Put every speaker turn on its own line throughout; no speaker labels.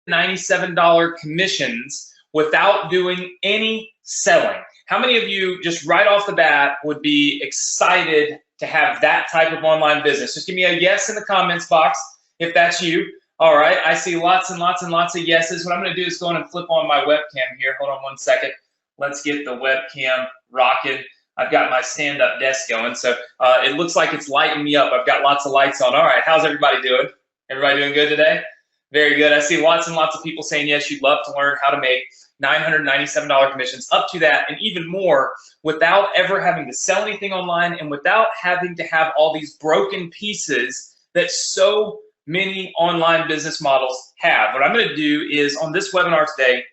$97 commissions without doing any selling. How many of you just right off the bat would be excited to have that type of online business? Just give me a yes in the comments box if that's you. All right, I see lots and lots and lots of yeses. What I'm going to do is go on and flip on my webcam here. Hold on one second. Let's get the webcam rocking. I've got my stand-up desk going, so it looks like it's lighting me up. I've got lots of lights on. All right, how's everybody doing? Everybody doing good today? Very good. I see lots and lots of people saying yes, you'd love to learn how to make $997 commissions, up to that and even more, without ever having to sell anything online and without having to have all these broken pieces that so many online business models have. What I'm going to do is, on this webinar today,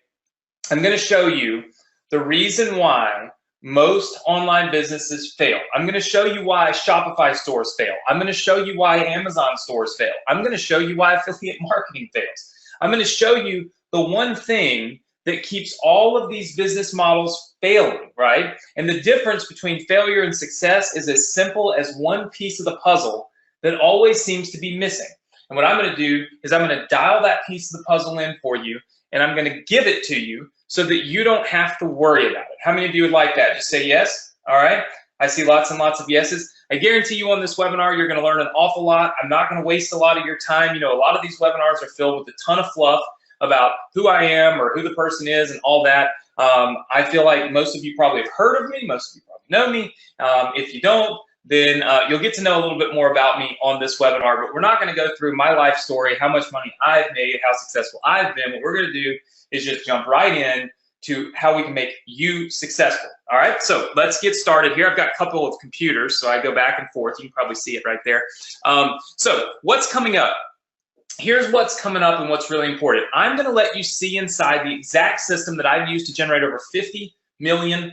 I'm going to show you the reason why most online businesses fail. I'm going to show you why Shopify stores fail. I'm going to show you why Amazon stores fail. I'm going to show you why affiliate marketing fails. I'm going to show you the one thing that keeps all of these business models failing, right? And the difference between failure and success is as simple as one piece of the puzzle that always seems to be missing. And what I'm going to do is I'm going to dial that piece of the puzzle in for you, and I'm going to give it to you so that you don't have to worry about it. How many of you would like that? Just say yes. All right. I see lots and lots of yeses. I guarantee you on this webinar, you're going to learn an awful lot. I'm not going to waste a lot of your time. You know, a lot of these webinars are filled with a ton of fluff about who I am or who the person is and all that. I feel like most of you probably have heard of me. Most of you probably know me. If you don't, then you'll get to know a little bit more about me on this webinar. But we're not going to go through my life story, how much money I've made, how successful I've been. What we're going to do is just jump right in to how we can make you successful. All right, so let's get started here. I've got a couple of computers, so I go back and forth. You can probably see it right there. So what's coming up? Here's what's coming up and what's really important. I'm going to let you see inside the exact system that I've used to generate over $50 million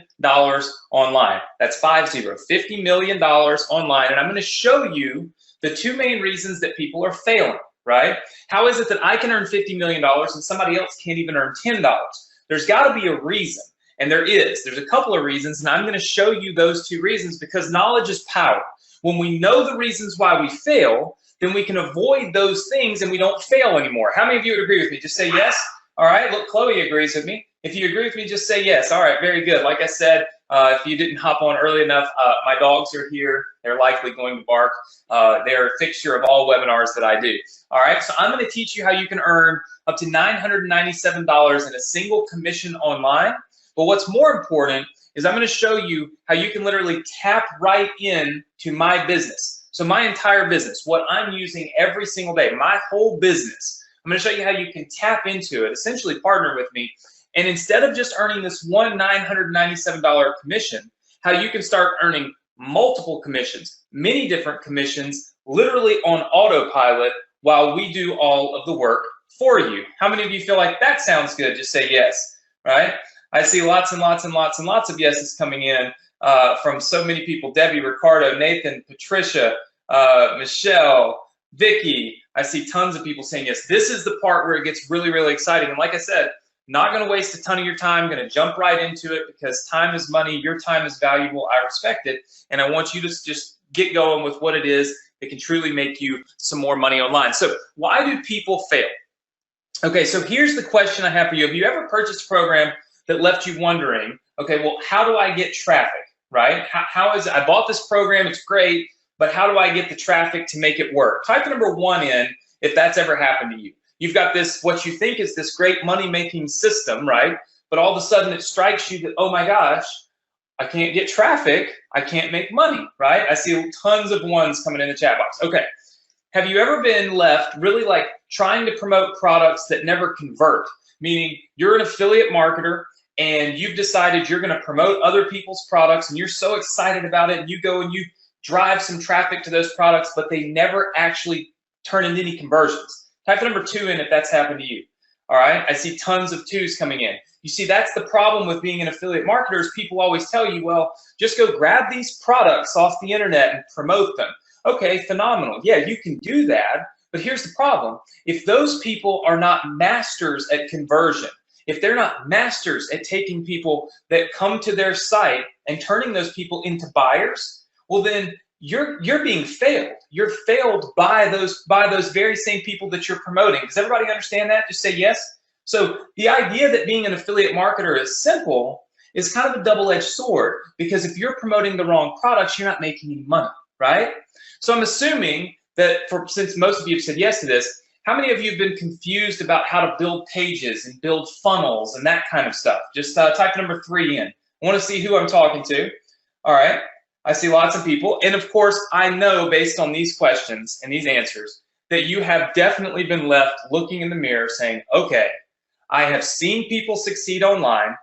online. That's $50 million online. And I'm going to show you the two main reasons that people are failing, right? How is it that I can earn $50 million and somebody else can't even earn $10? There's got to be a reason. And there is. There's a couple of reasons, and I'm going to show you those two reasons because knowledge is power. When we know the reasons why we fail, then we can avoid those things and we don't fail anymore. How many of you would agree with me? Just say yes. All right, look, Chloe agrees with me. If you agree with me, just say yes. All right, very good. Like I said, if you didn't hop on early enough, my dogs are here. They're likely going to bark. They're a fixture of all webinars that I do. All right, so I'm going to teach you how you can earn up to $997 in a single commission online. But what's more important is I'm going to show you how you can literally tap right in to my business. So my entire business, what I'm using every single day, my whole business, I'm going to show you how you can tap into it, essentially partner with me, and instead of just earning this one $997 commission, how you can start earning multiple commissions, many different commissions, literally on autopilot while we do all of the work for you. How many of you feel like that sounds good? Just say yes, right? I see lots and lots and lots and lots of yeses coming in from so many people. Debbie, Ricardo, Nathan, Patricia, Michelle, Vicky. I see tons of people saying yes. This is the part where it gets really, really exciting. And like I said, not going to waste a ton of your time. I'm going to jump right into it because time is money. Your time is valuable. I respect it. And I want you to just get going with what it is that can truly make you some more money online. So why do people fail? Okay, so here's the question I have for you. Have you ever purchased a program that left you wondering, okay, well, how do I get traffic, right? How is it? I bought this program, it's great, but how do I get the traffic to make it work? Type number 1 in if that's ever happened to you. You've got this, what you think is this great money-making system, right? But all of a sudden it strikes you that, oh my gosh, I can't get traffic, I can't make money, right? I see tons of ones coming in the chat box. Okay, have you ever been left really like trying to promote products that never convert? Meaning you're an affiliate marketer and you've decided you're gonna promote other people's products and you're so excited about it and you go and you drive some traffic to those products, but they never actually turn into any conversions. Type number 2 in if that's happened to you. All right, I see tons of 2s coming in. You see, that's the problem with being an affiliate marketer is people always tell you, well, just go grab these products off the internet and promote them. Okay, phenomenal. Yeah, you can do that, but here's the problem. If those people are not masters at conversion, if they're not masters at taking people that come to their site and turning those people into buyers, well then you're being failed. You're failed by those very same people that you're promoting. Does everybody understand that? Just say yes. So the idea that being an affiliate marketer is simple is kind of a double-edged sword, because if you're promoting the wrong products, you're not making any money, right? So I'm assuming that since most of you have said yes to this, how many of you have been confused about how to build pages and build funnels and that kind of stuff? Just type number 3 in. I want to see who I'm talking to. All right. I see lots of people. And of course, I know based on these questions and these answers that you have definitely been left looking in the mirror saying, okay, I have seen people succeed online.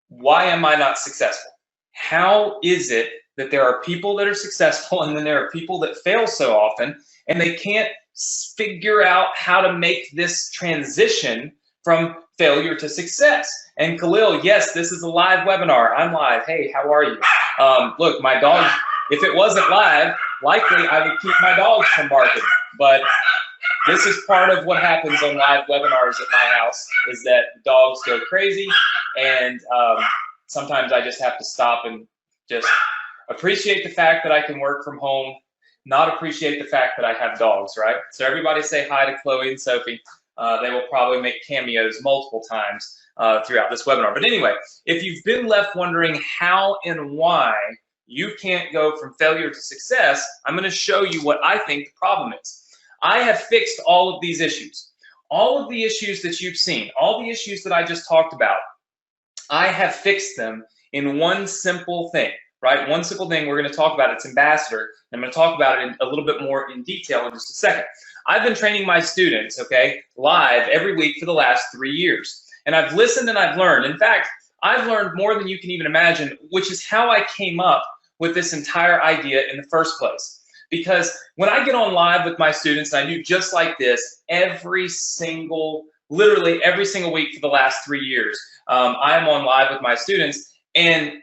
Why am I not successful? How is it that there are people that are successful and then there are people that fail so often and they can't figure out how to make this transition from failure to success? And Khalil, yes, this is a live webinar. I'm live. Hey, how are you? Look, my dog, if it wasn't live, likely I would keep my dogs from barking. But this is part of what happens on live webinars at my house, is that dogs go crazy, and sometimes I just have to stop and just appreciate the fact that I can work from home, not appreciate the fact that I have dogs, right? So everybody say hi to Chloe and Sophie. They will probably make cameos multiple times throughout this webinar. But anyway, if you've been left wondering how and why you can't go from failure to success, I'm going to show you what I think the problem is. I have fixed all of these issues. All of the issues that you've seen, all the issues that I just talked about, I have fixed them in one simple thing, right? One simple thing we're going to talk about. It's Ambassador. I'm going to talk about it a little bit more in detail in just a second. I've been training my students, okay, live every week for the last 3 years. And I've listened and I've learned. In fact, I've learned more than you can even imagine, which is how I came up with this entire idea in the first place. Because when I get on live with my students, and I do just like this literally every single week for the last 3 years, I'm on live with my students and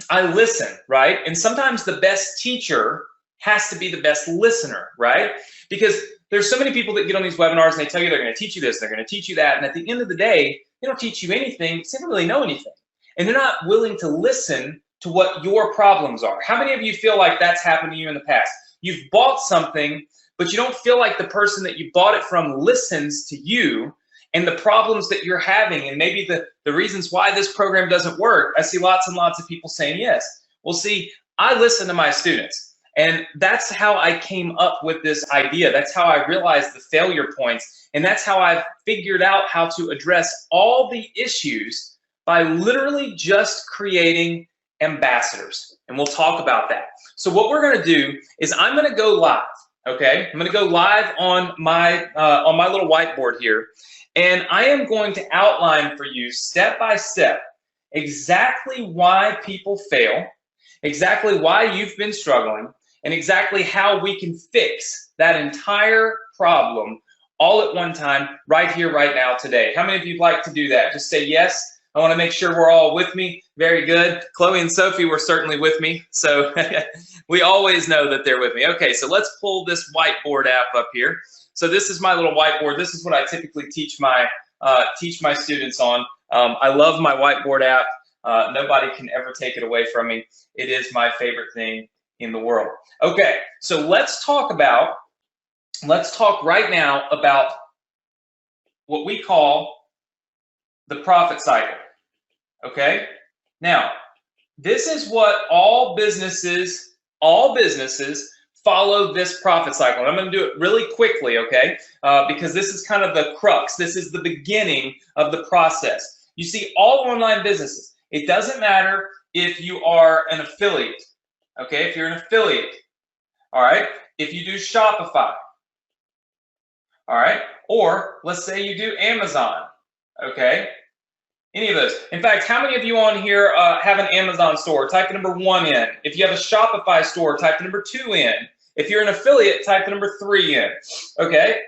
I listen, right? And sometimes the best teacher has to be the best listener, right? Because there's so many people that get on these webinars and they tell you they're going to teach you this, they're going to teach you that, and at the end of the day, they don't teach you anything because they don't really know anything. And they're not willing to listen to what your problems are. How many of you feel like that's happened to you in the past? You've bought something, but you don't feel like the person that you bought it from listens to you and the problems that you're having and maybe the reasons why this program doesn't work. I see lots and lots of people saying yes. Well, see, I listen to my students. And that's how I came up with this idea. That's how I realized the failure points. And that's how I've figured out how to address all the issues by literally just creating ambassadors. And we'll talk about that. So what we're going to do is I'm going to go live. Okay, I'm going to go live on my little whiteboard here. And I am going to outline for you step by step exactly why people fail, exactly why you've been struggling, and exactly how we can fix that entire problem all at one time, right here, right now, today. How many of you would like to do that? Just say yes. I want to make sure we're all with me. Very good. Chloe and Sophie were certainly with me, so we always know that they're with me. Okay, so let's pull this whiteboard app up here. So this is my little whiteboard. This is what I typically teach my students on. I love my whiteboard app. Nobody can ever take it away from me. It is my favorite thing in the world. Okay, so let's talk right now about what we call the profit cycle. Okay, now this is what all businesses follow this profit cycle. And I'm going to do it really quickly, okay, because this is kind of the crux. This is the beginning of the process. You see, all online businesses, it doesn't matter if you are an affiliate. Okay, if you're an affiliate, all right, if you do Shopify, all right, or let's say you do Amazon, okay, any of those. In fact, how many of you on here have an Amazon store? Type the number 1 in. If you have a Shopify store, type the number 2 in. If you're an affiliate, type the number 3 in, okay?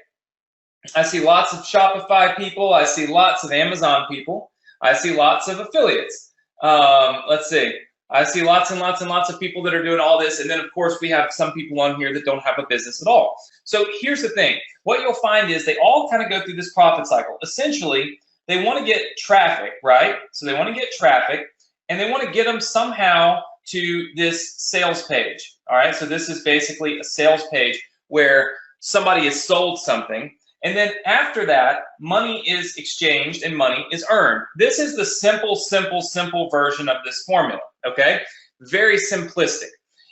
I see lots of Shopify people. I see lots of Amazon people. I see lots of affiliates. Let's see. I see lots and lots and lots of people that are doing all this. And then, of course, we have some people on here that don't have a business at all. So here's the thing. What you'll find is they all kind of go through this profit cycle. Essentially, they want to get traffic, right? So they want to get traffic, and they want to get them somehow to this sales page. All right, so this is basically a sales page where somebody has sold something, and then after that, money is exchanged and money is earned. This is the simple version of this formula, okay? Very simplistic.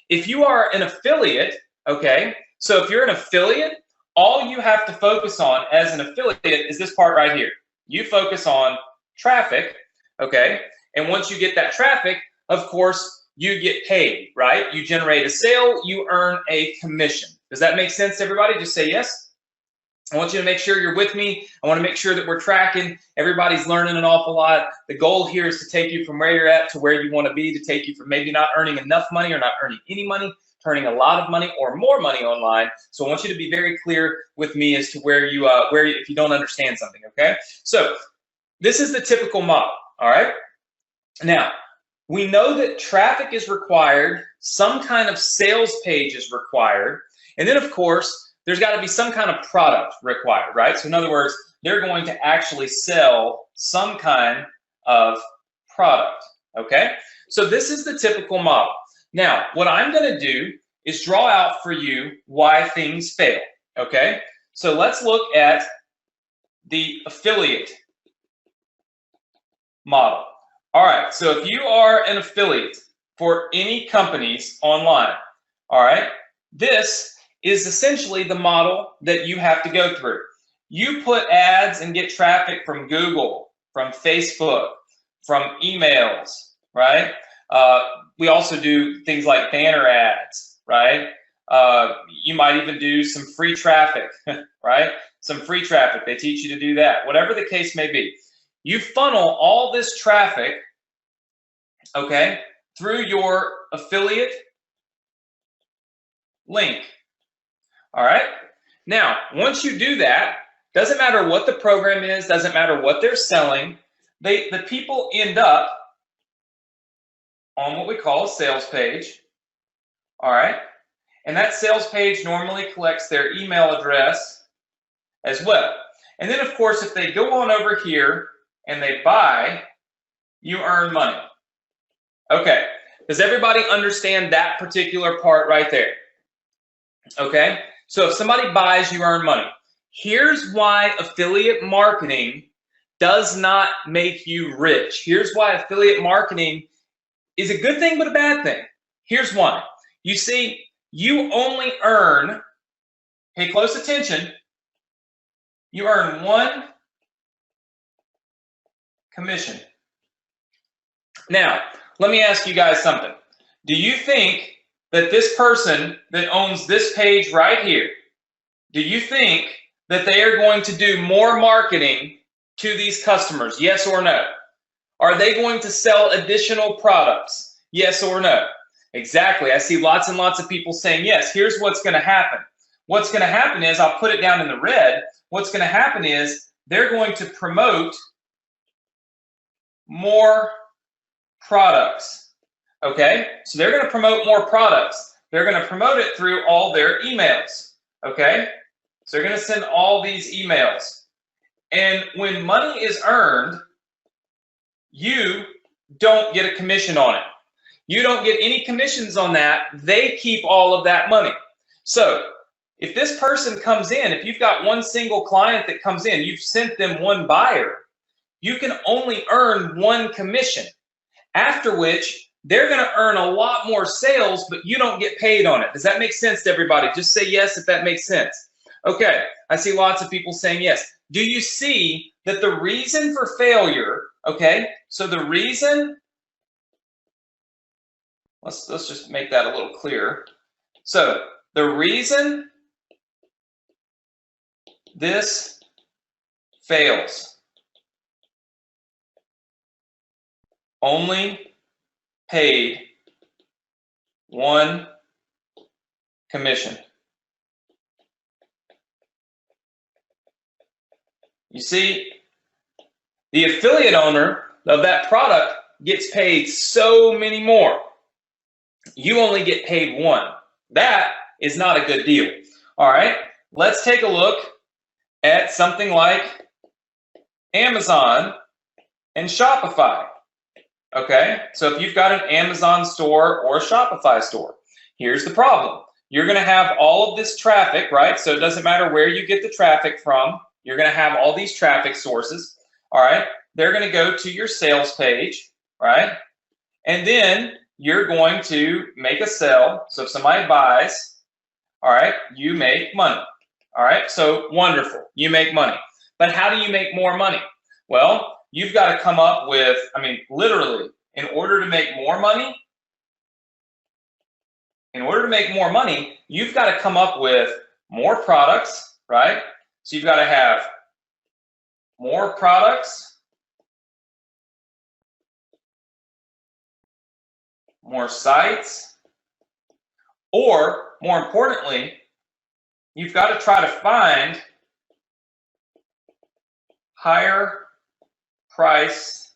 If you are an affiliate, okay, so if you're an affiliate, all you have to focus on as an affiliate is this part right here. You focus on traffic, okay? And once you get that traffic, of course, you get paid, right? You generate a sale, you earn a commission. Does that make sense to everybody? Just say yes. I want you to make sure you're with me. I want to make sure that we're tracking. Everybody's learning an awful lot. The goal here is to take you from where you're at to where you want to be, to take you from maybe not earning enough money or not earning any money, to earning a lot of money or more money online. So I want you to be very clear with me as to where you, if you don't understand something, okay? So this is the typical model, all right? Now, we know that traffic is required, some kind of sales page is required, and then of course, there's got to be some kind of product required, right? So in other words, they're going to actually sell some kind of product, okay? So this is the typical model. Now, what I'm going to do is draw out for you why things fail, okay? So let's look at the affiliate model. All right, so if you are an affiliate for any companies online, all right, this is essentially the model that you have to go through. You put ads and get traffic from Google, from Facebook, from emails, right? We also do things like banner ads, right? You might even do some free traffic, right? Some free traffic. They teach you to do that. Whatever the case may be. You funnel all this traffic, okay, through your affiliate link. All right. Now, once you do that, doesn't matter what the program is, doesn't matter what they're selling, the people end up on what we call a sales page. All right. And that sales page normally collects their email address as well. And then, of course, if they go on over here and they buy, you earn money. Okay. Does everybody understand that particular part right there? Okay. So if somebody buys, you earn money. Here's why affiliate marketing does not make you rich. Here's why affiliate marketing is a good thing but a bad thing. Here's why. You see, you only earn, pay close attention, you earn one commission. Now, let me ask you guys something. Do you think that this person that owns this page right here, do you think that they are going to do more marketing to these customers? Yes or no? Are they going to sell additional products? Yes or no? Exactly. I see lots and lots of people saying yes. Here's what's going to happen. What's going to happen is, I'll put it down in the red, what's going to happen is they're going to promote more products. Okay, so they're going to promote more products. They're going to promote it through all their emails. Okay, so they're going to send all these emails. And when money is earned, you don't get a commission on it. You don't get any commissions on that. They keep all of that money. So if this person comes in, if you've got one single client that comes in, you've sent them one buyer, you can only earn one commission, after which they're going to earn a lot more sales, but you don't get paid on it. Does that make sense to everybody? Just say yes if that makes sense. Okay, I see lots of people saying yes. Do you see that the reason for failure, okay, so the reason, let's just make that a little clearer. So the reason this fails, only paid one commission. You see, the affiliate owner of that product gets paid so many more. You only get paid one. That is not a good deal. All right, let's take a look at something like Amazon and Shopify. Okay, so if you've got an Amazon store or a Shopify store, here's the problem. You're going to have all of this traffic, right? So it doesn't matter where you get the traffic from. You're going to have all these traffic sources, all right? They're going to go to your sales page, right? And then you're going to make a sale. So if somebody buys, all right, you make money, all right? So wonderful, you make money. But how do you make more money? Well, you've got to come up with, I mean, literally, in order to make more money, you've got to come up with more products, right? So you've got to have more products, more sites, or more importantly, you've got to try to find higher price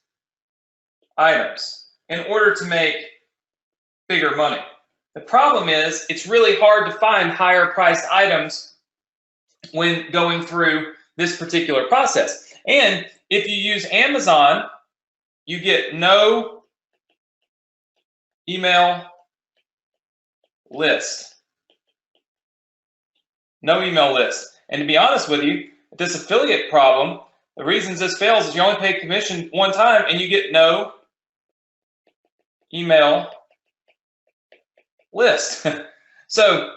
items in order to make bigger money. The problem is it's really hard to find higher priced items when going through this particular process. And if you use Amazon, you get no email list. No email list. And to be honest with you, this affiliate problem, the reasons this fails is you only pay commission one time and you get no email list. So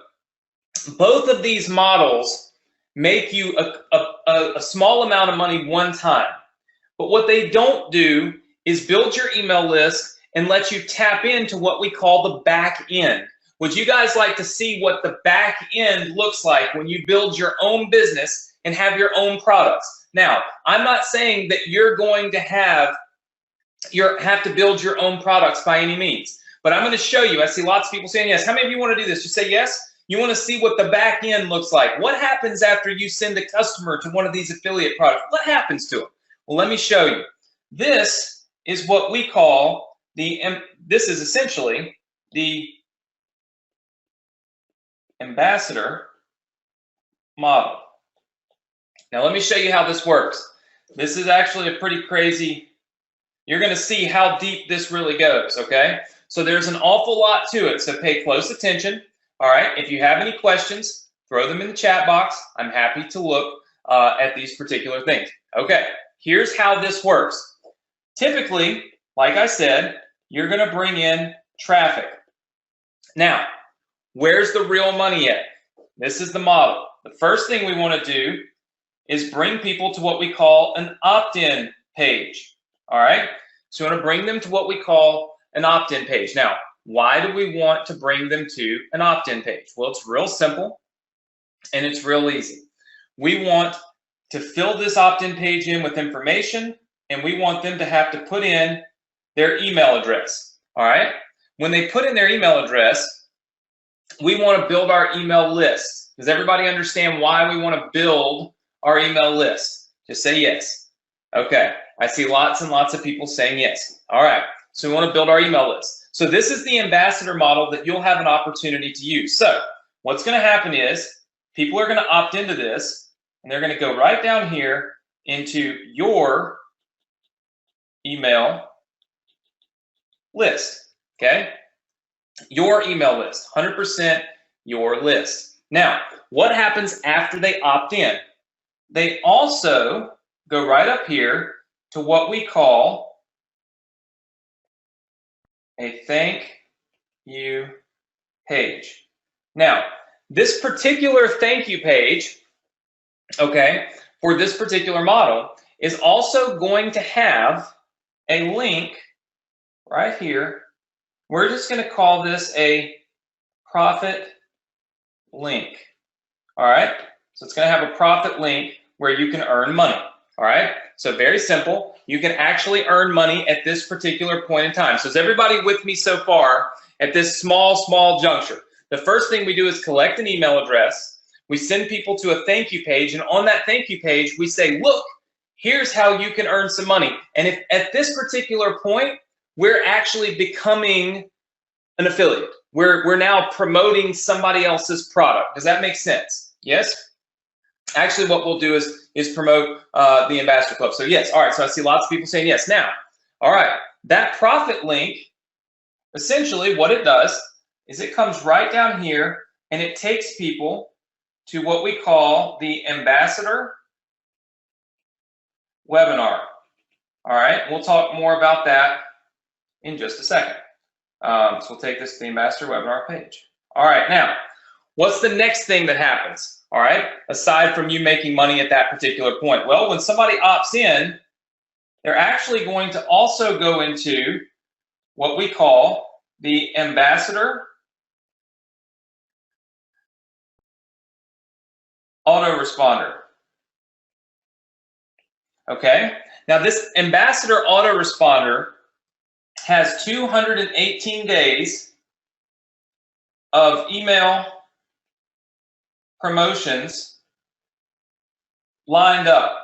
both of these models make you a small amount of money one time. But what they don't do is build your email list and let you tap into what we call the back end. Would you guys like to see what the back end looks like when you build your own business and have your own products? Now, I'm not saying that you're going to have to build your own products by any means, but I'm going to show you. I see lots of people saying yes. How many of you want to do this? Just say yes. You want to see what the back end looks like. What happens after you send a customer to one of these affiliate products? What happens to them? Well, let me show you. This is what we call this is essentially the ambassador model. Now, let me show you how this works. This is actually a pretty crazy, you're going to see how deep this really goes, okay? So there's an awful lot to it, so pay close attention. All right, if you have any questions, throw them in the chat box. I'm happy to look at these particular things. Okay, here's how this works. Typically, like I said, you're going to bring in traffic. Now, where's the real money at? This is the model. The first thing we want to do is bring people to what we call an opt-in page. All right, so we want to bring them to what we call an opt-in page. Now, why do we want to bring them to an opt-in page? Well, it's real simple and it's real easy. We want to fill this opt-in page in with information, and we want them to have to put in their email address. All right, when they put in their email address, we want to build our email list. Does everybody understand why we want to build our email list? Just say yes. Okay, I see lots and lots of people saying yes. All right, so we want to build our email list. So this is the ambassador model that you'll have an opportunity to use. So what's going to happen is people are going to opt into this, and they're going to go right down here into your email list, okay? Your email list, 100% your list. Now, what happens after they opt in? They also go right up here to what we call a thank you page. Now, this particular thank you page, okay, for this particular model is also going to have a link right here. We're just going to call this a profit link. All right, so it's going to have a profit link where you can earn money. All right, so very simple. You can actually earn money at this particular point in time. So is everybody with me so far at this small juncture? The first thing we do is collect an email address. We send people to a thank you page, and on that thank you page, we say, look, here's how you can earn some money. And if at this particular point, we're actually becoming an affiliate. We're now promoting somebody else's product. Does that make sense? Yes? Actually, what we'll do is promote the Ambassador Club. So yes, all right, so I see lots of people saying yes. Now, All right, that profit link, essentially what it does is it comes right down here and it takes people to what we call the ambassador webinar. All right, we'll talk more about that in just a second. So we'll take this to the ambassador webinar page. All right, now, what's the next thing that happens? All right, aside from you making money at that particular point? Well, when somebody opts in, they're actually going to also go into what we call the ambassador autoresponder. Okay, now this ambassador autoresponder has 218 days of email promotions lined up.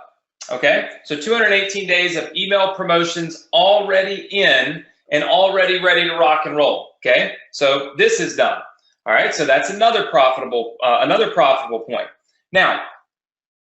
Okay, so 218 days of email promotions already in and already ready to rock and roll. Okay, so this is done. All right, so that's another profitable point. Now,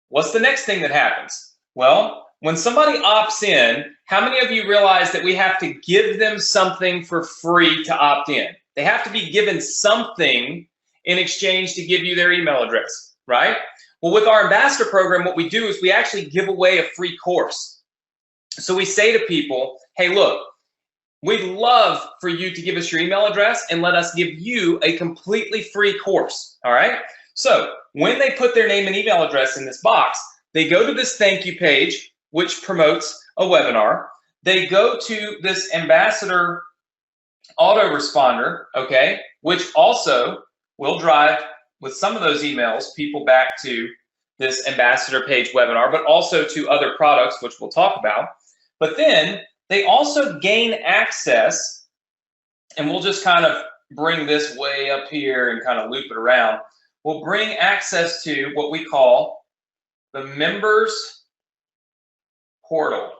what's the next thing that happens? Well, when somebody opts in, how many of you realize that we have to give them something for free to opt in? They have to be given something in exchange to give you their email address, right? Well, with our ambassador program, what we do is we actually give away a free course. So we say to people, hey, look, we'd love for you to give us your email address and let us give you a completely free course, all right? So when they put their name and email address in this box, they go to this thank you page, which promotes a webinar. They go to this ambassador autoresponder, okay, which also will drive, with some of those emails, people back to this ambassador page webinar, but also to other products, which we'll talk about. But then they also gain access, and we'll just kind of bring this way up here and kind of loop it around. We'll bring access to what we call the members portal.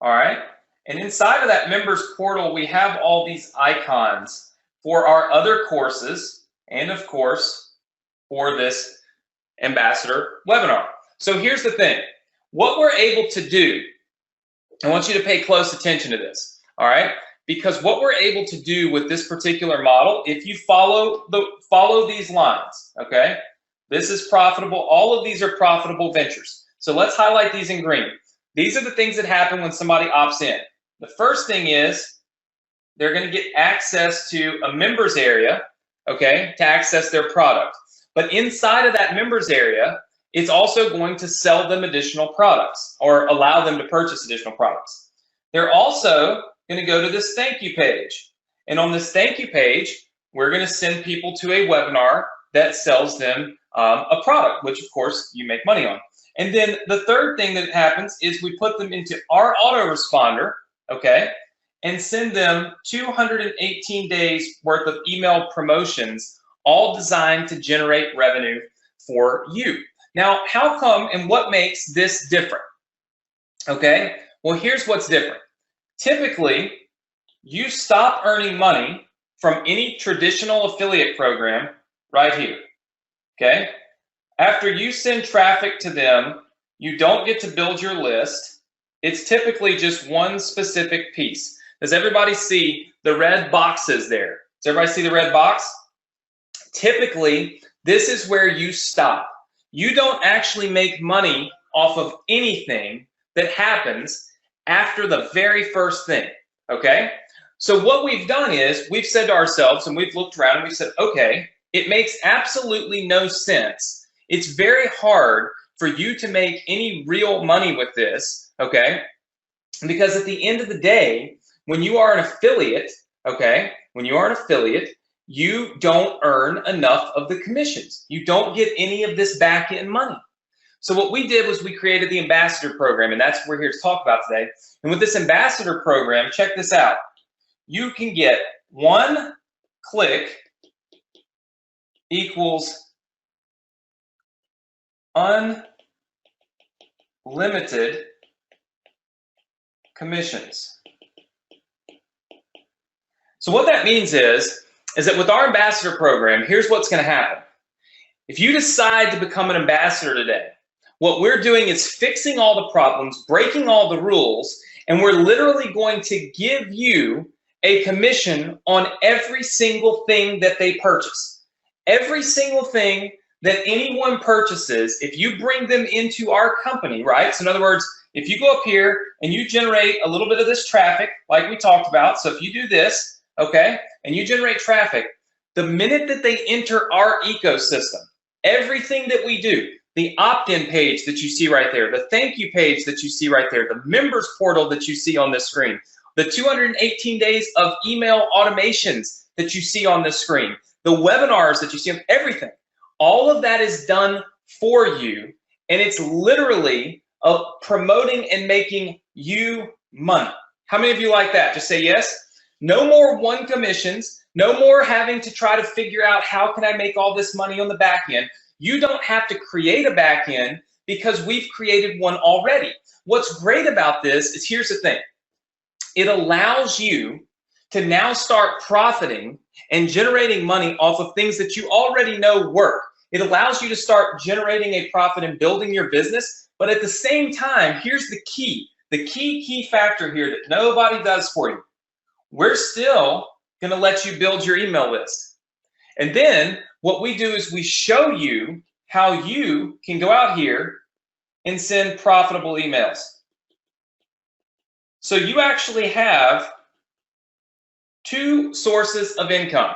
All right, and inside of that members portal, we have all these icons for our other courses and, of course, for this ambassador webinar. So here's the thing. What we're able to do, I want you to pay close attention to this, all right? Because what we're able to do with this particular model, if you follow these lines, okay? This is profitable. All of these are profitable ventures. So let's highlight these in green. These are the things that happen when somebody opts in. The first thing is they're going to get access to a members area, okay, to access their product. But inside of that members area, it's also going to sell them additional products or allow them to purchase additional products. They're also going to go to this thank you page. And on this thank you page, we're going to send people to a webinar that sells them a product, which of course you make money on. And then the third thing that happens is we put them into our autoresponder, okay, and send them 218 days worth of email promotions, all designed to generate revenue for you. Now, how come and what makes this different? Okay, well, here's what's different. Typically, you stop earning money from any traditional affiliate program right here, okay? After you send traffic to them, you don't get to build your list. It's typically just one specific piece. Does everybody see the red boxes there? Does everybody see the red box? Typically, this is where you stop. You don't actually make money off of anything that happens after the very first thing, okay? So what we've done is we've said to ourselves, and we've looked around and we said, okay, it makes absolutely no sense. It's very hard for you to make any real money with this, okay? Because at the end of the day, when you are an affiliate, okay, when you are an affiliate, you don't earn enough of the commissions. You don't get any of this back-end money. So what we did was we created the ambassador program, and that's what we're here to talk about today. And with this ambassador program, check this out. You can get 1 click equals unlimited commissions. So what that means is that with our ambassador program, here's what's going to happen. If you decide to become an ambassador today, what we're doing is fixing all the problems, breaking all the rules, And we're literally going to give you a commission on every single thing that they purchase. Every single thing that anyone purchases, if you bring them into our company, right? So in other words, if you go up here and you generate a little bit of this traffic, like we talked about, so if you do this, okay, and you generate traffic, the minute that they enter our ecosystem, everything that we do, the opt-in page that you see right there, the thank you page that you see right there, the members portal that you see on this screen, the 218 days of email automations that you see on this screen, the webinars that you see, everything, all of that is done for you, and it's literally promoting and making you money. How many of you like that? Just say yes. No more one commissions. No more having to try to figure out how can I make all this money on the back end. You don't have to create a back end because we've created one already. What's great about this is, here's the thing. It allows you to now start profiting and generating money off of things that you already know work. It allows you to start generating a profit and building your business. But at the same time, here's the key. The key factor here that nobody does for you. We're still going to let you build your email list. And then what we do is we show you how you can go out here and send profitable emails. So you actually have two sources of income.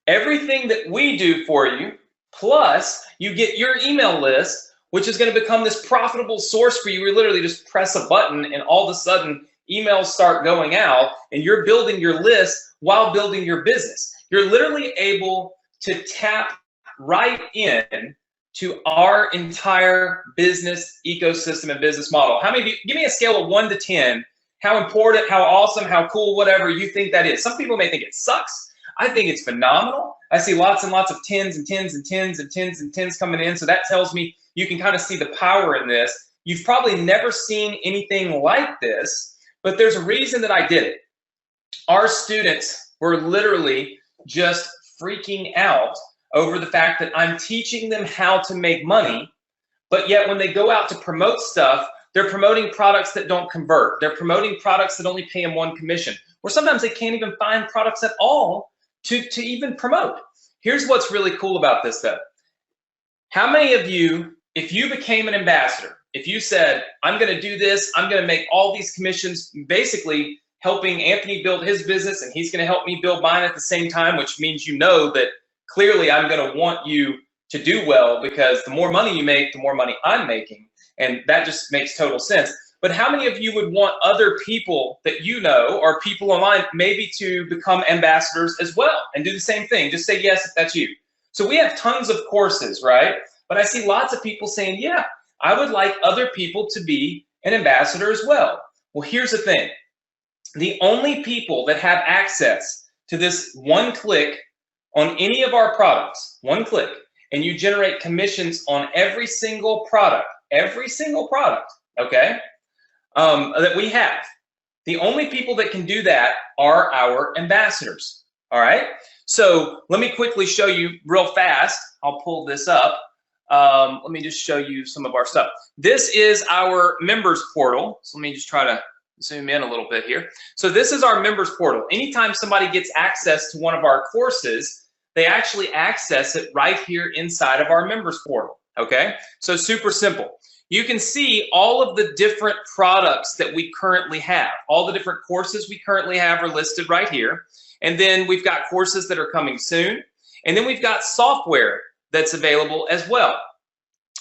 Everything that we do for you, plus you get your email list, which is going to become this profitable source for you. We literally just press a button and all of a sudden emails start going out and you're building your list while building your business. You're literally able to tap right in to our entire business ecosystem and business model. How many of you, give me a scale of 1 to 10, how important, how awesome, how cool, whatever you think that is. Some people may think it sucks. I think it's phenomenal. I see lots and lots of 10s and 10s and 10s and 10s and 10s coming in. So that tells me you can kind of see the power in this. You've probably never seen anything like this, but there's a reason that I did it. Our students were literally just freaking out over the fact that I'm teaching them how to make money, but yet when they go out to promote stuff, they're promoting products that don't convert. They're promoting products that only pay them one commission, or sometimes they can't even find products at all to even promote. Here's what's really cool about this though. How many of you, if you became an ambassador, if you said, I'm going to do this, I'm going to make all these commissions, basically helping Anthony build his business and he's going to help me build mine at the same time, which means you know that clearly I'm going to want you to do well because the more money you make, the more money I'm making. And that just makes total sense. But how many of you would want other people that you know or people online maybe to become ambassadors as well and do the same thing? Just say yes if that's you. So we have tons of courses, right? But I see lots of people saying, yeah, I would like other people to be an ambassador as well. Well, here's the thing. The only people that have access to this one click on any of our products, one click, and you generate commissions on every single product, okay, that we have. The only people that can do that are our ambassadors, all right? So let me quickly show you real fast. I'll pull this up. Let me just show you some of our stuff. This is our members portal. So let me just try to zoom in a little bit here. So this is our members portal. Anytime somebody gets access to one of our courses, they actually access it right here inside of our members portal, okay? So super simple. You can see all of the different products that we currently have. All the different courses we currently have are listed right here. And then we've got courses that are coming soon. And then we've got software that's available as well.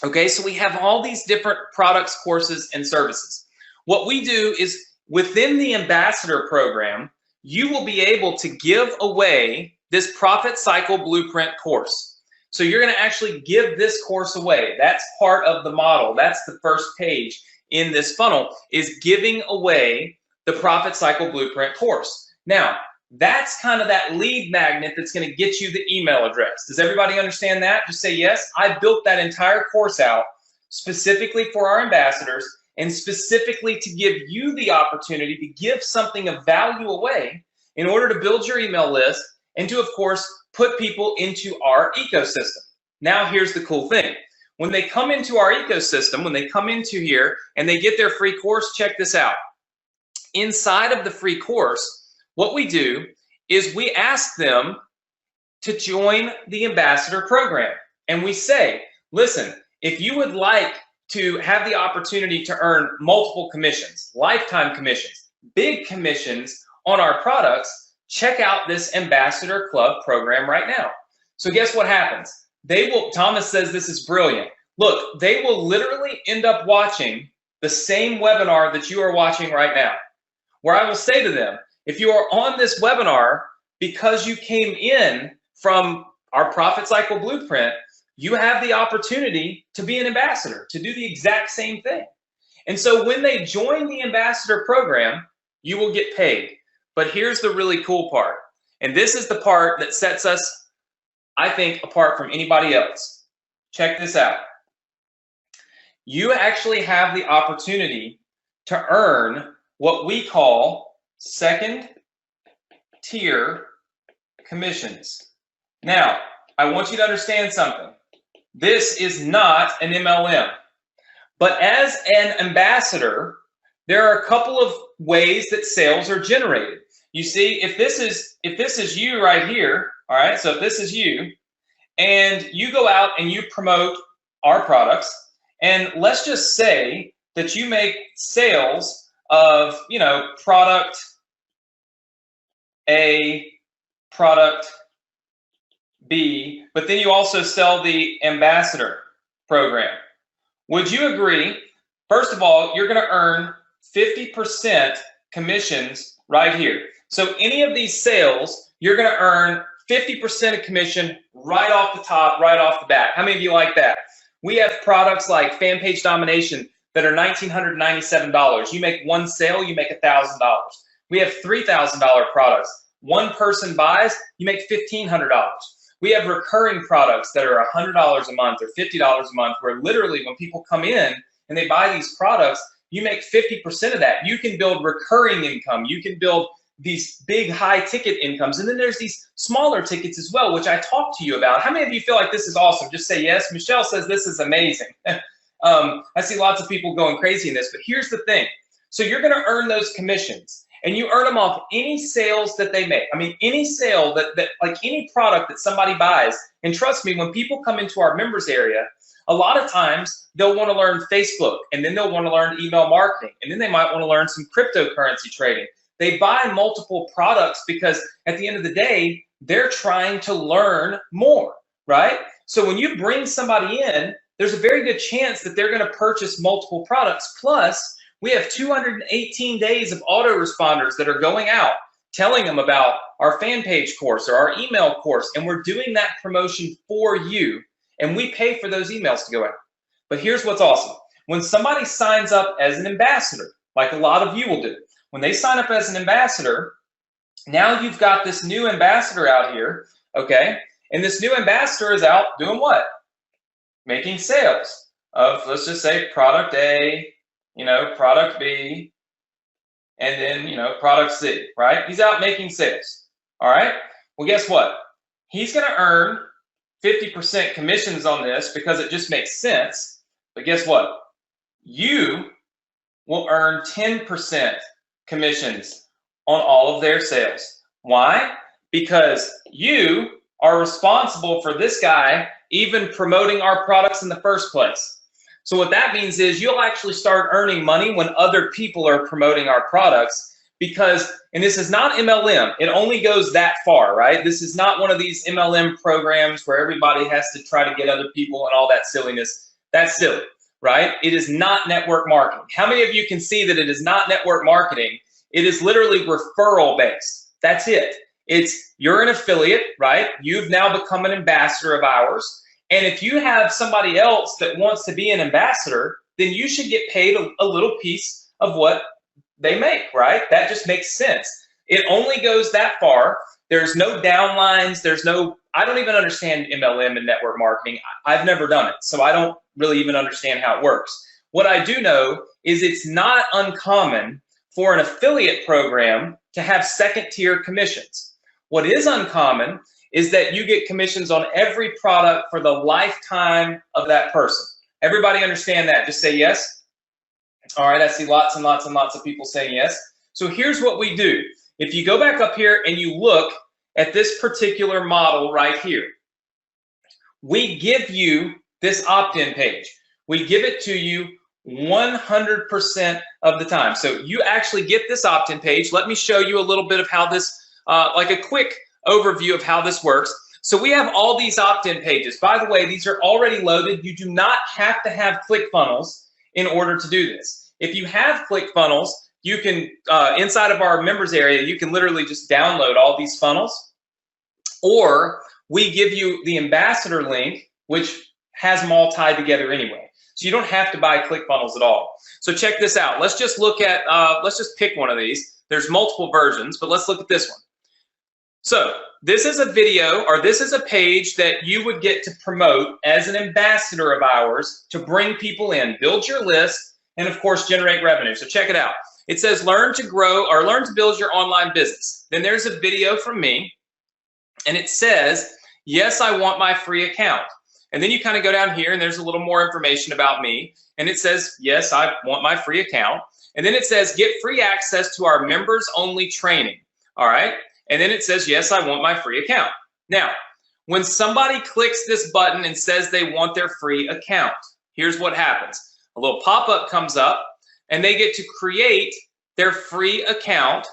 Okay, so we have all these different products, courses, and services. What we do is within the ambassador program, you will be able to give away this profit cycle blueprint course. So you're going to actually give this course away. That's part of the model. That's the first page in this funnel, is giving away the profit cycle blueprint course. Now, that's kind of that lead magnet that's going to get you the email address. Does everybody understand that? Just say yes. I built that entire course out specifically for our ambassadors and specifically to give you the opportunity to give something of value away in order to build your email list and to, of course, put people into our ecosystem. Now, here's the cool thing. When they come into our ecosystem, when they come into here and they get their free course, check this out. inside of the free course, what we do is we ask them to join the ambassador program. And we say, listen, if you would like to have the opportunity to earn multiple commissions, lifetime commissions, big commissions on our products, check out this Ambassador Club program right now. So guess what happens? They will, Thomas says this is brilliant. Look, they will literally end up watching the same webinar that you are watching right now, where I will say to them, if you are on this webinar because you came in from our Profit Cycle Blueprint, you have the opportunity to be an ambassador, to do the exact same thing. And so when they join the ambassador program, you will get paid. But here's the really cool part. And this is the part that sets us, I think, apart from anybody else. Check this out. You actually have the opportunity to earn what we call second tier commissions. Now, I want you to understand something. This is not an MLM. But as an ambassador, there are a couple of ways that sales are generated. You see, if this is you right here, all right, so if this is you, and you go out and you promote our products, and let's just say that you make sales of, you know, product A, product B, but then you also sell the ambassador program. Would you agree? First of all, you're going to earn 50% commissions right here. So any of these sales, you're going to earn 50% of commission right off the top, right off the bat. How many of you like that? We have products like Fan Page Domination that are $1,997. You make one sale, you make $1,000. We have $3,000 products. One person buys, you make $1,500. We have recurring products that are $100 a month or $50 a month, where literally when people come in and they buy these products, you make 50% of that. You can build recurring income. You can build these big high ticket incomes. And then there's these smaller tickets as well, which I talked to you about. How many of you feel like this is awesome? Just say yes. Michelle says this is amazing. I see lots of people going crazy in this, but here's the thing. So you're going to earn those commissions, and you earn them off any sales that they make. I mean, any sale that like any product that somebody buys. And trust me, when people come into our members area, a lot of times they'll want to learn Facebook, and then they'll want to learn email marketing, and then they might want to learn some cryptocurrency trading. They buy multiple products because at the end of the day, they're trying to learn more, right? So when you bring somebody in, there's a very good chance that they're going to purchase multiple products. Plus, we have 218 days of autoresponders that are going out telling them about our fan page course or our email course, and we're doing that promotion for you, and we pay for those emails to go out. But here's what's awesome. When somebody signs up as an ambassador, like a lot of you will do, when they sign up as an ambassador, now you've got this new ambassador out here, okay? And this new ambassador is out doing what? Making sales of, let's just say, product A, you know, product B, and then, you know, product C, right? He's out making sales, all right? Well, guess what? He's going to earn 50% commissions on this because it just makes sense. But guess what? You will earn 10% commissions on all of their sales. Why? Because you are responsible for this guy even promoting our products in the first place. So what that means is you'll actually start earning money when other people are promoting our products, because, and this is not MLM, it only goes that far, right? This is not one of these MLM programs where everybody has to try to get other people and all that silliness. That's silly, right? It is not network marketing. How many of you can see that it is not network marketing? It is literally referral based. That's it. It's, you're an affiliate, right? You've now become an ambassador of ours. And if you have somebody else that wants to be an ambassador, then you should get paid a little piece of what they make, right? That just makes sense. It only goes that far. There's no downlines. There's no, I don't even understand MLM and network marketing. I've never done it, so I don't really even understand how it works. What I do know is it's not uncommon for an affiliate program to have second tier commissions. What is uncommon is that you get commissions on every product for the lifetime of that person. Everybody understand that? Just say yes. All right, I see lots and lots and lots of people saying yes. So here's what we do. If you go back up here and you look at this particular model right here, we give you this opt-in page. We give it to you 100% of the time. So you actually get this opt-in page. Let me show you a little bit of how this, like a quick overview of how this works. So we have all these opt-in pages. By the way, these are already loaded. You do not have to have ClickFunnels in order to do this. If you have ClickFunnels, you can, inside of our members area, you can literally just download all these funnels, or we give you the ambassador link, which has them all tied together anyway. So you don't have to buy ClickFunnels at all. So check this out. Let's just look at, let's just pick one of these. There's multiple versions, but let's look at this one. So this is a video, or this is a page that you would get to promote as an ambassador of ours to bring people in, build your list, and of course generate revenue. So check it out. It says learn to grow, or learn to build your online business. Then there's a video from me, and it says, yes, I want my free account. And then you kind of go down here and there's a little more information about me. And it says, yes, I want my free account. And then it says, get free access to our members only training. All right. And then it says, yes, I want my free account. Now, when somebody clicks this button and says they want their free account, here's what happens. A little pop-up comes up and they get to create their free account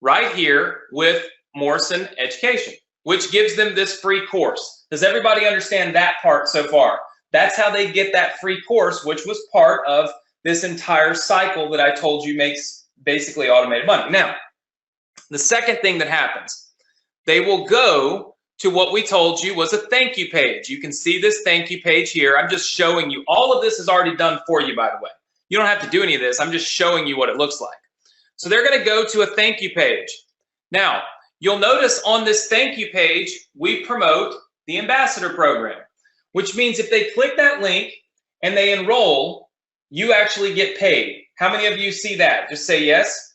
right here with Morrison Education, which gives them this free course. Does everybody understand that part so far? That's how they get that free course, which was part of this entire cycle that I told you makes basically automated money. Now, the second thing that happens, they will go to what we told you was a thank you page. You can see this thank you page here. I'm just showing you. All of this is already done for you, by the way. You don't have to do any of this. I'm just showing you what it looks like. So they're going to go to a thank you page. Now, you'll notice on this thank you page, we promote the ambassador program, which means if they click that link and they enroll, you actually get paid. How many of you see that? Just say yes.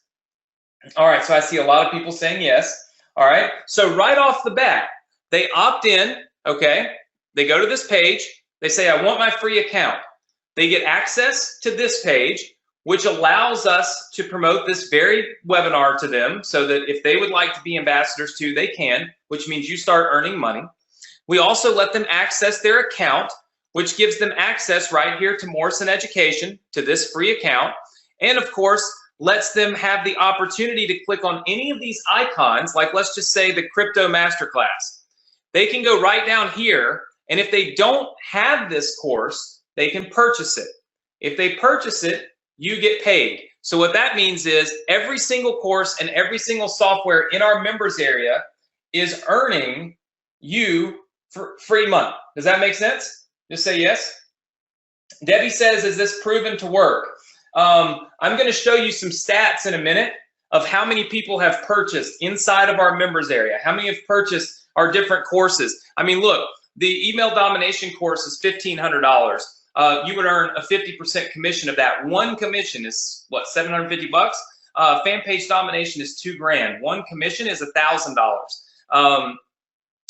All right, so I see a lot of people saying yes. All right, so right off the bat, they opt in, okay? They go to this page. They say, I want my free account. They get access to this page, which allows us to promote this very webinar to them so that if they would like to be ambassadors too, they can, which means you start earning money. We also let them access their account, which gives them access right here to Morrison Education, to this free account, and of course, lets them have the opportunity to click on any of these icons, like let's just say the Crypto Masterclass. They can go right down here, and if they don't have this course, they can purchase it. If they purchase it, you get paid. So what that means is every single course and every single software in our members area is earning you for free money. Does that make sense? Just say yes. Debbie says, is this proven to work? I'm going to show you some stats in a minute of how many people have purchased inside of our members area, how many have purchased our different courses. I mean, look, the email domination course is $1,500. You would earn a 50% commission of that. One commission is what, 750 bucks? Fan page domination is $2,000. One commission is $1,000.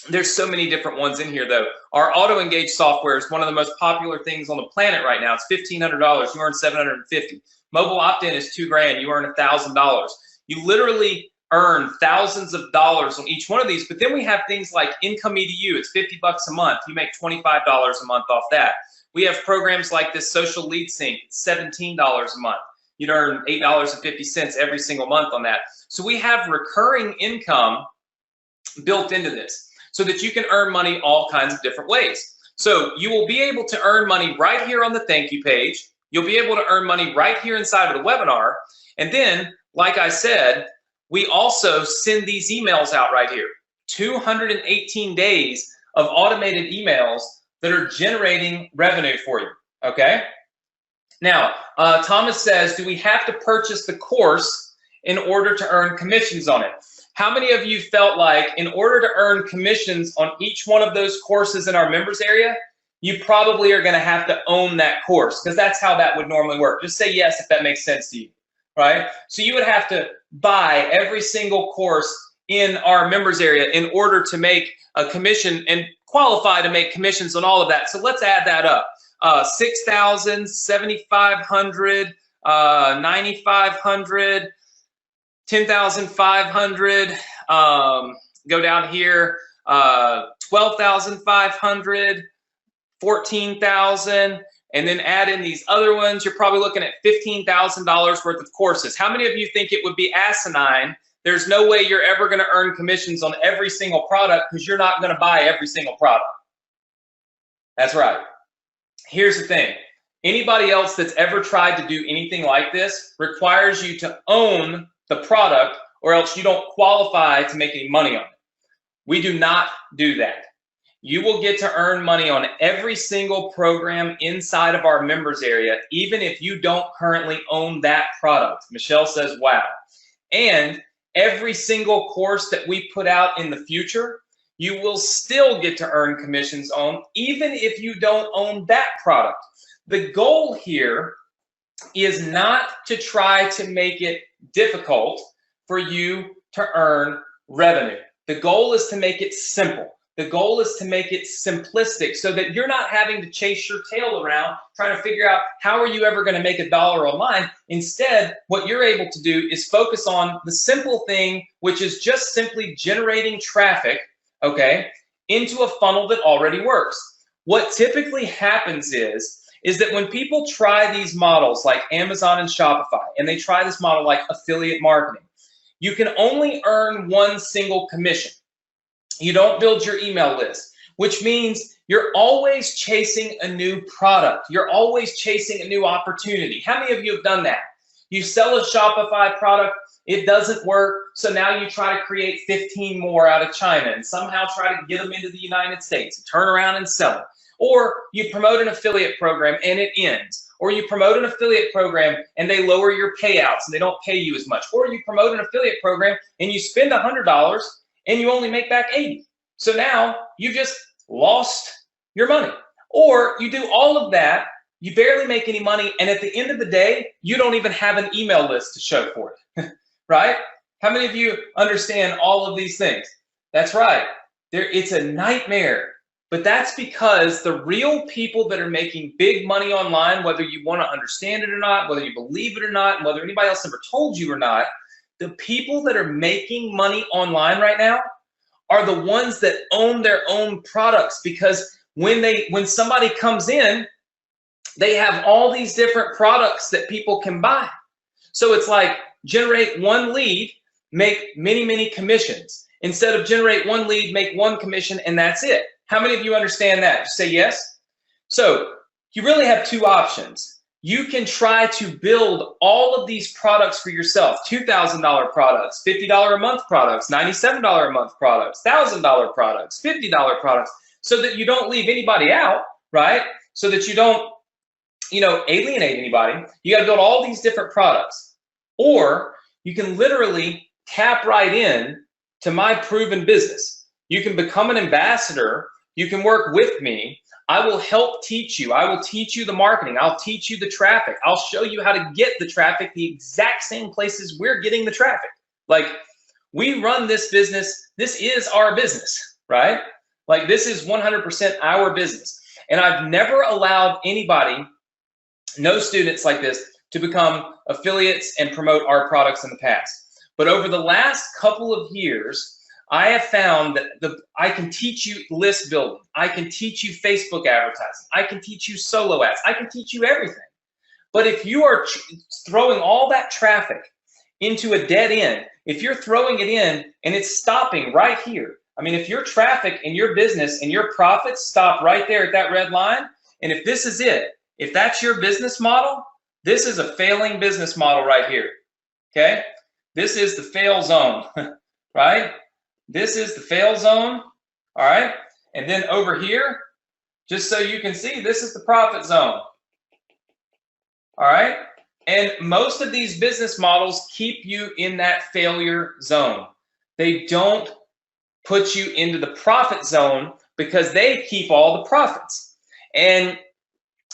There's so many different ones in here though. Our auto engage software is one of the most popular things on the planet right now. It's $1,500. You earn $750. Mobile opt-in is $2,000. You earn $1,000. You literally earn thousands of dollars on each one of these. But then we have things like Income EDU. It's 50 bucks a month. You make $25 a month off that. We have programs like this Social Lead Sync. It's $17 a month. You'd earn $8.50 every single month on that. So we have recurring income built into this, so that you can earn money all kinds of different ways. So you will be able to earn money right here on the thank you page. You'll be able to earn money right here inside of the webinar. And then, like I said, we also send these emails out right here. 218 days of automated emails that are generating revenue for you, okay? Now, Thomas says, do we have to purchase the course in order to earn commissions on it? How many of you felt like in order to earn commissions on each one of those courses in our members area, you probably are going to have to own that course, because that's how that would normally work. Just say yes if that makes sense to you, right? So you would have to buy every single course in our members area in order to make a commission and qualify to make commissions on all of that. So let's add that up. 6,000, 7,500, 9,500. 10,500, go down here, 12,500, 14,000, and then add in these other ones, you're probably looking at $15,000 worth of courses. How many of you think it would be asinine? There's no way you're ever going to earn commissions on every single product because you're not going to buy every single product. That's right. Here's the thing. Anybody else that's ever tried to do anything like this requires you to own the product, or else you don't qualify to make any money on it. We do not do that. You will get to earn money on every single program inside of our members area, even if you don't currently own that product. Michelle says, wow. And every single course that we put out in the future, you will still get to earn commissions on, even if you don't own that product. The goal here is not to try to make it difficult for you to earn revenue. The goal is to make it simple. The goal is to make it simplistic so that you're not having to chase your tail around trying to figure out how are you ever going to make $1 online. Instead, what you're able to do is focus on the simple thing, which is just simply generating traffic, okay, into a funnel that already works. What typically happens is that when people try these models like Amazon and Shopify, and they try this model like affiliate marketing, you can only earn one single commission. You don't build your email list, which means you're always chasing a new product. You're always chasing a new opportunity. How many of you have done that? You sell a Shopify product, it doesn't work, so now you try to create 15 more out of China and somehow try to get them into the United States and turn around and sell them. Or you promote an affiliate program and it ends. Or you promote an affiliate program and they lower your payouts and they don't pay you as much. Or you promote an affiliate program and you spend $100 and you only make back 80. So now you just lost your money. Or you do all of that, you barely make any money, and at the end of the day, you don't even have an email list to show for it, right? How many of you understand all of these things? That's right. It's a nightmare. But that's because the real people that are making big money online, whether you want to understand it or not, whether you believe it or not, and whether anybody else ever told you or not, the people that are making money online right now are the ones that own their own products, because when somebody comes in, they have all these different products that people can buy. So it's like generate one lead, make many, many commissions. Instead of generate one lead, make one commission, and that's it. How many of you understand that? Just say yes. So you really have two options. You can try to build all of these products for yourself, $2,000 products, $50 a month products, $97 a month products, $1,000 products, $50 products, so that you don't leave anybody out, right? So that you don't, alienate anybody. You got to build all these different products. Or you can literally tap right in to my proven business. You can become an ambassador. You can work with me. I will help teach you. I will teach you the marketing. I'll teach you the traffic. I'll show you how to get the traffic the exact same places we're getting the traffic. Like, we run this business. This is our business, right? Like, this is 100% our business. And I've never allowed anybody, no students like this, to become affiliates and promote our products in the past. But over the last couple of years, I have found that I can teach you list building. I can teach you Facebook advertising. I can teach you solo ads. I can teach you everything. But if you are throwing all that traffic into a dead end, if you're throwing it in and it's stopping right here, I mean, if your traffic and your business and your profits stop right there at that red line, and if this is it, if that's your business model, this is a failing business model right here, okay? This is the fail zone, right? This is the fail zone, all right? And then over here, just so you can see, this is the profit zone, all right? And most of these business models keep you in that failure zone. They don't put you into the profit zone because they keep all the profits. And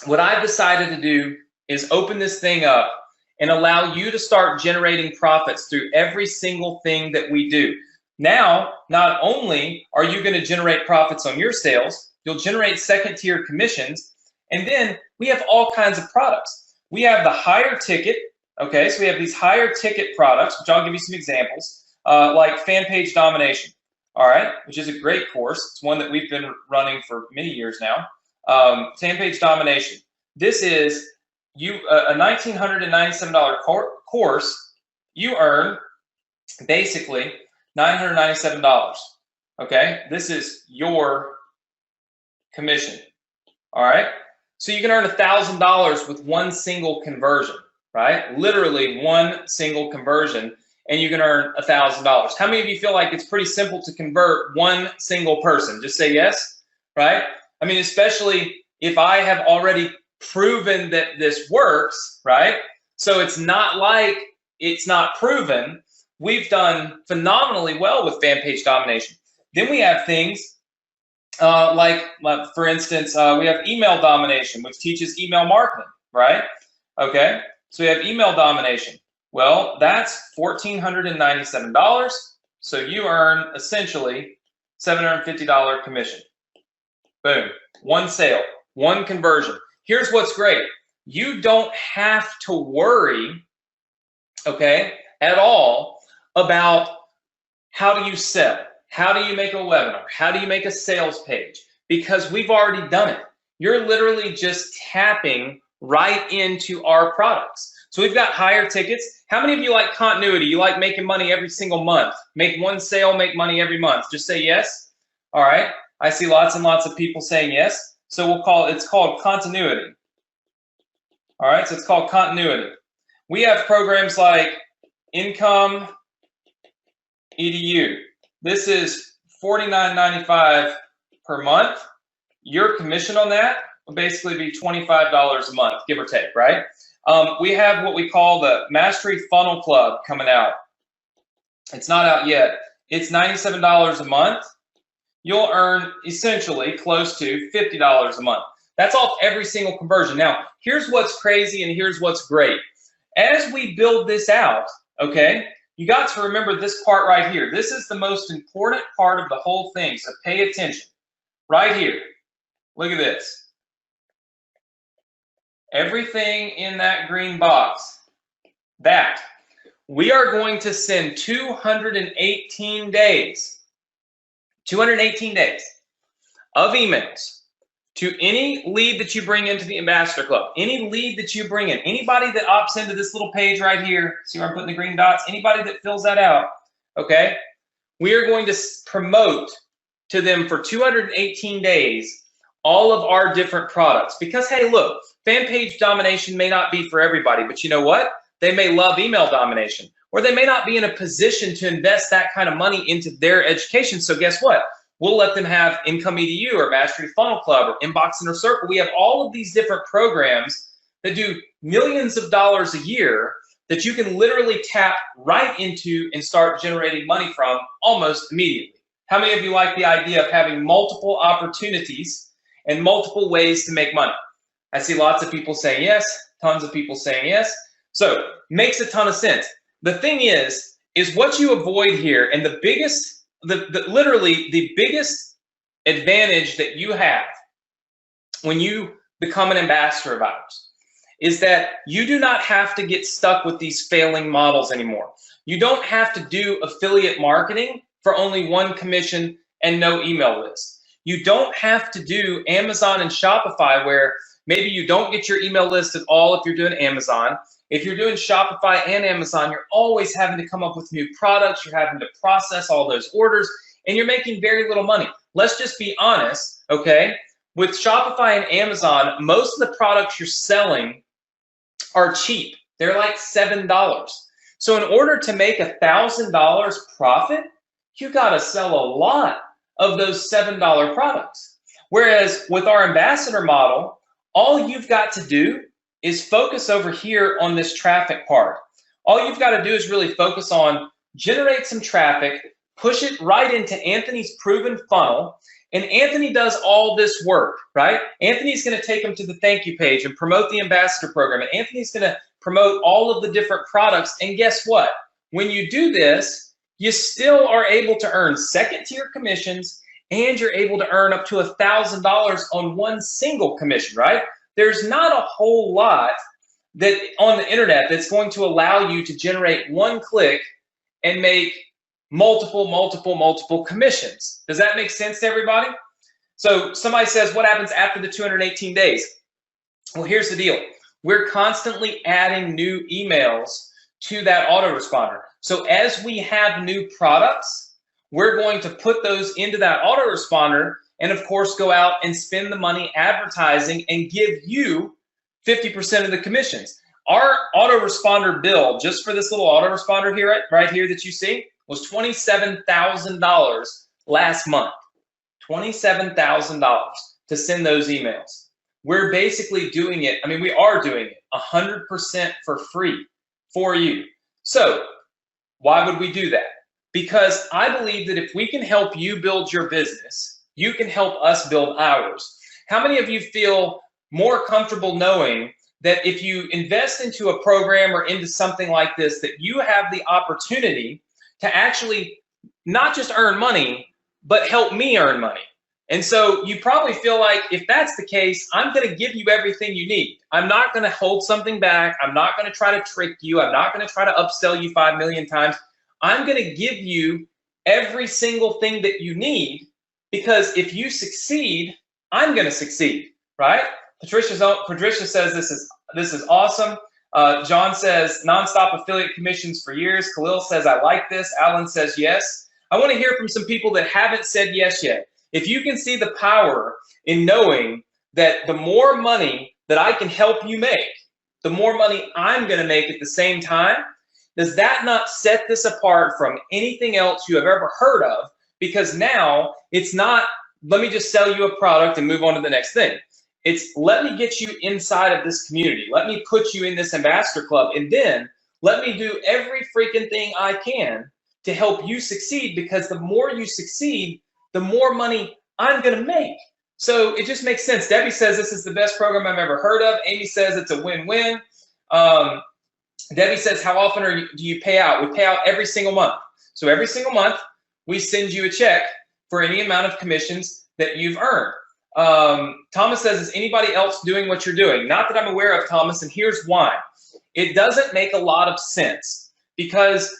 what I've decided to do is open this thing up and allow you to start generating profits through every single thing that we do. Now, not only are you going to generate profits on your sales, you'll generate second-tier commissions, and then we have all kinds of products. We have the higher ticket Okay, so we have these higher ticket products, which I'll give you some examples, like fan page domination. All right, which is a great course. It's one that we've been running for many years now. Fan page domination. This is a $1,997 course. You earn basically $997. Okay, this is your commission. All right, so you can earn $1,000 with one single conversion, right? Literally one single conversion, and you can earn $1,000. How many of you feel like it's pretty simple to convert one single person? Just say yes, right? I mean, especially if I have already proven that this works, right? So it's not like it's not proven. We've done phenomenally well with fan page domination. Then we have things like, for instance, we have email domination, which teaches email marketing, right? Okay, so we have email domination. Well, that's $1,497. So you earn essentially $750 commission. Boom, one sale, one conversion. Here's what's great. You don't have to worry, okay, at all about how do you sell, how do you make a webinar, how do you make a sales page, because we've already done it. You're literally just tapping right into our products. So we've got higher tickets. How many of you like continuity? You like making money every single month? Make one sale, make money every month. Just say yes. All right. I see lots and lots of people saying yes. So it's called continuity. All right. So it's called continuity. We have programs like Income EDU. This is $49.95 per month. Your commission on that will basically be $25 a month, give or take, right? We have what we call the Mastery Funnel Club coming out. It's not out yet. It's $97 a month. You'll earn essentially close to $50 a month. That's off every single conversion. Now, here's what's crazy and here's what's great. As we build this out, okay, you got to remember this part right here. This is the most important part of the whole thing, so pay attention. Right here, look at this. Everything in that green box, that we are going to send 218 days of emails to any lead that you bring into the Ambassador Club, any lead that you bring in, anybody that opts into this little page right here, see where I'm putting the green dots, anybody that fills that out, okay, we are going to promote to them for 218 days all of our different products. Because, hey, look, fan page domination may not be for everybody, but you know what? They may love email domination, or they may not be in a position to invest that kind of money into their education. So guess what? We'll let them have Income EDU or Mastery Funnel Club or Inbox Inner Circle. We have all of these different programs that do millions of dollars a year that you can literally tap right into and start generating money from almost immediately. How many of you like the idea of having multiple opportunities and multiple ways to make money? I see lots of people saying yes, tons of people saying yes. So makes a ton of sense. The thing is what you avoid here, and the biggest, literally the biggest advantage that you have when you become an ambassador of ours is that you do not have to get stuck with these failing models anymore. You don't have to do affiliate marketing for only one commission and no email list. You don't have to do Amazon and Shopify where maybe you don't get your email list at all if you're doing Amazon. If you're doing Shopify and Amazon, you're always having to come up with new products. You're having to process all those orders, and you're making very little money. Let's just be honest, okay? With Shopify and Amazon, most of the products you're selling are cheap. They're like $7. So in order to make $1,000 profit, you got to sell a lot of those $7 products. Whereas with our ambassador model, all you've got to do is focus over here on this traffic part. All you've got to do is really focus on generate some traffic, push it right into Anthony's proven funnel, and Anthony does all this work, right? Anthony's going to take them to the thank you page and promote the ambassador program, and Anthony's going to promote all of the different products, and guess what? When you do this, you still are able to earn second-tier commissions, and you're able to earn up to $1,000 on one single commission, right? There's not a whole lot that on the internet that's going to allow you to generate one click and make multiple commissions. Does that make sense to everybody? So somebody says, what happens after the 218 days? Well, here's the deal. We're constantly adding new emails to that autoresponder. So as we have new products, we're going to put those into that autoresponder and of course go out and spend the money advertising and give you 50% of the commissions. Our autoresponder bill, just for this little autoresponder here, right here that you see, was $27,000 last month. $27,000 to send those emails. We're basically doing it, I mean, we are doing it 100% for free for you. So why would we do that? Because I believe that if we can help you build your business, you can help us build ours. How many of you feel more comfortable knowing that if you invest into a program or into something like this, that you have the opportunity to actually not just earn money, but help me earn money? And so you probably feel like, if that's the case, I'm going to give you everything you need. I'm not going to hold something back. I'm not going to try to trick you. I'm not going to try to upsell you 5 million times. I'm going to give you every single thing that you need, because if you succeed, I'm going to succeed, right? Patricia says this is awesome. John says nonstop affiliate commissions for years. Khalil says I like this. Alan says yes. I want to hear from some people that haven't said yes yet. If you can see the power in knowing that the more money that I can help you make, the more money I'm going to make at the same time, does that not set this apart from anything else you have ever heard of? Because now it's not, let me just sell you a product and move on to the next thing. It's, let me get you inside of this community. Let me put you in this ambassador club, and then let me do every freaking thing I can to help you succeed, because the more you succeed, the more money I'm going to make. So it just makes sense. Debbie says this is the best program I've ever heard of. Amy says it's a win-win. Debbie says, how often do you pay out? We pay out every single month. So every single month, we send you a check for any amount of commissions that you've earned. Thomas says, is anybody else doing what you're doing? Not that I'm aware of, Thomas, and here's why. It doesn't make a lot of sense, because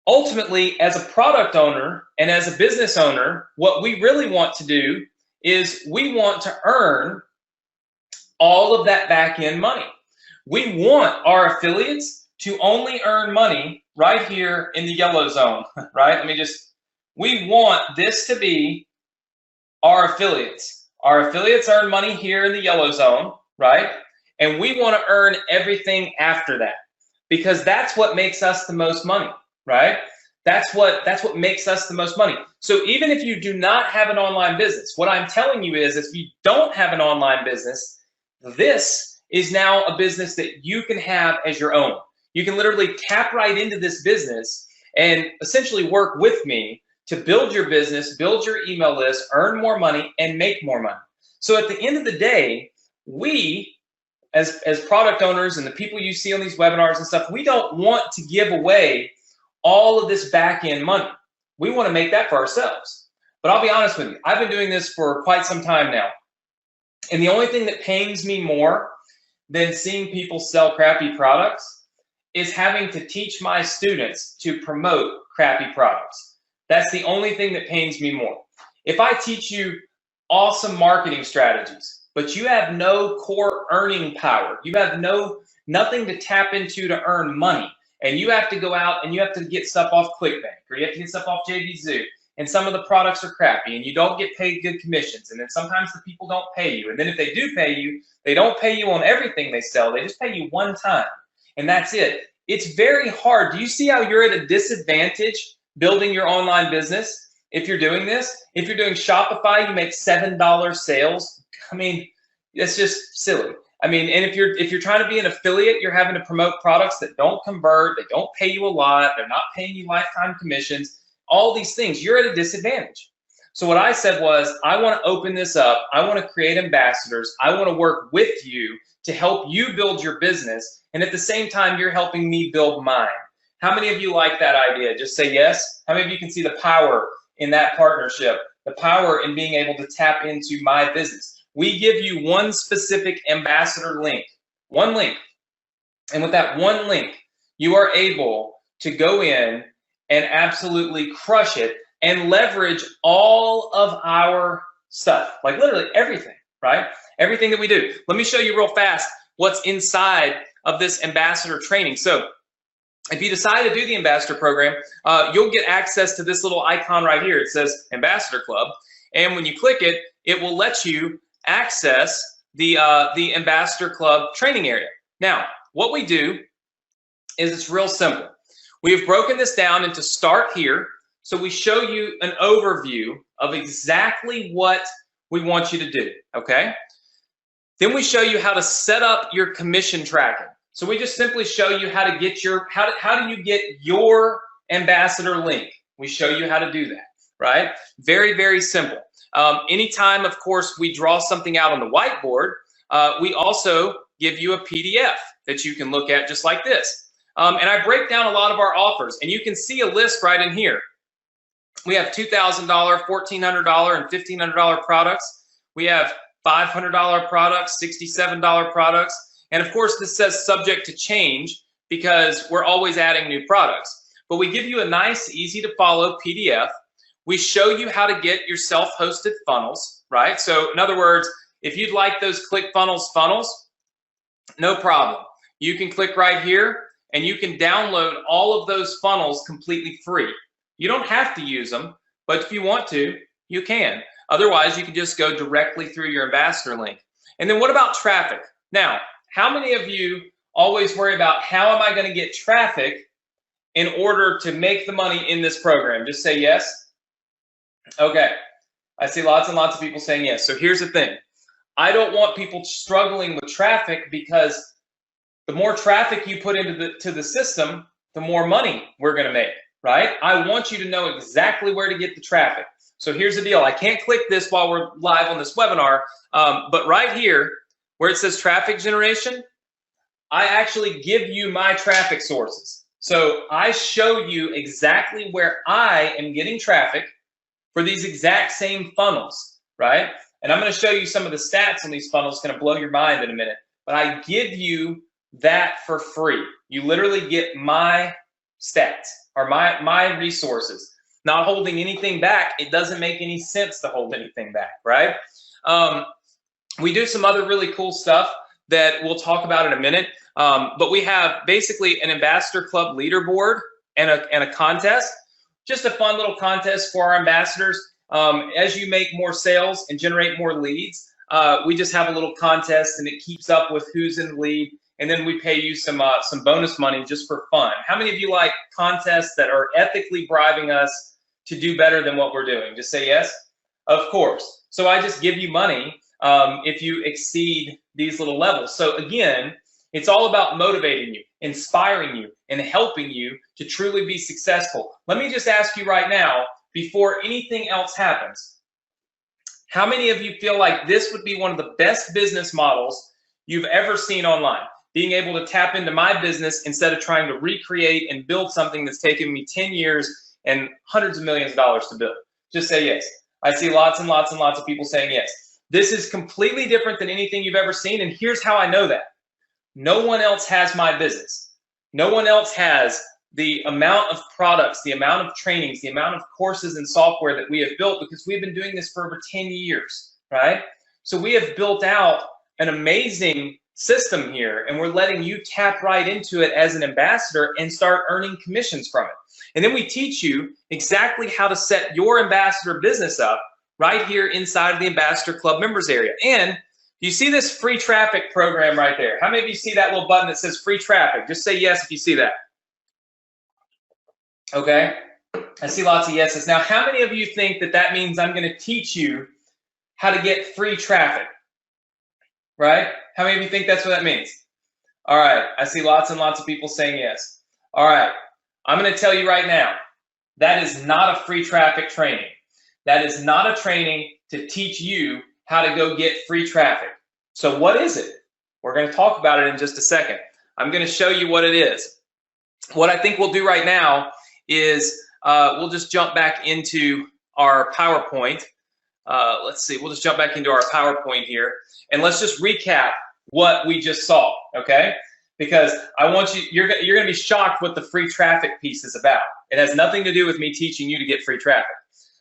ultimately, as a product owner and as a business owner, what we really want to do is we want to earn all of that back-end money. We want our affiliates to only earn money right here in the yellow zone, right? We want this to be our affiliates. Our affiliates earn money here in the yellow zone, right? And we want to earn everything after that, because that's what makes us the most money, right? That's what makes us the most money. So even if you do not have an online business, what I'm telling you is, if you don't have an online business, this is now a business that you can have as your own. You can literally tap right into this business and essentially work with me to build your business, build your email list, earn more money, and make more money. So at the end of the day, we, as product owners and the people you see on these webinars and stuff, we don't want to give away all of this back-end money. We want to make that for ourselves. But I'll be honest with you, I've been doing this for quite some time now. And the only thing that pains me more than seeing people sell crappy products is having to teach my students to promote crappy products. That's the only thing that pains me more. If I teach you awesome marketing strategies, but you have no core earning power, you have nothing to tap into to earn money, and you have to go out and you have to get stuff off ClickBank, or you have to get stuff off JVZoo, and some of the products are crappy, and you don't get paid good commissions, and then sometimes the people don't pay you, and then if they do pay you, they don't pay you on everything they sell, they just pay you one time, and that's it. It's very hard. Do you see how you're at a disadvantage building your online business if you're doing this? If you're doing Shopify, you make $7 sales. I mean, it's just silly. I mean, and if you're trying to be an affiliate, you're having to promote products that don't convert, they don't pay you a lot, they're not paying you lifetime commissions, all these things, you're at a disadvantage. So what I said was, I want to open this up. I want to create ambassadors. I want to work with you to help you build your business. And at the same time, you're helping me build mine. How many of you like that idea? Just say yes. How many of you can see the power in that partnership, the power in being able to tap into my business? We give you one specific ambassador link, one link. And with that one link, you are able to go in and absolutely crush it and leverage all of our stuff, like literally everything, right? Everything that we do. Let me show you real fast what's inside of this ambassador training. So if you decide to do the ambassador program, you'll get access to this little icon right here. It says Ambassador Club. And when you click it, it will let you access the Ambassador Club training area. Now, what we do is it's real simple. We've broken this down into start here. So we show you an overview of exactly what we want you to do, okay? Then we show you how to set up your commission tracking. So we just simply show you how to get your, how do you get your ambassador link? We show you how to do that, right? Very, very simple. Anytime, of course, we draw something out on the whiteboard, we also give you a PDF that you can look at just like this. And I break down a lot of our offers, and you can see a list right in here. We have $2,000, $1,400, and $1,500 products. We have $500 products, $67 products. And of course, this says subject to change because we're always adding new products. But we give you a nice, easy to follow PDF. We show you how to get your self-hosted funnels, right? So in other words, if you'd like those ClickFunnels funnels, no problem. You can click right here and you can download all of those funnels completely free. You don't have to use them, but if you want to, you can. Otherwise, you can just go directly through your ambassador link. And then what about traffic? Now, how many of you always worry about how am I going to get traffic in order to make the money in this program? Just say yes. Okay. I see lots and lots of people saying yes. So here's the thing. I don't want people struggling with traffic because the more traffic you put into the system, the more money we're going to make, right? I want you to know exactly where to get the traffic. So here's the deal. I can't click this while we're live on this webinar, but right here, where it says traffic generation, I actually give you my traffic sources. So I show you exactly where I am getting traffic for these exact same funnels, right? And I'm going to show you some of the stats on these funnels. It's going to blow your mind in a minute. But I give you that for free. You literally get my stats or my resources, not holding anything back. It doesn't make any sense to hold anything back, right? We do some other really cool stuff that we'll talk about in a minute. But we have basically an Ambassador Club leaderboard and a contest. Just a fun little contest for our ambassadors. As you make more sales and generate more leads, we just have a little contest and it keeps up with who's in the lead. And then we pay you some bonus money just for fun. How many of you like contests that are ethically bribing us to do better than what we're doing? Just say yes. Of course. So I just give you money if you exceed these little levels. So again, it's all about motivating you, inspiring you, and helping you to truly be successful. Let me just ask you right now, before anything else happens, how many of you feel like this would be one of the best business models you've ever seen online? Being able to tap into my business instead of trying to recreate and build something that's taken me 10 years and hundreds of millions of dollars to build. Just say yes. I see lots and lots and lots of people saying yes. This is completely different than anything you've ever seen, and here's how I know that. No one else has my business. No one else has the amount of products, the amount of trainings, the amount of courses and software that we have built because we've been doing this for over 10 years, right? So we have built out an amazing system here, and we're letting you tap right into it as an ambassador and start earning commissions from it. And then we teach you exactly how to set your ambassador business up right here inside of the Ambassador Club members area. And you see this free traffic program right there. How many of you see that little button that says free traffic? Just say yes if you see that. Okay, I see lots of yeses. Now, how many of you think that that means I'm going to teach you how to get free traffic? Right? How many of you think that's what that means? All right, I see lots and lots of people saying yes. All right, I'm going to tell you right now, that is not a free traffic training. That is not a training to teach you how to go get free traffic. So what is it? We're going to talk about it in just a second. I'm going to show you what it is. What I think we'll do right now is we'll just jump back into our PowerPoint. Let's see, we'll just jump back into our PowerPoint here, and let's just recap what we just saw, okay? because I want you, you're going to be shocked what the free traffic piece is about. It has nothing to do with me teaching you to get free traffic.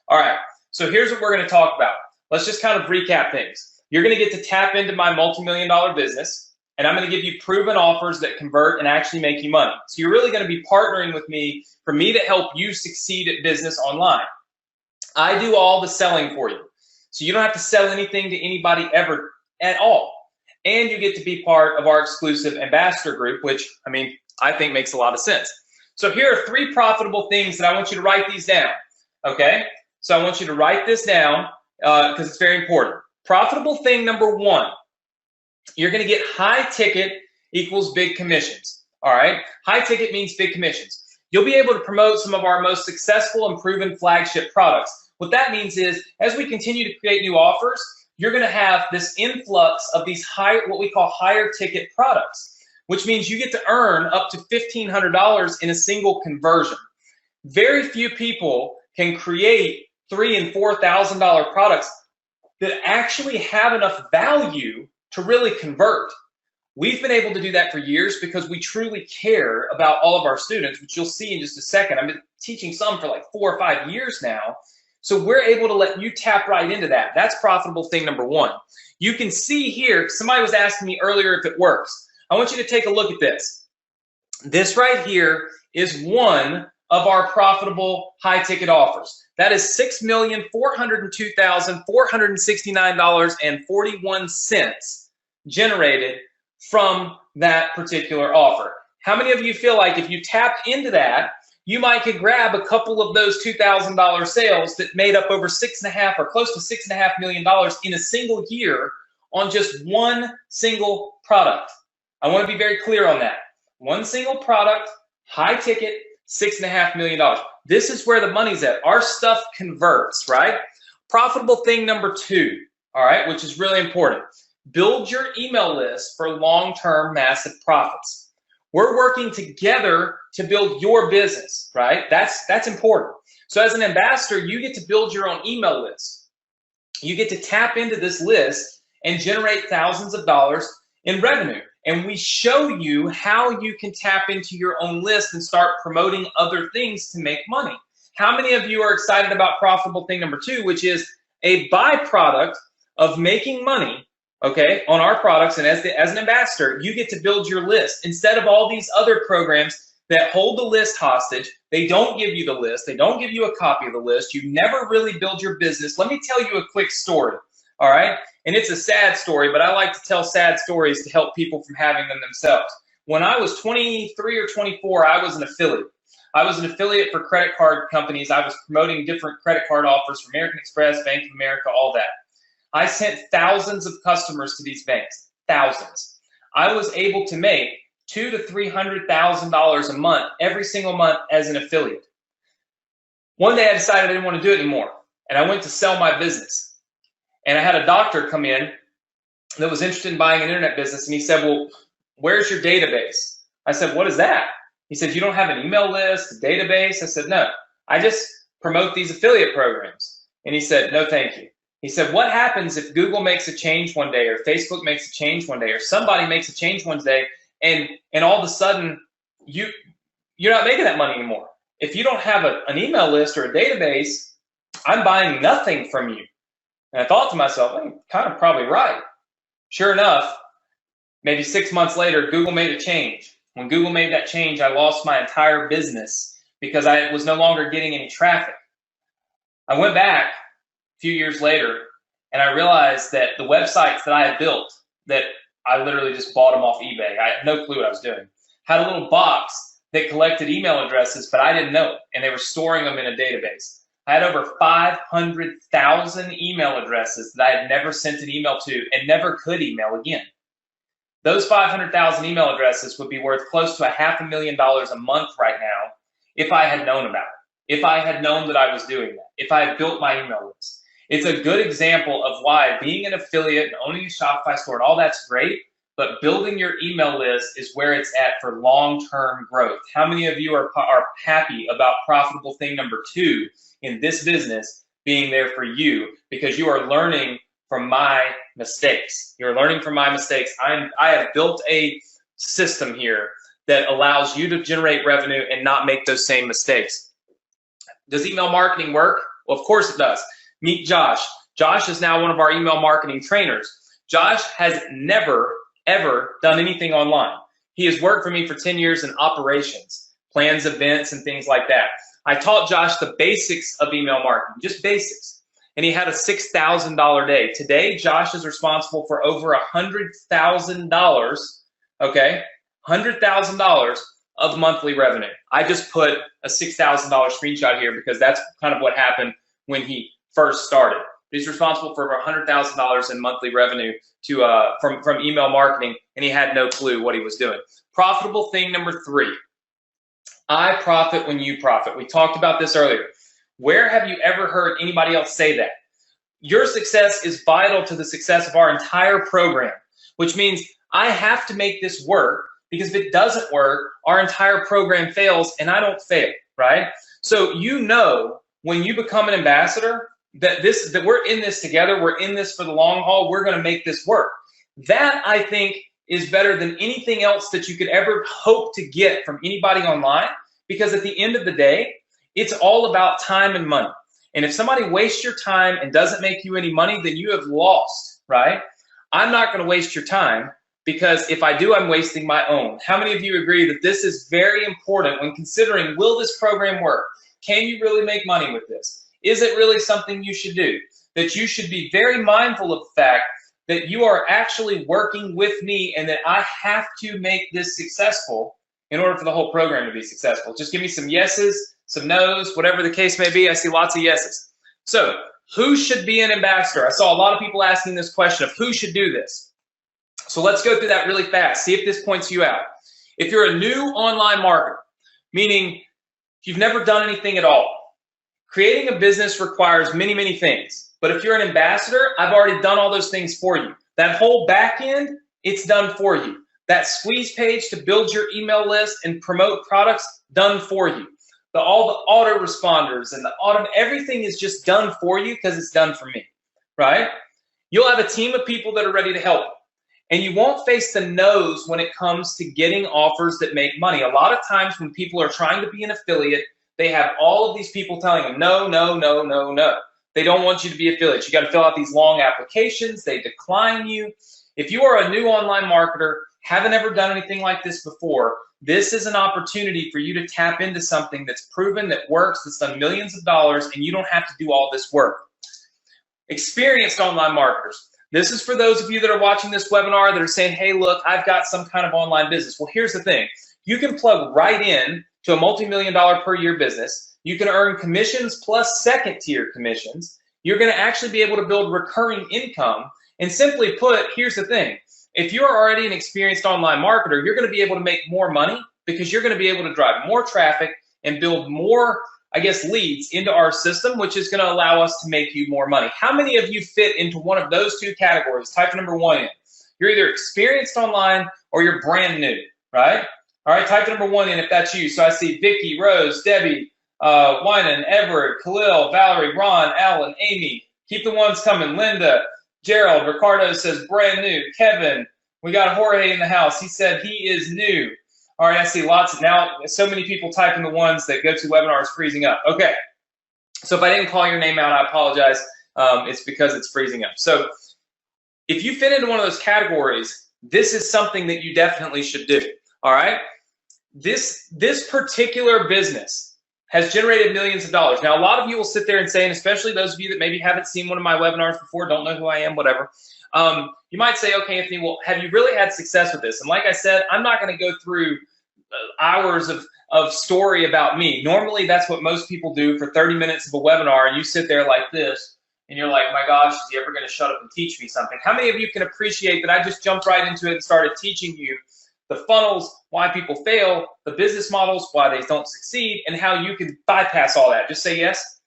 All right, so here's what we're going to talk about. Let's just kind of recap things. You're going to get to tap into my multi-million-dollar business, and I'm going to give you proven offers that convert and actually make you money. So you're really going to be partnering with me for me to help you succeed at business online. I do all the selling for you. So you don't have to sell anything to anybody ever at all. And you get to be part of our exclusive ambassador group, which, I mean, I think makes a lot of sense. So here are 3 profitable things that I want you to write these down, okay? So I want you to write this down because it's very important. Profitable thing number 1, you're going to get high ticket equals big commissions, all right? High ticket means big commissions. You'll be able to promote some of our most successful and proven flagship products. What that means is, as we continue to create new offers, you're going to have this influx of these what we call higher ticket products, which means you get to earn up to $1,500 in a single conversion. Very few people can create $3,000 and $4,000 products that actually have enough value to really convert. We've been able to do that for years because we truly care about all of our students, which you'll see in just a second. I've been teaching some for like 4 or 5 years now. So we're able to let you tap right into that. That's profitable thing number 1. You can see here, somebody was asking me earlier if it works. I want you to take a look at this. This right here is one of our profitable high ticket offers. That is $6,402,469.41 generated from that particular offer. How many of you feel like if you tap into that, you might could grab a couple of those $2,000 sales that made up over $6.5 or close to $6.5 million in a single year on just one single product? I want to be very clear on that. One single product, high ticket, $6.5 million. This is where the money's at. Our stuff converts, right? Profitable thing number 2, all right, which is really important. Build your email list for long-term massive profits. We're working together to build your business, right? That's important. So as an ambassador, you get to build your own email list. You get to tap into this list and generate thousands of dollars in revenue. And we show you how you can tap into your own list and start promoting other things to make money. How many of you are excited about profitable thing number 2, which is a byproduct of making money, okay, on our products? And as an ambassador, you get to build your list instead of all these other programs that hold the list hostage. They don't give you the list. They don't give you a copy of the list. You never really build your business. Let me tell you a quick story, all right? And it's a sad story, but I like to tell sad stories to help people from having them themselves. When I was 23 or 24, I was an affiliate. I was an affiliate for credit card companies. I was promoting different credit card offers for American Express, Bank of America, all that. I sent thousands of customers to these banks, thousands. I was able to make $200,000 to $300,000 a month, every single month as an affiliate. One day I decided I didn't want to do it anymore, and I went to sell my business. And I had a doctor come in that was interested in buying an internet business, and he said, well, where's your database? I said, what is that? He said, you don't have an email list, a database? I said, no, I just promote these affiliate programs. And he said, no, thank you. He said, what happens if Google makes a change one day, or Facebook makes a change one day, or somebody makes a change one day, and all of a sudden you're not making that money anymore? If you don't have an email list or a database, I'm buying nothing from you. And I thought to myself, I'm kind of probably right. Sure enough, maybe 6 months later, Google made a change. When Google made that change, I lost my entire business because I was no longer getting any traffic. I went back a few years later, and I realized that the websites that I had built, that I literally just bought them off eBay, I had no clue what I was doing, had a little box that collected email addresses, but I didn't know it, and they were storing them in a database. I had over 500,000 email addresses that I had never sent an email to and never could email again. Those 500,000 email addresses would be worth close to $500,000 a month right now if I had known about it, if I had known that I was doing that, if I had built my email list. It's a good example of why being an affiliate and owning a Shopify store and all that's great, but building your email list is where it's at for long-term growth. How many of you are happy about profitable thing number 2 in this business being there for you, because you are learning from my mistakes? You're learning from my mistakes. I have built a system here that allows you to generate revenue and not make those same mistakes. Does email marketing work? Well, of course it does. Meet Josh. Josh is now one of our email marketing trainers. Josh has never, ever done anything online. He has worked for me for 10 years in operations, plans, events, and things like that. I taught Josh the basics of email marketing, just basics. And he had a $6,000 day. Today, Josh is responsible for over $100,000, okay? $100,000 of monthly revenue. I just put a $6,000 screenshot here because that's kind of what happened when he first started. He's responsible for over $100,000 in monthly revenue from email marketing, and he had no clue what he was doing. Profitable thing number 3. I profit when you profit. We talked about this earlier. Where have you ever heard anybody else say that? Your success is vital to the success of our entire program, which means I have to make this work, because if it doesn't work, our entire program fails and I don't fail, right? So you know when you become an ambassador that we're in this together, we're in this for the long haul, we're going to make this work. That, I think, is better than anything else that you could ever hope to get from anybody online, because at the end of the day, it's all about time and money. And if somebody wastes your time and doesn't make you any money, then you have lost, right? I'm not going to waste your time, because if I do, I'm wasting my own. How many of you agree that this is very important when considering, will this program work? Can you really make money with this? Is it really something you should do? That you should be very mindful of the fact that you are actually working with me and that I have to make this successful in order for the whole program to be successful. Just give me some yeses, some no's, whatever the case may be. I see lots of yeses. So who should be an ambassador? I saw a lot of people asking this question of who should do this. So let's go through that really fast. See if this points you out. If you're a new online marketer, meaning you've never done anything at all, creating a business requires many, many things. But if you're an ambassador, I've already done all those things for you. That whole back end, it's done for you. That squeeze page to build your email list and promote products, done for you. All the autoresponders and everything is just done for you because it's done for me, right? You'll have a team of people that are ready to help you. And you won't face the no's when it comes to getting offers that make money. A lot of times when people are trying to be an affiliate, they have all of these people telling them, no, no, no, no, no. They don't want you to be affiliates. You got to fill out these long applications. They decline you. If you are a new online marketer, haven't ever done anything like this before, this is an opportunity for you to tap into something that's proven, that works, that's done millions of dollars, and you don't have to do all this work. Experienced online marketers. This is for those of you that are watching this webinar that are saying, hey, look, I've got some kind of online business. Well, here's the thing. You can plug right in to a multi-million-dollar per year business. You can earn commissions plus second-tier commissions. You're going to actually be able to build recurring income. And simply put, here's the thing. If you're already an experienced online marketer, you're going to be able to make more money because you're going to be able to drive more traffic and build more, I guess, leads into our system, which is going to allow us to make you more money. How many of you fit into one of those two categories? Type number 1 in. You're either experienced online or you're brand new, right? All right, type number 1 in if that's you. So I see Vicky, Rose, Debbie, Wynan, Everett, Khalil, Valerie, Ron, Alan, Amy. Keep the ones coming. Linda, Gerald, Ricardo says brand new. Kevin, we got Jorge in the house. He said he is new. All right, I see lots. Now, so many people typing the ones that GoToWebinar is freezing up. Okay, so if I didn't call your name out, I apologize. It's because it's freezing up. So if you fit into one of those categories, this is something that you definitely should do. All right, this particular business has generated millions of dollars. Now, a lot of you will sit there and say, and especially those of you that maybe haven't seen one of my webinars before, don't know who I am, whatever, you might say, okay, Anthony, well, have you really had success with this? And like I said, I'm not going to go through hours of story about me. Normally, that's what most people do for 30 minutes of a webinar, and you sit there like this, and you're like, my gosh, is he ever going to shut up and teach me something? How many of you can appreciate that I just jumped right into it and started teaching you the funnels, why people fail, the business models, why they don't succeed, and how you can bypass all that? Just say yes.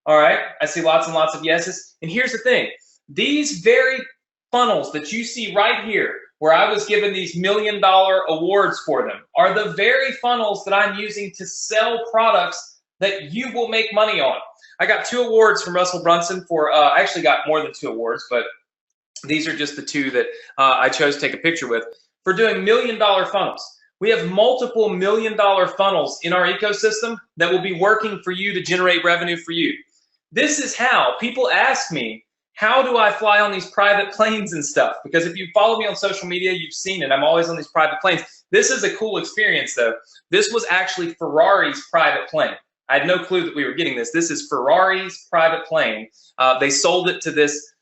All right, I see lots and lots of yeses. And here's the thing. These very funnels that you see right here, where I was given these $1 million awards for them, are the very funnels that I'm using to sell products that you will make money on. I got 2 awards from Russell Brunson for, I actually got more than 2 awards, but these are just the 2 that I chose to take a picture with. for doing $1 million funnels. We have multiple $1 million funnels in our ecosystem that will be working for you to generate revenue for you. This is how people ask me, how do I fly on these private planes and stuff? Because if you follow me on social media, you've seen it. I'm always on these private planes. This is a cool experience, though. This was actually Ferrari's private plane. I had no clue that we were getting this. This is Ferrari's private plane. They sold it to this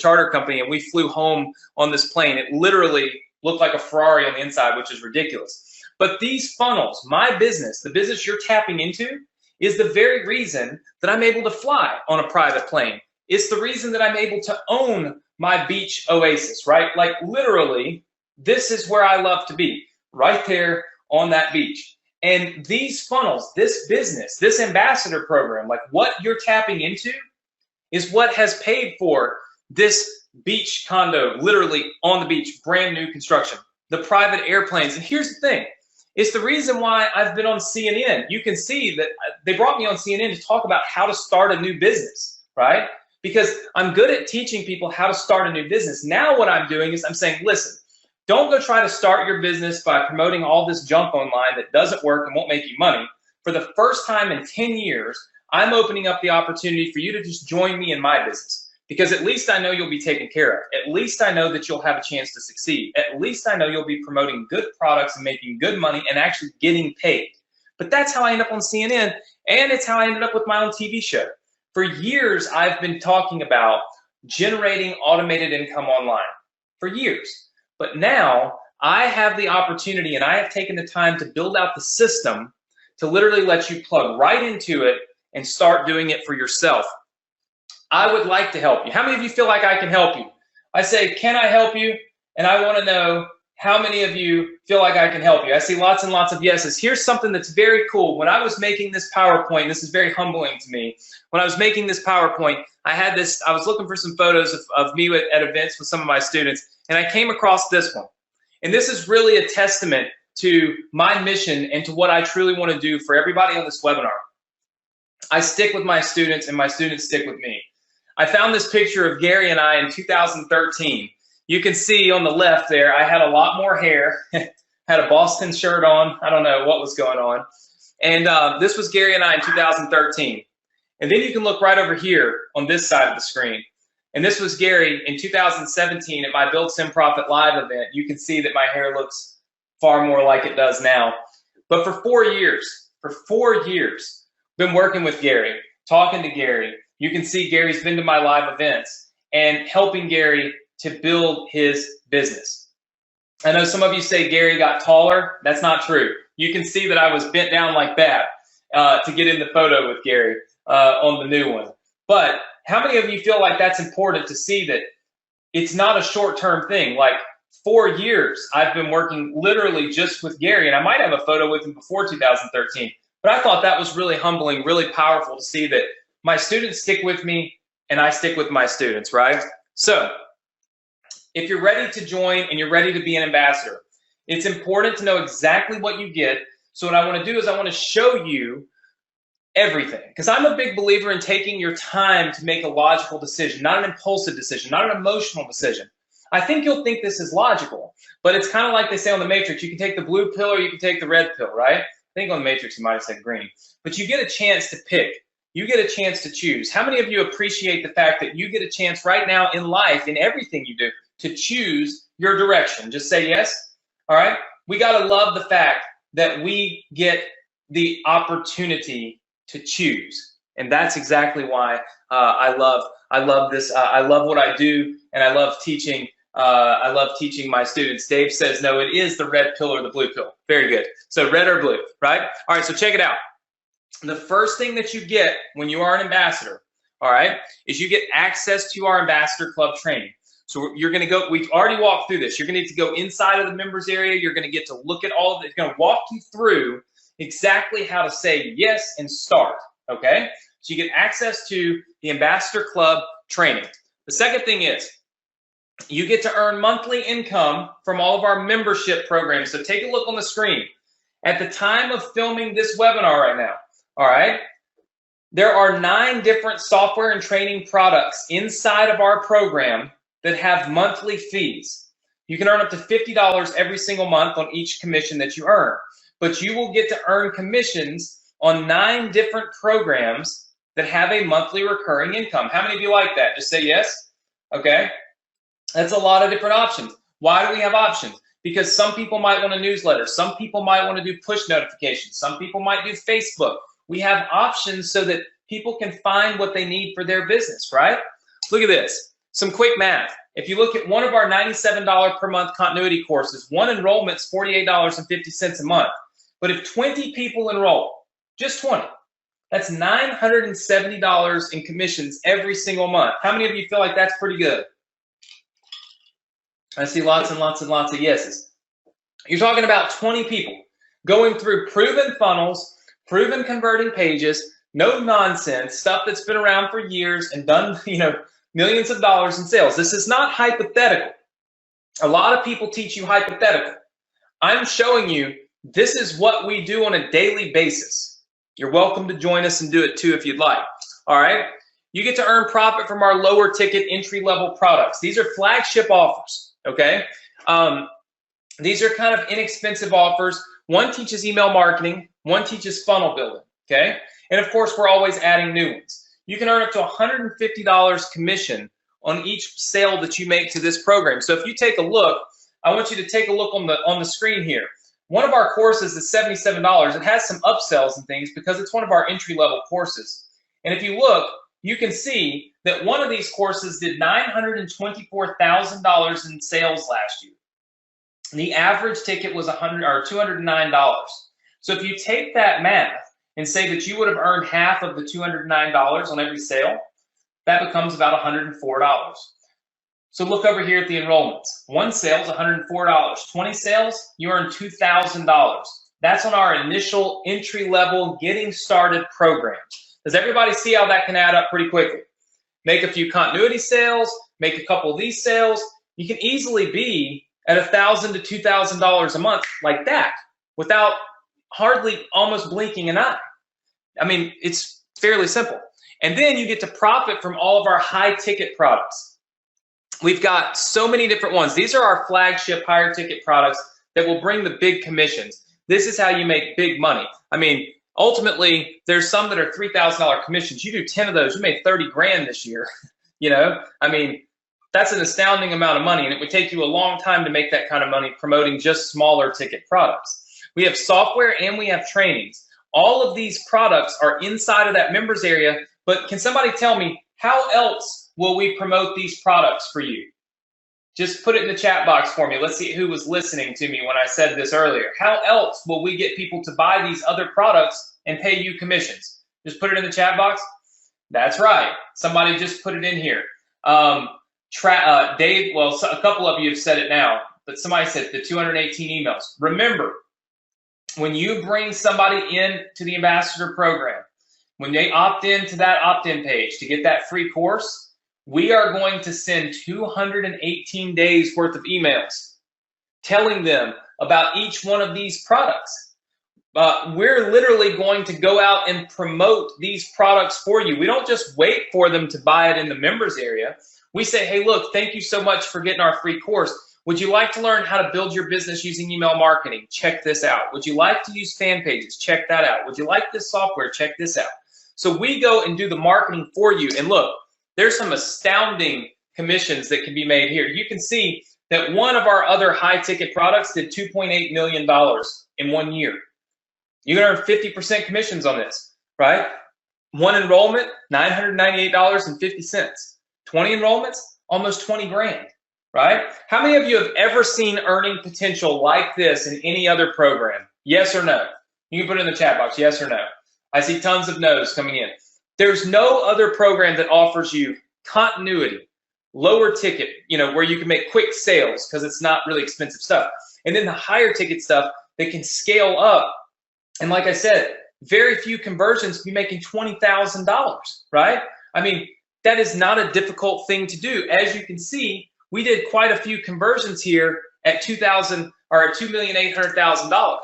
charter company, and we flew home on this plane. It literally looked like a Ferrari on the inside, which is ridiculous. But these funnels, my business, the business you're tapping into, is the very reason that I'm able to fly on a private plane. It's the reason that I'm able to own my beach oasis, right? Like literally, this is where I love to be, right there on that beach. And these funnels, this business, this ambassador program, like what you're tapping into is what has paid for this beach condo, literally on the beach, brand new construction, the private airplanes. And here's the thing. It's the reason why I've been on CNN. You can see that they brought me on CNN to talk about how to start a new business, right? Because I'm good at teaching people how to start a new business. Now what I'm doing is I'm saying, listen, don't go try to start your business by promoting all this junk online that doesn't work and won't make you money. For the first time in 10 years, I'm opening up the opportunity for you to just join me in my business. Because at least I know you'll be taken care of. At least I know that you'll have a chance to succeed. At least I know you'll be promoting good products and making good money and actually getting paid. But that's how I end up on CNN, and it's how I ended up with my own TV show. For years, I've been talking about generating automated income online. For years. But now, I have the opportunity, and I have taken the time to build out the system to literally let you plug right into it and start doing it for yourself. I would like to help you. How many of you feel like I can help you? I say, can I help you? And I want to know how many of you feel like I can help you. I see lots and lots of yeses. Here's something that's very cool. When I was making this PowerPoint, this is very humbling to me. When I was making this PowerPoint, I was looking for some photos of me at events with some of my students, and I came across this one. And this is really a testament to my mission and to what I truly want to do for everybody on this webinar. I stick with my students, and my students stick with me. I found this picture of Gary and I in 2013. You can see on the left there, I had a lot more hair, had a Boston shirt on. I don't know what was going on. And this was Gary and I in 2013. And then you can look right over here on this side of the screen. And this was Gary in 2017 at my Build Sim Profit Live event. You can see that my hair looks far more like it does now. But for 4 years, been working with Gary, talking to Gary. You can see Gary's been to my live events and helping Gary to build his business. I know some of you say Gary got taller. That's not true. You can see that I was bent down like that to get in the photo with Gary on the new one. But how many of you feel like that's important to see that it's not a short-term thing? Like 4 years I've been working literally just with Gary, and I might have a photo with him before 2013. But I thought that was really humbling, really powerful to see that my students stick with me and I stick with my students, right? So if you're ready to join and you're ready to be an ambassador, it's important to know exactly what you get. So what I want to do is I want to show you everything, because I'm a big believer in taking your time to make a logical decision, not an impulsive decision, not an emotional decision. I think you'll think this is logical, but it's kind of like they say on The Matrix, you can take the blue pill or you can take the red pill, right? I think on The Matrix you might have said green, but you get a chance to pick. You get a chance to choose. How many of you appreciate the fact that you get a chance right now in life, in everything you do, to choose your direction? Just say yes. All right. We got to love the fact that we get the opportunity to choose. And that's exactly why I love this. I love what I do, and I love teaching. I love teaching my students. Dave says, no, it is the red pill or the blue pill. Very good. So red or blue, right? All right, so check it out. The first thing that you get when you are an ambassador, all right, is you get access to our Ambassador Club training. So you're going to go, we've already walked through this. You're going to need to go inside of the members area. You're going to get to look at all of it. It's going to walk you through exactly how to say yes and start, okay? So you get access to the Ambassador Club training. The second thing is you get to earn monthly income from all of our membership programs. So take a look on the screen. At the time of filming this webinar right now, all right, there are 9 different software and training products inside of our program that have monthly fees. You can earn up to $50 every single month on each commission that you earn. But you will get to earn commissions on 9 different programs that have a monthly recurring income. How many of you like that? Just say yes. Okay. That's a lot of different options. Why do we have options? Because some people might want a newsletter. Some people might want to do push notifications. Some people might do Facebook. We have options so that people can find what they need for their business, right? Look at this. Some quick math. If you look at one of our $97 per month continuity courses, one enrollment's $48.50 a month. But if 20 people enroll, just 20, that's $970 in commissions every single month. How many of you feel like that's pretty good? I see lots and lots and lots of yeses. You're talking about 20 people going through proven funnels, proven converting pages, no nonsense, stuff that's been around for years and done, millions of dollars in sales. This is not hypothetical. A lot of people teach you hypothetical. I'm showing you this is what we do on a daily basis. You're welcome to join us and do it too if you'd like. All right. You get to earn profit from our lower ticket entry level products. These are flagship offers. Okay. These are kind of inexpensive offers. One teaches email marketing. One teaches funnel building. Okay. And of course, we're always adding new ones. You can earn up to $150 commission on each sale that you make to this program. So if you take a look, I want you to take a look on the screen here. One of our courses is $77. It has some upsells and things because it's one of our entry-level courses. And if you look, you can see that one of these courses did $924,000 in sales last year. The average ticket was $209. So if you take that math and say that you would have earned half of the $209 on every sale, that becomes about $104. So look over here at the enrollments. One sale is $104. 20 sales, you earn $2,000. That's on our initial entry-level getting started program. Does everybody see how that can add up pretty quickly? Make a few continuity sales, make a couple of these sales. You can easily be at $1,000 to $2,000 a month like that without hardly almost blinking an eye. I mean, it's fairly simple. And then you get to profit from all of our high-ticket products. We've got so many different ones. These are our flagship higher ticket products that will bring the big commissions. This is how you make big money. I mean, ultimately, there's some that are $3,000 commissions. You do 10 of those, you made 30 grand this year. I mean, that's an astounding amount of money, and it would take you a long time to make that kind of money promoting just smaller ticket products. We have software and we have trainings. All of these products are inside of that members area, but can somebody tell me how else will we promote these products for you? Just put it in the chat box for me. Let's see who was listening to me when I said this earlier. How else will we get people to buy these other products and pay you commissions? Just put it in the chat box. That's right. Somebody just put it in here. Dave, well, a couple of you have said it now, but somebody said the 218 emails. Remember, when you bring somebody in to the ambassador program, when they opt in to that opt-in page to get that free course, we are going to send 218 days worth of emails telling them about each one of these products. We're literally going to go out and promote these products for you. We don't just wait for them to buy it in the members area. We say, hey, look, thank you so much for getting our free course. Would you like to learn how to build your business using email marketing? Check this out. Would you like to use fan pages? Check that out. Would you like this software? Check this out. So we go and do the marketing for you. And look, there's some astounding commissions that can be made here. You can see that one of our other high ticket products did $2.8 million in 1 year. You can earn 50% commissions on this, right? One enrollment, $998.50. 20 enrollments, almost 20 grand, right? How many of you have ever seen earning potential like this in any other program? Yes or no? You can put it in the chat box, yes or no. I see tons of no's coming in. There's no other program that offers you continuity, lower ticket, where you can make quick sales because it's not really expensive stuff. And then the higher ticket stuff that can scale up. And like I said, very few conversions be making $20,000, right? I mean, that is not a difficult thing to do. As you can see, we did quite a few conversions here at $2,800,000.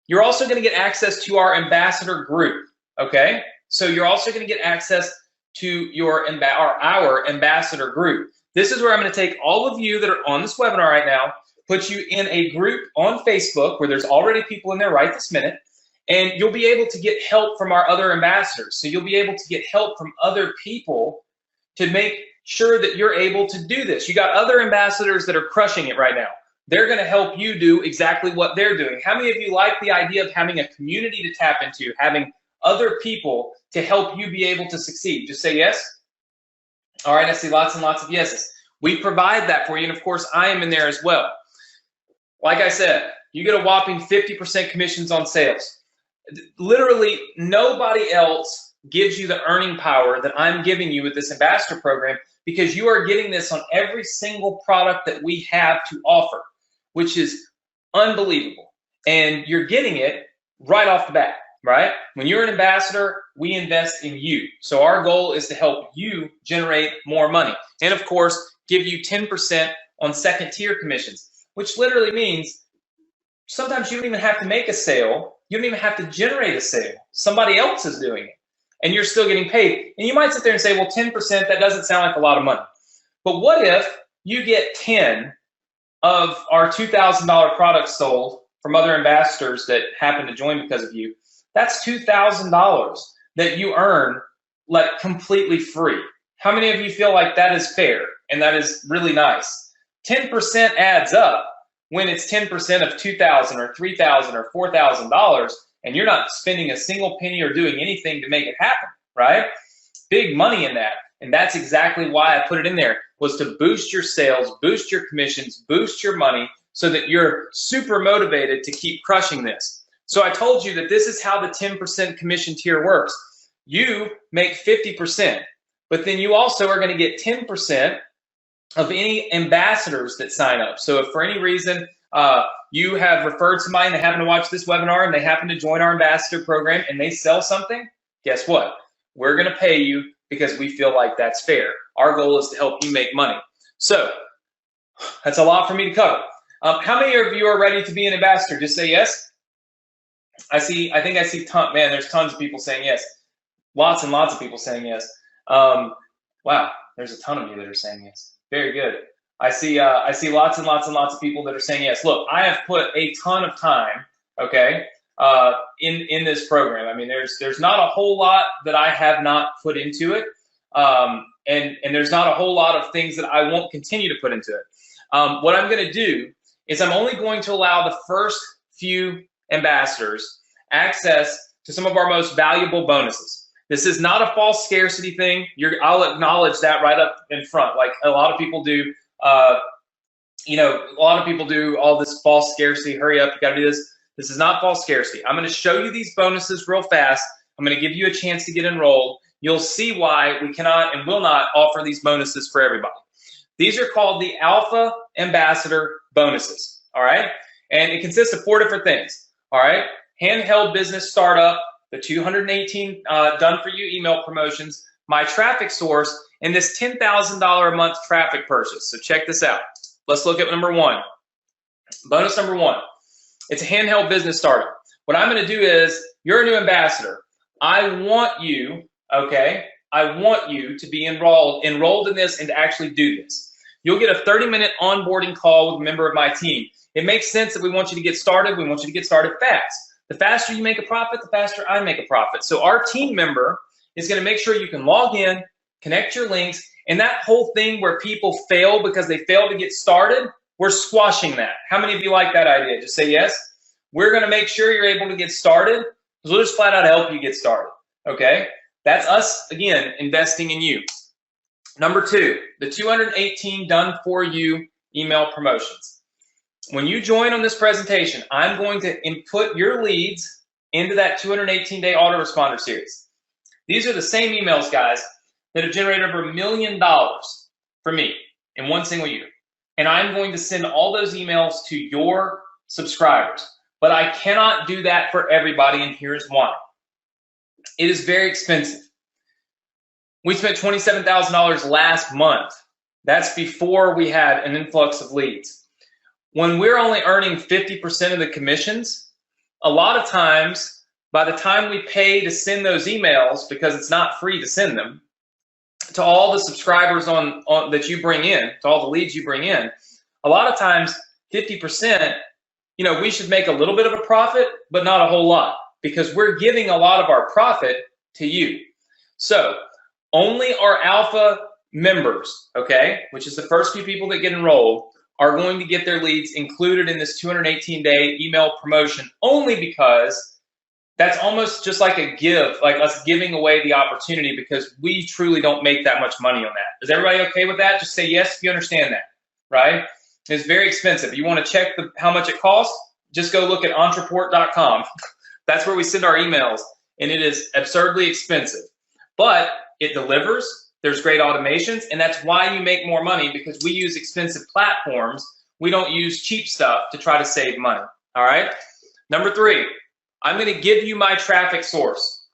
You're also going to get access to our ambassador group, okay? So you're also going to get access to our ambassador group. This is where I'm going to take all of you that are on this webinar right now, put you in a group on Facebook where there's already people in there right this minute, and you'll be able to get help from our other ambassadors. So you'll be able to get help from other people to make sure that you're able to do this. You got other ambassadors that are crushing it right now. They're going to help you do exactly what they're doing. How many of you like the idea of having a community to tap into, having other people to help you be able to succeed? Just say yes. All right, I see lots and lots of yeses. We provide that for you, and of course, I am in there as well. Like I said, you get a whopping 50% commissions on sales. Literally, nobody else gives you the earning power that I'm giving you with this ambassador program, because you are getting this on every single product that we have to offer, which is unbelievable. And you're getting it right off the bat, right? When you're an ambassador, we invest in you. So our goal is to help you generate more money. And of course, give you 10% on second tier commissions, which literally means sometimes you don't even have to make a sale. You don't even have to generate a sale. Somebody else is doing it, and you're still getting paid. And you might sit there and say, well, 10%, that doesn't sound like a lot of money. But what if you get 10 of our $2,000 products sold from other ambassadors that happen to join because of you? That's $2,000 that you earn like completely free. How many of you feel like that is fair and that is really nice? 10% adds up when it's 10% of $2,000 or $3,000 or $4,000, and you're not spending a single penny or doing anything to make it happen, right? Big money in that. And that's exactly why I put it in there, was to boost your sales, boost your commissions, boost your money, so that you're super motivated to keep crushing this. So I told you that this is how the 10% commission tier works. You make 50%, but then you also are going to get 10% of any ambassadors that sign up. So if for any reason you have referred somebody and they happen to watch this webinar and they happen to join our ambassador program and they sell something, guess what? We're going to pay you because we feel like that's fair. Our goal is to help you make money. So that's a lot for me to cover. How many of you are ready to be an ambassador? Just say yes. I think I see man, there's tons of people saying yes. Lots and lots of people saying yes. Wow, there's a ton of you that are saying yes. Very good. I see lots and lots and lots of people that are saying yes. Look, I have put a ton of time, okay, in this program. I mean, there's not a whole lot that I have not put into it, and there's not a whole lot of things that I won't continue to put into it. What I'm going to do is I'm only going to allow the first few ambassadors access to some of our most valuable bonuses. This is not a false scarcity thing. I'll acknowledge that right up in front. Like a lot of people do, a lot of people do all this false scarcity. Hurry up, you got to do this. This is not false scarcity. I'm going to show you these bonuses real fast. I'm going to give you a chance to get enrolled. You'll see why we cannot and will not offer these bonuses for everybody. These are called the Alpha Ambassador bonuses. All right, and it consists of 4 different things. All right, handheld business startup, the 218 done for you email promotions, my traffic source, and this $10,000 a month traffic purchase. So check this out. Let's look at number 1. Bonus number 1. It's a handheld business startup. What I'm going to do is, you're a new ambassador. I want you, okay, I want you to be enrolled in this and to actually do this. You'll get a 30-minute onboarding call with a member of my team. It makes sense that we want you to get started. We want you to get started fast. The faster you make a profit, the faster I make a profit. So our team member is going to make sure you can log in, connect your links, and that whole thing where people fail because they fail to get started, we're squashing that. How many of you like that idea? Just say yes. We're going to make sure you're able to get started, because we'll just flat out help you get started, okay? That's us, again, investing in you. Number 2, the 218 done for you email promotions. When you join on this presentation, I'm going to input your leads into that 218-day autoresponder series. These are the same emails, guys, that have generated over $1 million for me in one single year. And I'm going to send all those emails to your subscribers. But I cannot do that for everybody, and here's why. It is very expensive. We spent $27,000 last month. That's before we had an influx of leads. When we're only earning 50% of the commissions, a lot of times, by the time we pay to send those emails, because it's not free to send them, to all the subscribers on that you bring in, to all the leads you bring in, a lot of times 50%, we should make a little bit of a profit, but not a whole lot, because we're giving a lot of our profit to you. So only our alpha members, okay, which is the first few people that get enrolled, are going to get their leads included in this 218-day email promotion, only because that's almost just like a give, like us giving away the opportunity, because we truly don't make that much money on that. Is everybody okay with that? Just say yes if you understand that, right? It's very expensive. You want to check how much it costs? Just go look at entreport.com. That's where we send our emails, and it is absurdly expensive. But it delivers. There's great automations, and that's why you make more money, because we use expensive platforms. We don't use cheap stuff to try to save money, all right? Number 3, I'm going to give you my traffic source.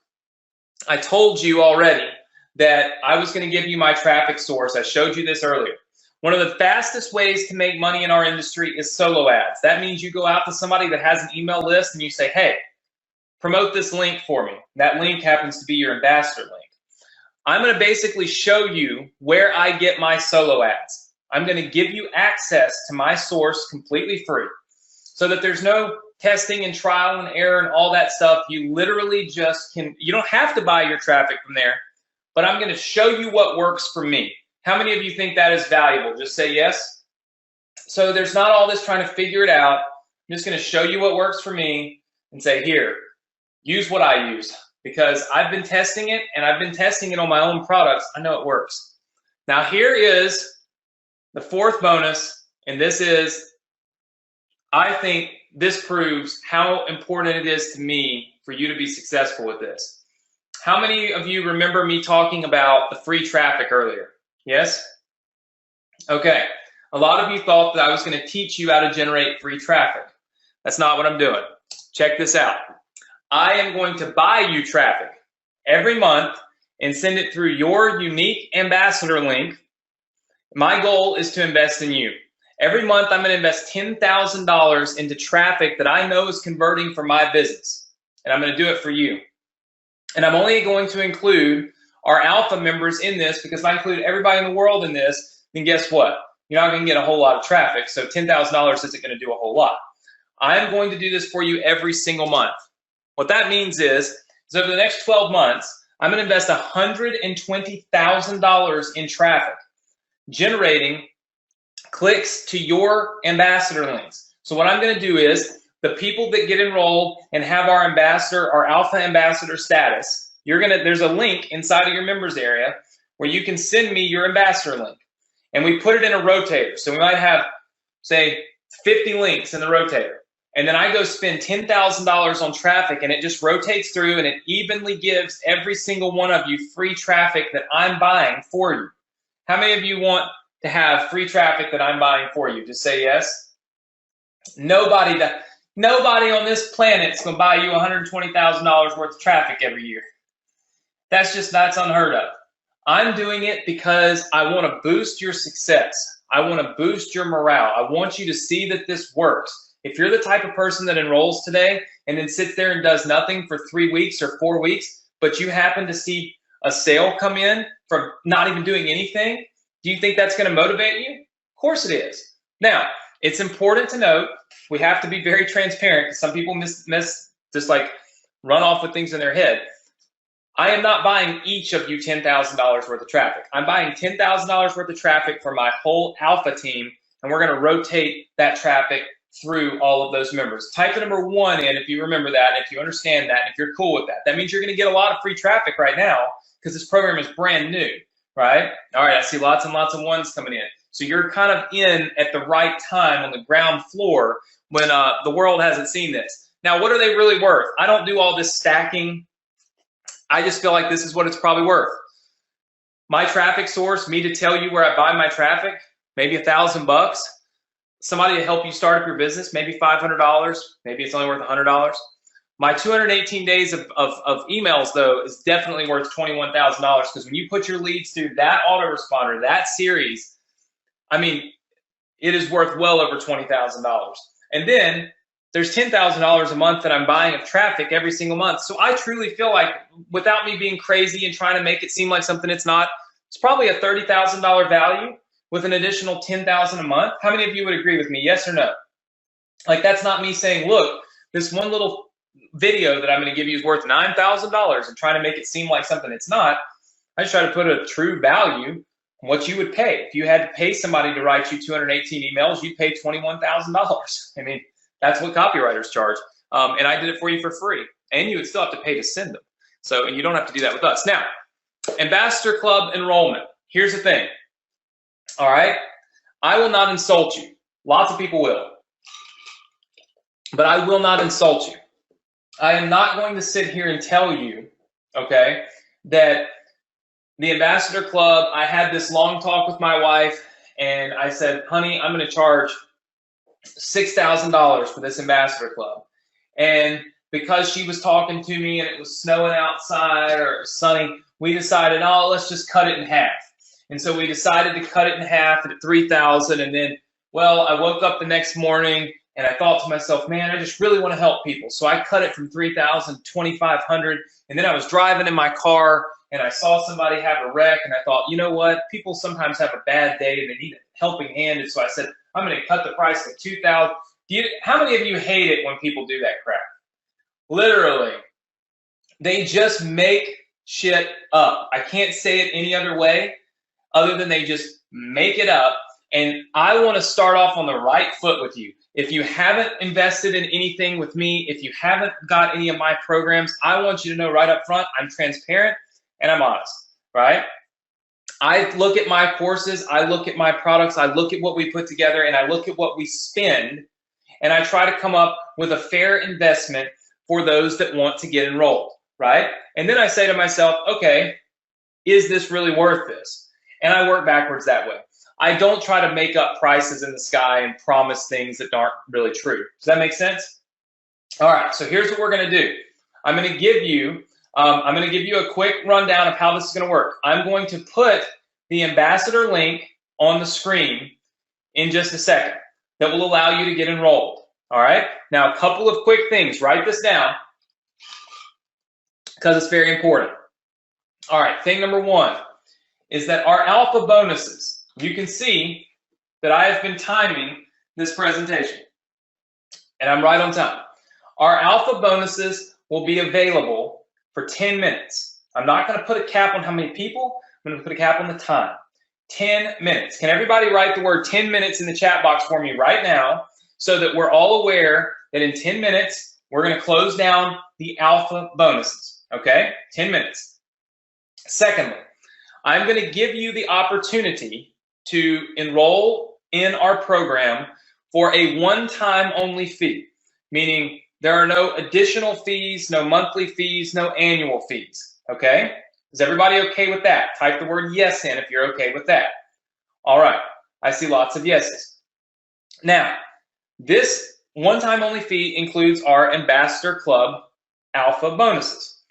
I told you already that I was going to give you my traffic source. I showed you this earlier. One of the fastest ways to make money in our industry is solo ads. That means you go out to somebody that has an email list and you say, hey, promote this link for me. That link happens to be your ambassador link. I'm going to basically show you where I get my solo ads. I'm going to give you access to my source completely free, so that there's no testing and trial and error and all that stuff. You literally just you don't have to buy your traffic from there, but I'm going to show you what works for me. How many of you think that is valuable? Just say yes. So there's not all this trying to figure it out. I'm just going to show you what works for me and say, here, use what I use. Because I've been testing it, and I've been testing it on my own products. I know it works. Now here is the 4th bonus, and this is, I think this proves how important it is to me for you to be successful with this. How many of you remember me talking about the free traffic earlier? Yes? Okay. A lot of you thought that I was going to teach you how to generate free traffic. That's not what I'm doing. Check this out. I am going to buy you traffic every month and send it through your unique ambassador link. My goal is to invest in you. Every month, I'm going to invest $10,000 into traffic that I know is converting for my business, and I'm going to do it for you. And I'm only going to include our alpha members in this, because if I include everybody in the world in this, then guess what? You're not going to get a whole lot of traffic, so $10,000 isn't going to do a whole lot. I'm going to do this for you every single month. What that means is over the next 12 months, I'm going to invest $120,000 in traffic, generating clicks to your ambassador links. So what I'm going to do is, the people that get enrolled and have our ambassador, our alpha ambassador status, there's a link inside of your members area where you can send me your ambassador link. And we put it in a rotator. So we might have, say, 50 links in the rotator. And then I go spend $10,000 on traffic, and it just rotates through, and it evenly gives every single one of you free traffic that I'm buying for you. How many of you want to have free traffic that I'm buying for you? Just say yes. Nobody on this planet is going to buy you $120,000 worth of traffic every year. That's unheard of. I'm doing it because I want to boost your success. I want to boost your morale. I want you to see that this works. If you're the type of person that enrolls today and then sits there and does nothing for 3 weeks or 4 weeks, but you happen to see a sale come in from not even doing anything, do you think that's going to motivate you? Of course it is. Now, it's important to note, we have to be very transparent, because some people just like run off with things in their head. I am not buying each of you $10,000 worth of traffic. I'm buying $10,000 worth of traffic for my whole alpha team, and we're going to rotate that traffic through all of those members. Type the number 1 in if you remember that, if you understand that, if you're cool with that. That means you're going to get a lot of free traffic right now, because this program is brand new, right? All right, I see lots and lots of 1s coming in. So you're kind of in at the right time on the ground floor when the world hasn't seen this. Now, what are they really worth? I don't do all this stacking. I just feel like this is what it's probably worth. My traffic source, me to tell you where I buy my traffic, maybe $1,000. Somebody to help you start up your business, maybe $500. Maybe it's only worth $100. My 218 days of emails, though, is definitely worth $21,000, because when you put your leads through that autoresponder, that series, I mean, it is worth well over $20,000. And then there's $10,000 a month that I'm buying of traffic every single month. So I truly feel like, without me being crazy and trying to make it seem like something it's not, It's probably a $30,000 value with an additional $10,000 a month. How many of you would agree with me? Yes or no? Like, that's not me saying, look, this one little video that I'm going to give you is worth $9,000 and trying to make it seem like something it's not. I just try to put a true value on what you would pay. If you had to pay somebody to write you 218 emails, you'd pay $21,000. I mean, that's what copywriters charge. And I did it for you for free. And you would still have to pay to send them. So, and you don't have to do that with us. Now, Ambassador Club enrollment. Here's the thing. All right. I will not insult you. Lots of people will. But I will not insult you. I am not going to sit here and tell you, okay, that the Ambassador Club, I had this long talk with my wife, and I said, honey, I'm going to charge $6,000 for this Ambassador Club. And because she was talking to me and it was snowing outside or it was sunny, we decided, oh, let's just cut it in half. And so we decided to cut it in half at $3,000. And then, well, I woke up the next morning and I thought to myself, man, I just really want to help people. So I cut it from $3,000 to $2,500. And then I was driving in my car and I saw somebody have a wreck. And I thought, you know what? People sometimes have a bad day and they need a helping hand. And so I said, I'm going to cut the price to $2,000. How many of you hate it when people do that crap? Literally, they just make shit up. I can't say it any other way other than they just make it up. And I want to start off on the right foot with you. If you haven't invested in anything with me, if you haven't got any of my programs, I want you to know right up front, I'm transparent and I'm honest, right? I look at my courses, I look at my products, I look at what we put together, and I look at what we spend, and I try to come up with a fair investment for those that want to get enrolled, right? And then I say to myself, okay, is this really worth this? And I work backwards that way. I don't try to make up prices in the sky and promise things that aren't really true. Does that make sense? All right, so here's what we're going to do. I'm going to give you a quick rundown of how this is going to work. I'm going to put the Ambassador link on the screen in just a second that will allow you to get enrolled. All right, now a couple of quick things. Write this down because it's very important. All right, thing number one is that our alpha bonuses, you can see that I have been timing this presentation, and I'm right on time. Our alpha bonuses will be available for 10 minutes. I'm not going to put a cap on how many people. I'm going to put a cap on the time. 10 minutes. Can everybody write the word 10 minutes in the chat box for me right now so that we're all aware that in 10 minutes, we're going to close down the alpha bonuses, okay? 10 minutes. Secondly, I'm going to give you the opportunity to enroll in our program for a one-time only fee, meaning there are no additional fees, no monthly fees, no annual fees, okay? Is everybody okay with that? Type the word yes in if you're okay with that. All right, I see lots of yeses. Now, this one-time only fee includes our Ambassador Club alpha bonuses.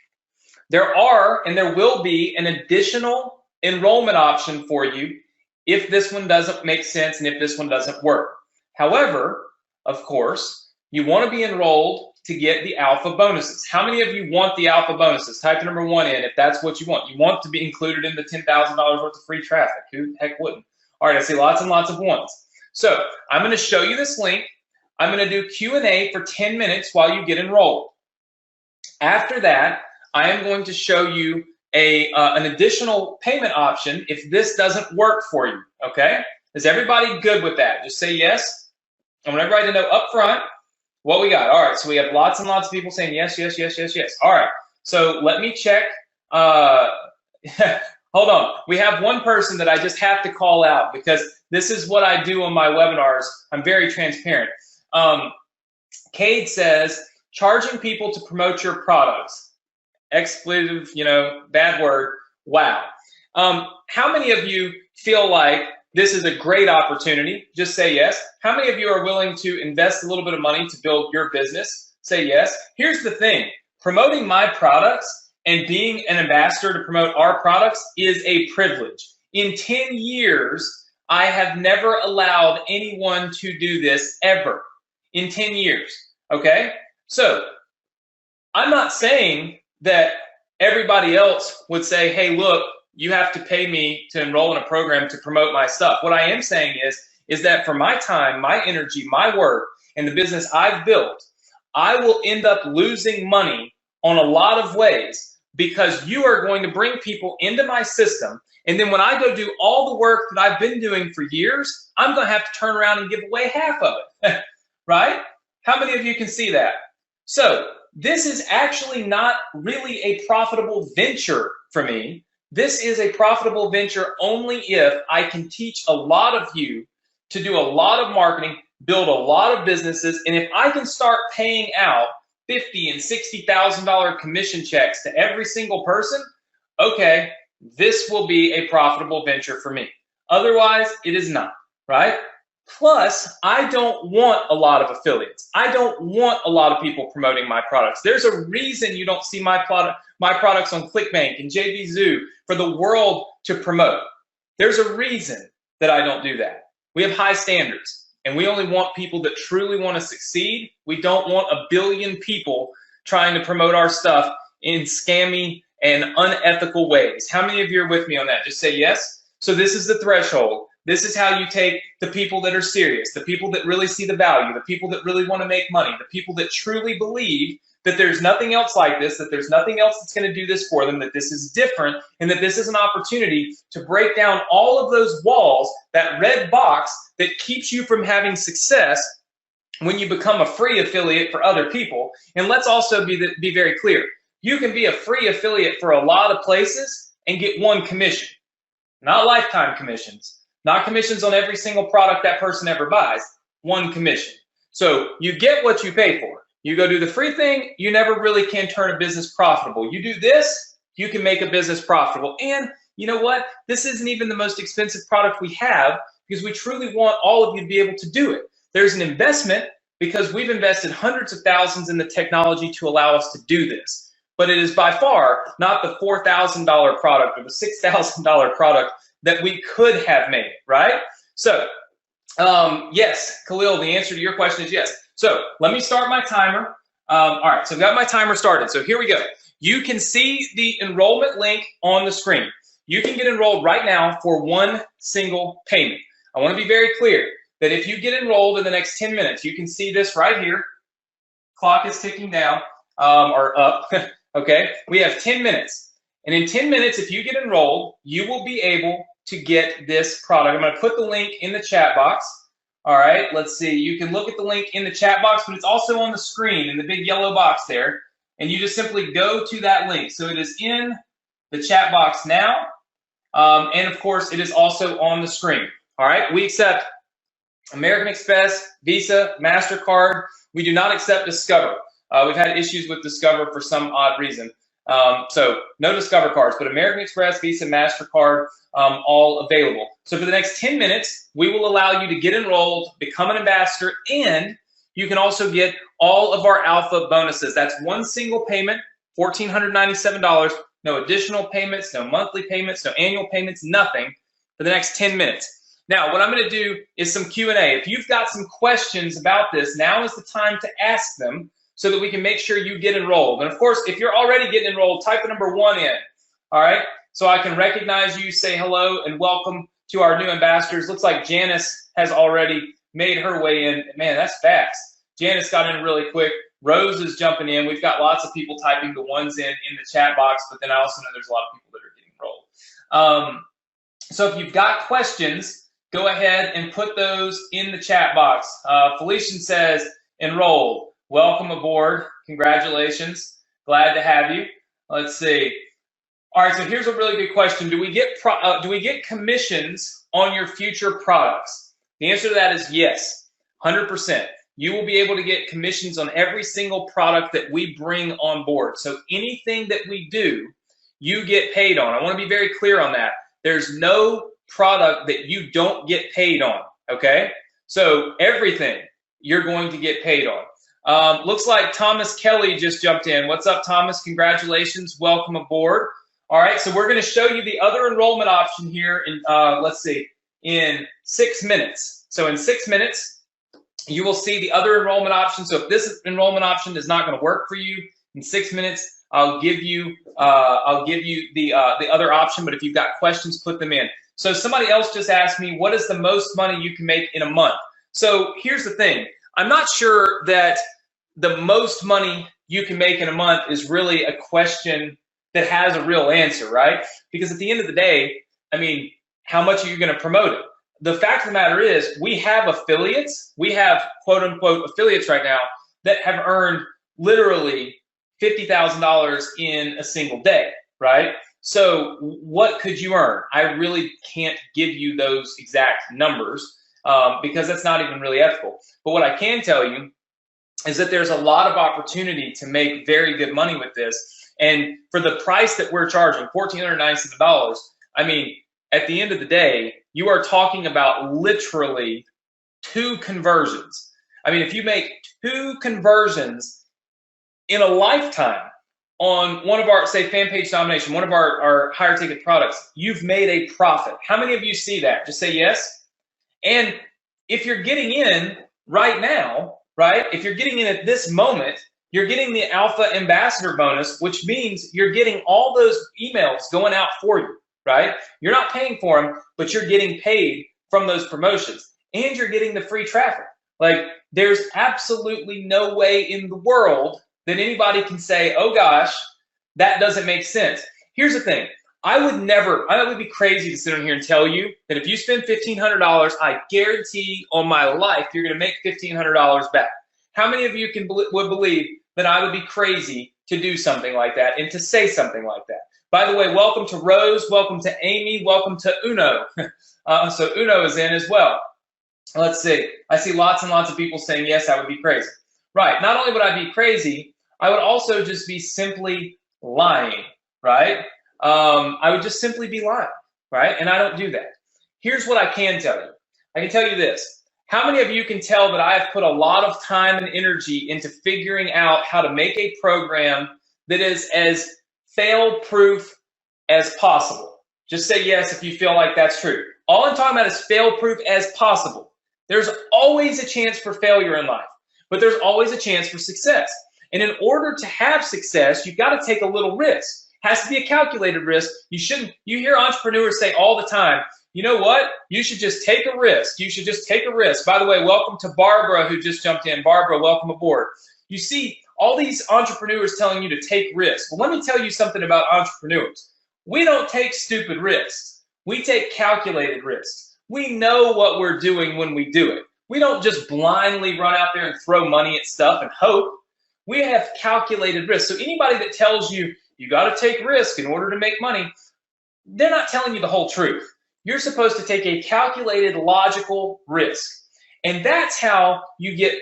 There are and there will be an additional enrollment option for you if this one doesn't make sense and if this one doesn't work. However, of course, you want to be enrolled to get the alpha bonuses. How many of you want the alpha bonuses? Type number one in if that's what you want. You want to be included in the $10,000 worth of free traffic. Who the heck wouldn't? All right, I see lots and lots of ones. So I'm going to show you this link. I'm going to do Q&A for 10 minutes while you get enrolled. After that, I am going to show you an additional payment option if this doesn't work for you, okay? Is everybody good with that? Just say yes. I want everybody to know up front what we got. All right, so we have lots and lots of people saying yes, yes, yes, yes, yes. All right, so let me check. Hold on. We have one person that I just have to call out because this is what I do on my webinars. I'm very transparent. Cade says, charging people to promote your products. Expletive, bad word. Wow. How many of you feel like this is a great opportunity? Just say yes. How many of you are willing to invest a little bit of money to build your business? Say yes. Here's the thing. Promoting my products and being an ambassador to promote our products is a privilege. In 10 years, I have never allowed anyone to do this ever. In 10 years, okay? So I'm not saying that everybody else would say, hey, look, you have to pay me to enroll in a program to promote my stuff. What I am saying is that for my time, my energy, my work, and the business I've built, I will end up losing money on a lot of ways because you are going to bring people into my system. And then when I go do all the work that I've been doing for years, I'm going to have to turn around and give away half of it, right? How many of you can see that? So this is actually not really a profitable venture for me. This is a profitable venture only if I can teach a lot of you to do a lot of marketing, build a lot of businesses, and if I can start paying out $50,000 and $60,000 commission checks to every single person, okay, this will be a profitable venture for me. Otherwise, it is not, right? Plus, I don't want a lot of affiliates. I don't want a lot of people promoting my products. There's a reason you don't see my products on ClickBank and JVZoo for the world to promote. There's a reason that I don't do that. We have high standards, and we only want people that truly want to succeed. We don't want a billion people trying to promote our stuff in scammy and unethical ways. How many of you are with me on that? Just say yes. So this is the threshold. This is how you take the people that are serious, the people that really see the value, the people that really want to make money, the people that truly believe that there's nothing else like this, that there's nothing else that's going to do this for them, that this is different, and that this is an opportunity to break down all of those walls, that red box that keeps you from having success when you become a free affiliate for other people. And let's also be very clear. You can be a free affiliate for a lot of places and get one commission, not lifetime commissions. Not commissions on every single product that person ever buys, one commission. So you get what you pay for. You go do the free thing, you never really can turn a business profitable. You do this, you can make a business profitable. And you know what? This isn't even the most expensive product we have because we truly want all of you to be able to do it. There's an investment because we've invested hundreds of thousands in the technology to allow us to do this. But it is by far not the $4,000 product or the $6,000 product that we could have made, right? So, yes, Khalil, the answer to your question is yes. So let me start my timer. All right, so I've got my timer started. So here we go. You can see the enrollment link on the screen. You can get enrolled right now for one single payment. I want to be very clear that if you get enrolled in the next 10 minutes, you can see this right here. Clock is ticking down or up, okay? We have 10 minutes. And in 10 minutes, if you get enrolled, you will be able to get this product. I'm going to put the link in the chat box. All right, let's see. You can look at the link in the chat box, but it's also on the screen in the big yellow box there. And you just simply go to that link. So it is in the chat box now. And of course, it is also on the screen. All right, we accept American Express, Visa, MasterCard. We do not accept Discover. We've had issues with Discover for some odd reason. So no Discover cards, but American Express, Visa, MasterCard, all available. So for the next 10 minutes, we will allow you to get enrolled, become an ambassador, and you can also get all of our alpha bonuses. That's one single payment, $1,497, no additional payments, no monthly payments, no annual payments, nothing for the next 10 minutes. Now, what I'm going to do is some Q&A. If you've got some questions about this, now is the time to ask them, so that we can make sure you get enrolled. And of course, if you're already getting enrolled, type the number 1 in, all right? So I can recognize you, say hello, and welcome to our new ambassadors. Looks like Janice has already made her way in. Man, that's fast. Janice got in really quick. Rose is jumping in. We've got lots of people typing the ones in the chat box, but then I also know there's a lot of people that are getting enrolled. So if you've got questions, go ahead and put those in the chat box. Felician says, enrolled. Welcome aboard. Congratulations. Glad to have you. Let's see. All right, so here's a really good question. Do we get commissions on your future products? The answer to that is yes, 100%. You will be able to get commissions on every single product that we bring on board. So anything that we do, you get paid on. I want to be very clear on that. There's no product that you don't get paid on, okay? So everything you're going to get paid on. Looks like Thomas Kelly just jumped in. What's up, Thomas? Congratulations. Welcome aboard. All right, so we're going to show you the other enrollment option here in, let's see, in 6 minutes. So in 6 minutes, you will see the other enrollment option. So if this enrollment option is not going to work for you, in 6 minutes, I'll give you the other option, but if you've got questions, put them in. So somebody else just asked me, what is the most money you can make in a month? So here's the thing. I'm not sure that the most money you can make in a month is really a question that has a real answer, right? Because at the end of the day, I mean, how much are you going to promote it? The fact of the matter is, we have affiliates. We have quote unquote affiliates right now that have earned literally $50,000 in a single day, right? So what could you earn? I really can't give you those exact numbers because that's not even really ethical. But what I can tell you is that there's a lot of opportunity to make very good money with this. And for the price that we're charging, $1,497, I mean, at the end of the day, you are talking about literally 2 conversions. I mean, if you make 2 conversions in a lifetime on one of our, say, fan page domination, one of our higher ticket products, you've made a profit. How many of you see that? Just say yes. And if you're getting in right now, right, if you're getting in at this moment, you're getting the Alpha Ambassador bonus, which means you're getting all those emails going out for you, right? You're not paying for them, but you're getting paid from those promotions, and you're getting the free traffic. Like, there's absolutely no way in the world that anybody can say, oh gosh, that doesn't make sense. Here's the thing. I would be crazy to sit on here and tell you that if you spend $1,500, I guarantee on my life you're going to make $1,500 back. How many of you would believe that I would be crazy to do something like that and to say something like that? By the way, welcome to Rose, welcome to Amy, welcome to Uno. So Uno is in as well. Let's see. I see lots and lots of people saying, yes, I would be crazy. Right. Not only would I be crazy, I would also just be simply lying, right? I would just simply be lying, right? And I don't do that. Here's what I can tell you. I can tell you this. How many of you can tell that I have put a lot of time and energy into figuring out how to make a program that is as fail-proof as possible? Just say yes if you feel like that's true. All I'm talking about is fail-proof as possible. There's always a chance for failure in life, but there's always a chance for success. And in order to have success, you've got to take a little risk. It has to be a calculated risk. You hear entrepreneurs say all the time, you know what? You should just take a risk. You should just take a risk. By the way, welcome to Barbara who just jumped in. Barbara, welcome aboard. You see all these entrepreneurs telling you to take risks. Well, let me tell you something about entrepreneurs. We don't take stupid risks. We take calculated risks. We know what we're doing when we do it. We don't just blindly run out there and throw money at stuff and hope. We have calculated risks. So anybody that tells you you got to take risk in order to make money, they're not telling you the whole truth. You're supposed to take a calculated, logical risk. And that's how you get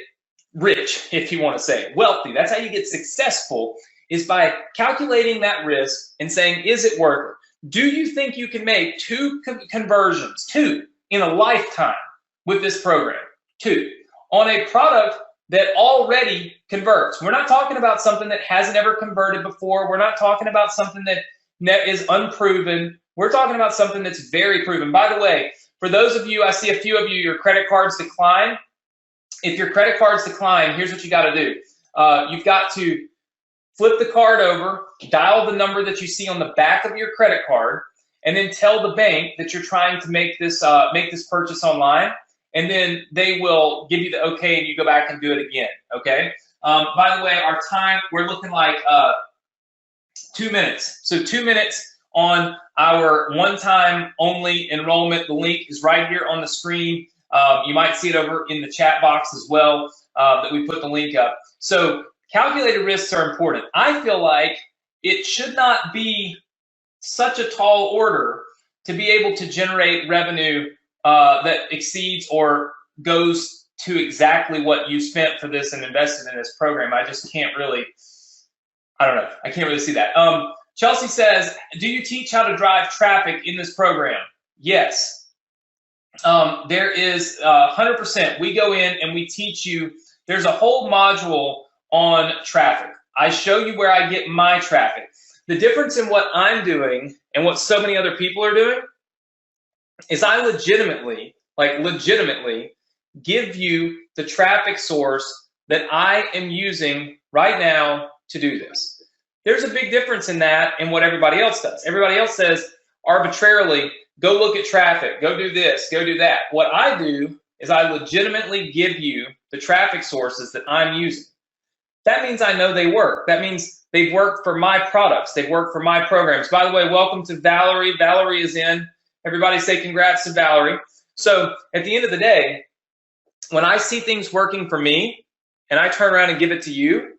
rich, if you want to say, wealthy. That's how you get successful, is by calculating that risk and saying, is it worth it? Do you think you can make 2 conversions, 2 in a lifetime with this program? 2 on a product that already converts. We're not talking about something that hasn't ever converted before. We're not talking about something that is unproven. We're talking about something that's very proven. By the way, for those of you, I see a few of you, your credit cards decline. If your credit cards decline, here's what you got to do. You've got to flip the card over, dial the number that you see on the back of your credit card, and then tell the bank that you're trying to make this purchase online. And then they will give you the okay, and you go back and do it again, okay? By the way, our time, we're looking like 2 minutes. So 2 minutes on our one-time only enrollment. The link is right here on the screen. You might see it over in the chat box as well, that we put the link up. So calculated risks are important. I feel like it should not be such a tall order to be able to generate revenue that exceeds or goes to exactly what you spent for this and invested in this program. I just can't really, I don't know. I can't really see that. Chelsea says, do you teach how to drive traffic in this program? Yes. There is 100%. We go in and we teach you. There's a whole module on traffic. I show you where I get my traffic. The difference in what I'm doing and what so many other people are doing is I legitimately give you the traffic source that I am using right now to do this. There's a big difference in that and what everybody else does. Everybody else says arbitrarily, go look at traffic, go do this, go do that. What I do is I legitimately give you the traffic sources that I'm using. That means I know they work. That means they've worked for my products. They've worked for my programs. By the way, welcome to Valerie. Valerie is in. Everybody say congrats to Valerie. So at the end of the day, when I see things working for me and I turn around and give it to you,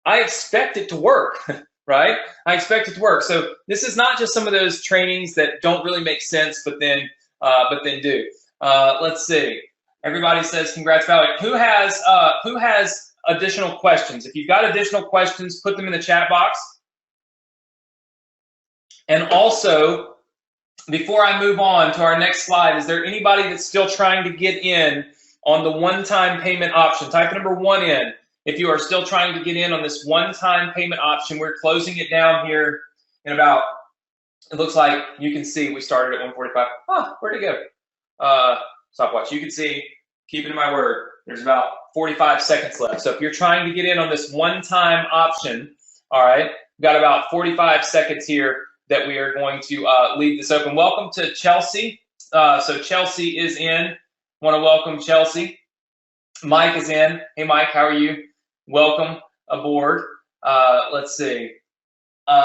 I expect it to work, right? I expect it to work. So this is not just some of those trainings that don't really make sense, but then do. Let's see. Everybody says congrats, Valerie. Who has additional questions? If you've got additional questions, put them in the chat box. And also, before I move on to our next slide, is there anybody that's still trying to get in on the one-time payment option? Type number 1 in. If you are still trying to get in on this one-time payment option, we're closing it down here in about, it looks like you can see we started at 1:45. Oh, where'd it go? Stopwatch. You can see, keeping my word, there's about 45 seconds left. So if you're trying to get in on this one-time option, all right, we've got about 45 seconds here that we are going to leave this open. Welcome to Chelsea. So Chelsea is in. Want to welcome Chelsea. Mike is in. Hey, Mike, how are you? Welcome aboard. Let's see.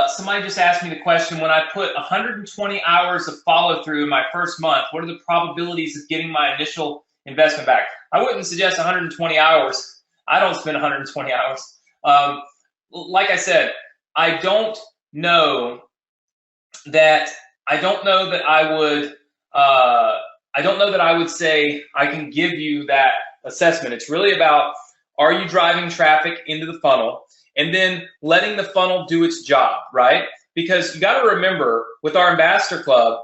Somebody just asked me the question, when I put 120 hours of follow-through in my first month, what are the probabilities of getting my initial investment back? I wouldn't suggest 120 hours. I don't spend 120 hours. Like I said, I don't know that I would say I can give you that assessment. It's really about, are you driving traffic into the funnel and then letting the funnel do its job, right? Because you got to remember, with our Ambassador Club,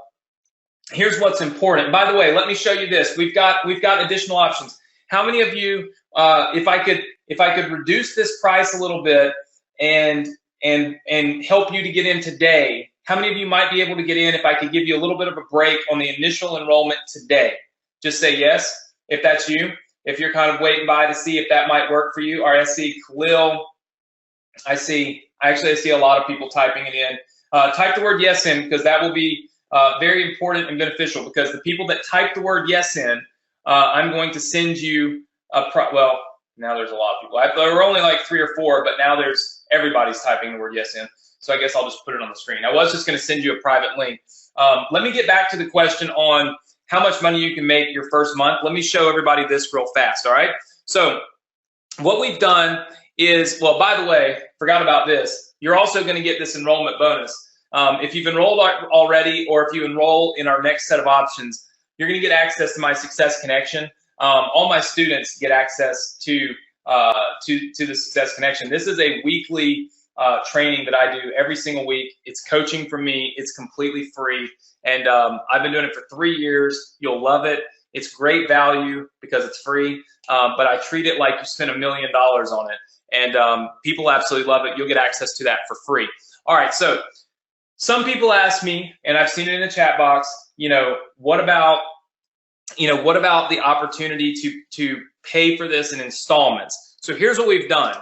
here's what's important. By the way, let me show you this. We've got additional options. How many of you, if I could reduce this price a little bit and help you to get in today, how many of you might be able to get in if I could give you a little bit of a break on the initial enrollment today? Just say yes if that's you. If you're kind of waiting by to see if that might work for you. All right, I see Khalil. I see a lot of people typing it in. Type the word yes in, because that will be very important and beneficial, because the people that type the word yes in, I'm going to send you well, now there's a lot of people. There were only like 3 or 4, but now everybody's typing the word yes in. So I guess I'll just put it on the screen. I was just going to send you a private link. Let me get back to the question on how much money you can make your first month. Let me show everybody this real fast, all right? So what we've done is, well, by the way, forgot about this. You're also going to get this enrollment bonus. If you've enrolled already, or if you enroll in our next set of options, you're going to get access to my Success Connection. All my students get access to the Success Connection. This is a weekly training that I do every single week. It's coaching from me. It's completely free. And I've been doing it for 3 years. You'll love it. It's great value because it's free. But I treat it like you spent $1 million on it. And people absolutely love it. You'll get access to that for free. All right, so some people ask me, and I've seen it in the chat box, what about the opportunity to pay for this in installments? So here's what we've done.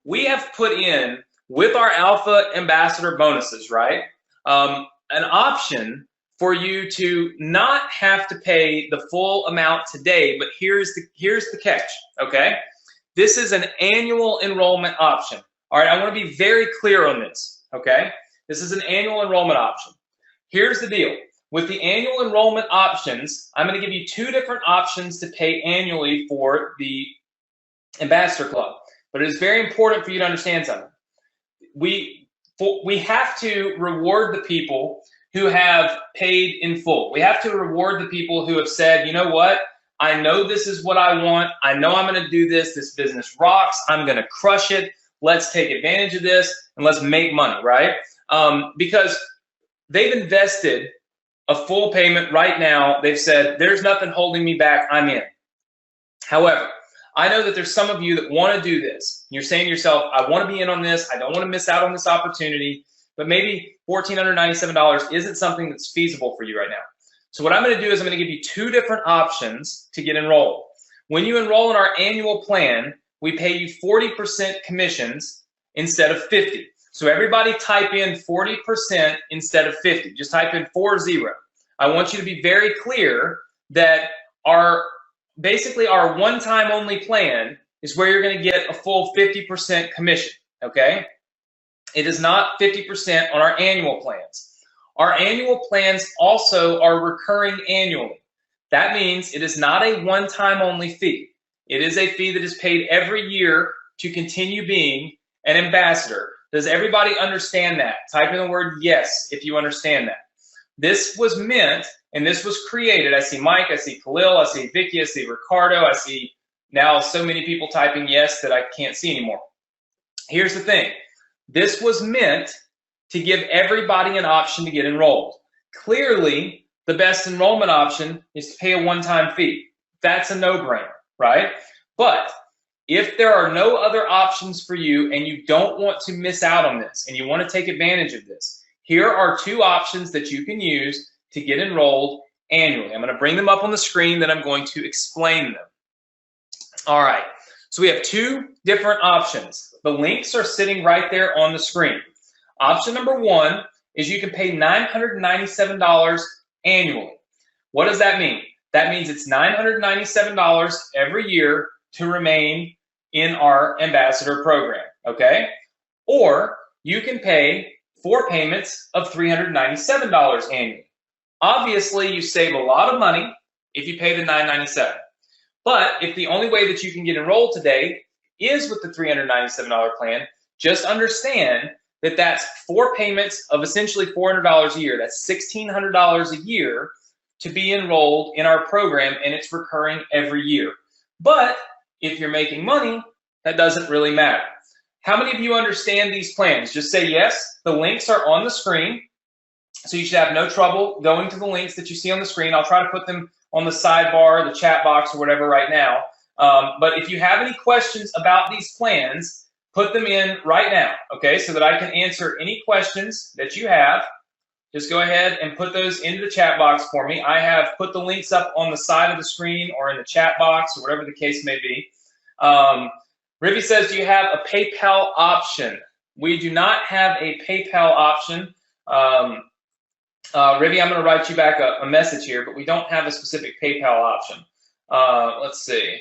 We have put in, with our Alpha Ambassador bonuses, right, an option for you to not have to pay the full amount today, but here's the catch, okay? This is an annual enrollment option. All right, I want to be very clear on this, okay? This is an annual enrollment option. Here's the deal. With the annual enrollment options, I'm going to give you 2 different options to pay annually for the Ambassador Club. But it is very important for you to understand something. We have to reward the people who have paid in full. We have to reward the people who have said, you know what? I know this is what I want. I know I'm going to do this. This business rocks. I'm going to crush it. Let's take advantage of this and let's make money, right? Because they've invested a full payment right now. They've said, there's nothing holding me back. I'm in. However, I know that there's some of you that want to do this. You're saying to yourself, I want to be in on this. I don't want to miss out on this opportunity. But maybe $1,497 isn't something that's feasible for you right now. So what I'm going to do is I'm going to give you 2 different options to get enrolled. When you enroll in our annual plan, we pay you 40% commissions instead of 50. So everybody type in 40% instead of 50. Just type in 40. I want you to be very clear that basically our one-time only plan is where you're going to get a full 50% commission, okay? It is not 50% on our annual plans. Our annual plans also are recurring annually. That means it is not a one-time only fee. It is a fee that is paid every year to continue being an ambassador. Does everybody understand that? Type in the word yes if you understand that. This was meant and this was created. I see Mike, I see Khalil, I see Vicky, I see Ricardo, I see now so many people typing yes that I can't see anymore. Here's the thing. This was meant to give everybody an option to get enrolled. Clearly, the best enrollment option is to pay a one-time fee. That's a no-brainer, right? But if there are no other options for you and you don't want to miss out on this and you want to take advantage of this, here are two options that you can use to get enrolled annually. I'm going to bring them up on the screen, then I'm going to explain them. All right, so we have two different options. The links are sitting right there on the screen. Option number one is you can pay $997 annually. What does that mean? That means it's $997 every year to remain in our ambassador program, okay? Or you can pay 4 payments of $397 annually. Obviously, you save a lot of money if you pay the $997. But if the only way that you can get enrolled today is with the $397 plan, just understand that that's 4 payments of essentially $400 a year. That's $1,600 a year to be enrolled in our program, and it's recurring every year. But if you're making money, that doesn't really matter. How many of you understand these plans? Just say yes. The links are on the screen, so you should have no trouble going to the links that you see on the screen. I'll try to put them on the sidebar, the chat box, or whatever right now. But if you have any questions about these plans, put them in right now, okay, so that I can answer any questions that you have. Just go ahead and put those into the chat box for me. I have put the links up on the side of the screen or in the chat box or whatever the case may be. Rivy says, do you have a PayPal option? We do not have a PayPal option. Rivy, I'm going to write you back a message here, but we don't have a specific PayPal option. Let's see.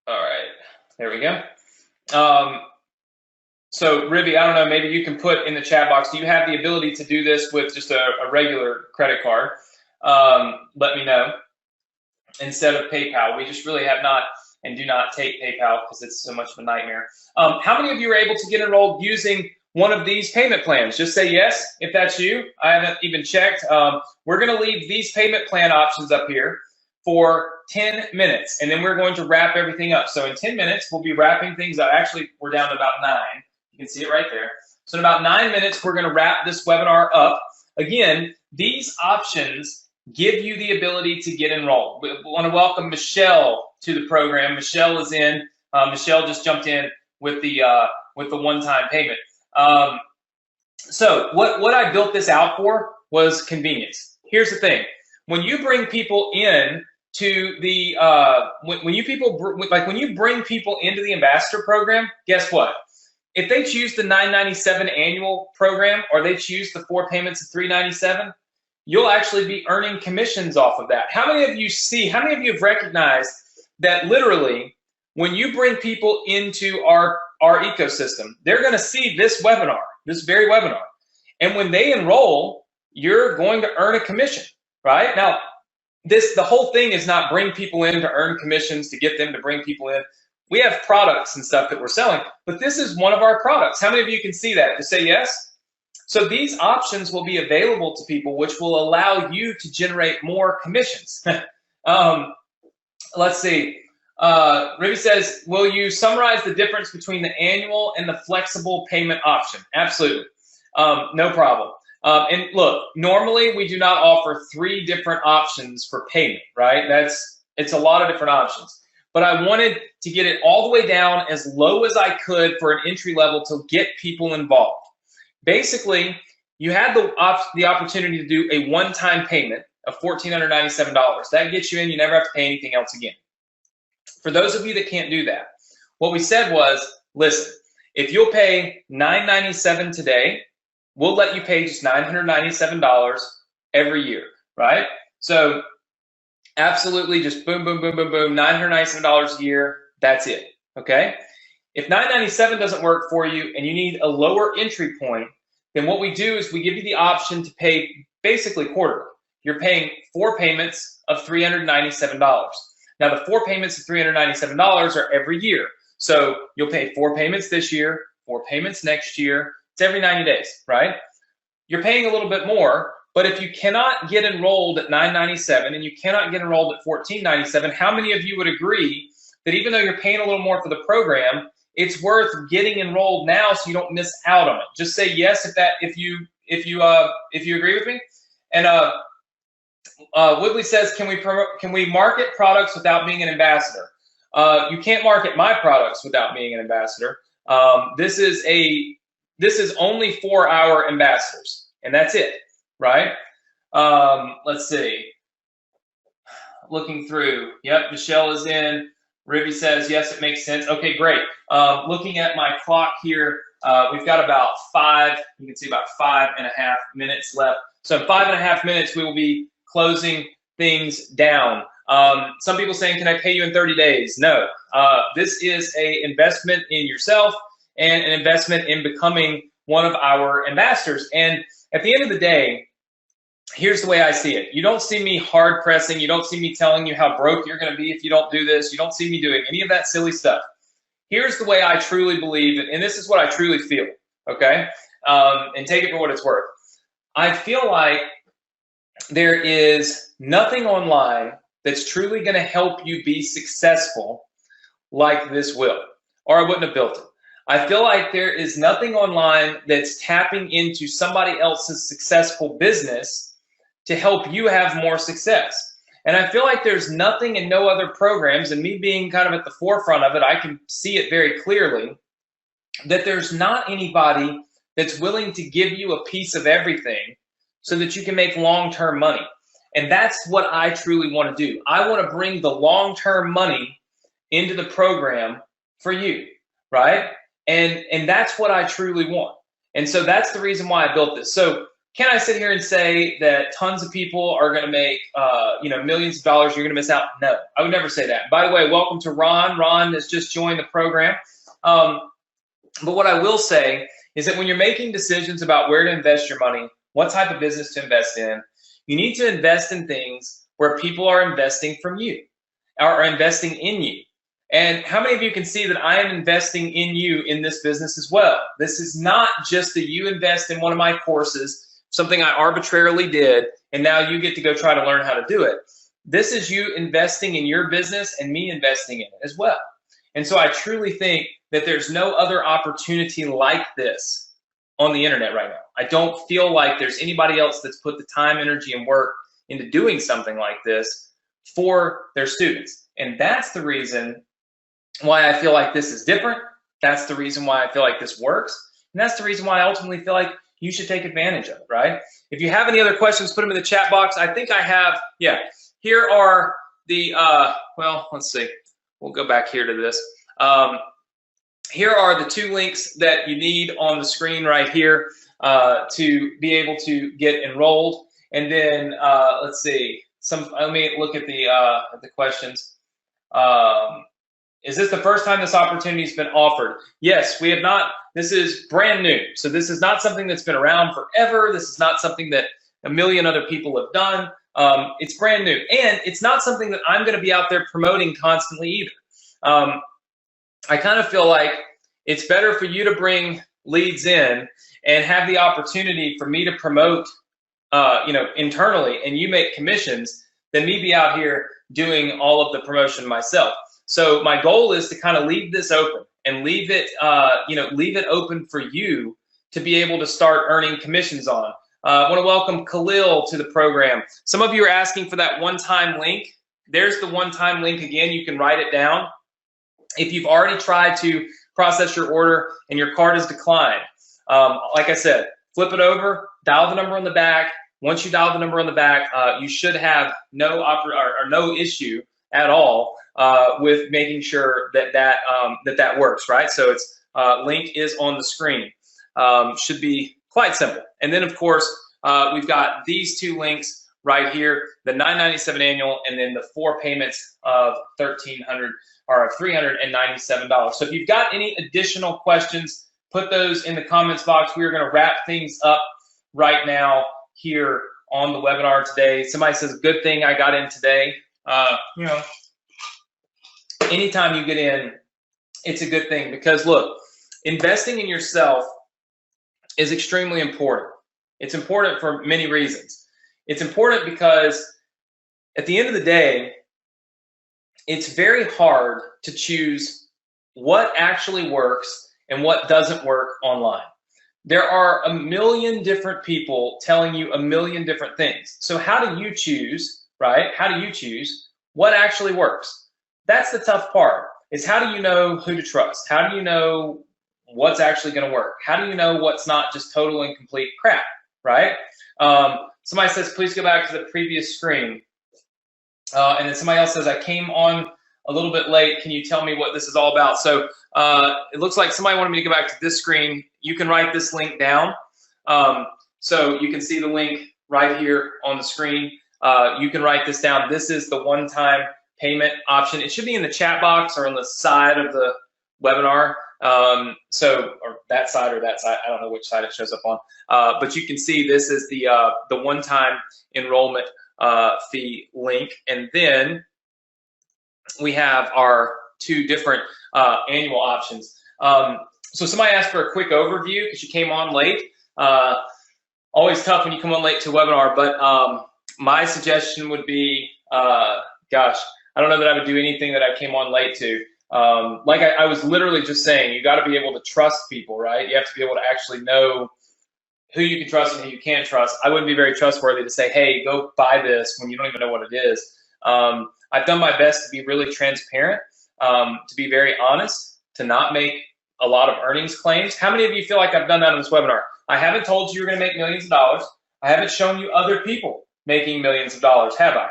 All right, there we go. So Rivy, I don't know, maybe you can put in the chat box, do you have the ability to do this with just a regular credit card? Let me know. Instead of PayPal, we just really have not and do not take PayPal because it's so much of a nightmare. How many of you are able to get enrolled using one of these payment plans? Just say yes if that's you. I haven't even checked. We're going to leave these payment plan options up here for 10 minutes, and then we're going to wrap everything up. So in 10 minutes, we'll be wrapping things up. Actually, we're down to about 9. You can see it right there. So in about 9 minutes, we're going to wrap this webinar up. Again, these options give you the ability to get enrolled. We want to welcome Michelle to the program. Michelle is in. Michelle just jumped in with the one-time payment. So what I built this out for was convenience. Here's the thing: when you bring people in to the when you bring people into the ambassador program, guess what? If they choose the $997 annual program or they choose the 4 payments of $397, you'll actually be earning commissions off of that. How many of you have recognized that literally when you bring people into our ecosystem, they're going to see this webinar, this very webinar. And when they enroll, you're going to earn a commission, right? Now, the whole thing is not bring people in to earn commissions, to get them to bring people in. We have products and stuff that we're selling, but this is one of our products. How many of you can see that? Just say yes. So these options will be available to people, which will allow you to generate more commissions. Let's see. Ruby says, will you summarize the difference between the annual and the flexible payment option? Absolutely. No problem. And look, normally we do not offer 3 different options for payment, right? It's a lot of different options. But I wanted to get it all the way down as low as I could for an entry level to get people involved. Basically, you had the opportunity to do a one-time payment of $1,497. That gets you in. You never have to pay anything else again. For those of you that can't do that, what we said was, listen, if you'll pay $997 today, we'll let you pay just $997 every year, right? So absolutely just boom, boom, boom, boom, boom, $997 a year, that's it, okay? If $997 doesn't work for you and you need a lower entry point, then what we do is we give you the option to pay basically quarterly. You're paying 4 payments of $397. Now the 4 payments of $397 are every year. So you'll pay 4 payments this year, 4 payments next year. It's every 90 days, right? You're paying a little bit more, but if you cannot get enrolled at $997 and you cannot get enrolled at $1497, how many of you would agree that even though you're paying a little more for the program, it's worth getting enrolled now so you don't miss out on it? Just say yes if you agree with me. And Woodley says, can we market products without being an ambassador? You can't market my products without being an ambassador. This is only for our ambassadors, and that's it, right? Let's see. Looking through. Yep, Michelle is in. Ribby says, yes, it makes sense. Okay, great. Looking at my clock here, we've got about 5, you can see about 5.5 minutes left. So in 5.5 minutes, we will be closing things down. Some people saying, can I pay you in 30 days? No. This is an investment in yourself and an investment in becoming one of our ambassadors. And at the end of the day, here's the way I see it. You don't see me hard pressing. You don't see me telling you how broke you're going to be if you don't do this. You don't see me doing any of that silly stuff. Here's the way I truly believe, and this is what I truly feel, okay? And take it for what it's worth. I feel like there is nothing online that's truly going to help you be successful like this will, or I wouldn't have built it. I feel like there is nothing online that's tapping into somebody else's successful business to help you have more success. And I feel like there's nothing and no other programs, and me being kind of at the forefront of it, I can see it very clearly, that there's not anybody that's willing to give you a piece of everything so that you can make long-term money. And that's what I truly want to do. I want to bring the long-term money into the program for you, right? And that's what I truly want. And so that's the reason why I built this. So can I sit here and say that tons of people are going to make, millions of dollars, you're going to miss out? No, I would never say that. By the way, welcome to Ron. Ron has just joined the program. But what I will say is that when you're making decisions about where to invest your money, what type of business to invest in, you need to invest in things where people are investing from you, or are investing in you. And how many of you can see that I am investing in you in this business as well? This is not just that you invest in one of my courses, something I arbitrarily did, and now you get to go try to learn how to do it. This is you investing in your business and me investing in it as well. And so I truly think that there's no other opportunity like this on the internet right now. I don't feel like there's anybody else that's put the time, energy, and work into doing something like this for their students. And that's the reason why I feel like this is different. That's the reason why I feel like this works. And that's the reason why I ultimately feel like you should take advantage of it, right? If you have any other questions, put them in the chat box. I think I have, yeah, here are the, well, let's see. We'll go back here to this. Here are the 2 links that you need on the screen right here to be able to get enrolled. And then let's see. Let me look at the questions. Is this the first time this opportunity has been offered? Yes, we have not. This is brand new. So this is not something that's been around forever. This is not something that a million other people have done. It's brand new. And it's not something that I'm going to be out there promoting constantly either. I kind of feel like it's better for you to bring leads in and have the opportunity for me to promote internally, and you make commissions, than me be out here doing all of the promotion myself. So my goal is to kind of leave this open and leave it open for you to be able to start earning commissions on. I want to welcome Khalil to the program. Some of you are asking for that one-time link. There's the one-time link again. You can write it down. If you've already tried to process your order and your card is declined, like I said, flip it over, dial the number on the back. Once you dial the number on the back, you should have no issue at all with making sure that that works, right? So it's link is on the screen. Should be quite simple. And then of course we've got these two links right here: the $997 annual, and then the 4 payments of $1,300 or $397. So if you've got any additional questions, put those in the comments box. We are going to wrap things up right now here on the webinar today. Somebody says, good thing I got in today. You know, anytime you get in, it's a good thing, because look, investing in yourself is extremely important. It's important for many reasons. It's important because at the end of the day, it's very hard to choose what actually works and what doesn't work online. There are a million different people telling you a million different things. So how do you choose, right? How do you choose what actually works? That's the tough part, is how do you know who to trust? How do you know what's actually going to work? How do you know what's not just total and complete crap, right? Somebody says, please go back to the previous screen. And then somebody else says, I came on a little bit late. Can you tell me what this is all about? So it looks like somebody wanted me to go back to this screen. You can write this link down. So you can see the link right here on the screen. You can write this down. This is the one-time payment option. It should be in the chat box or on the side of the webinar. Or that side, I don't know which side it shows up on. But you can see this is the one-time enrollment fee link. And then we have our 2 different annual options. So somebody asked for a quick overview because you came on late. Always tough when you come on late to a webinar, but my suggestion would be, gosh, I don't know that I would do anything that I came on late to. Like I was literally just saying, you got to be able to trust people, right? You have to be able to actually know who you can trust and who you can't trust. I wouldn't be very trustworthy to say, hey, go buy this when you don't even know what it is. I've done my best to be really transparent, to be very honest, to not make a lot of earnings claims. How many of you feel like I've done that on this webinar? I haven't told you you're going to make millions of dollars. I haven't shown you other people making millions of dollars, have I?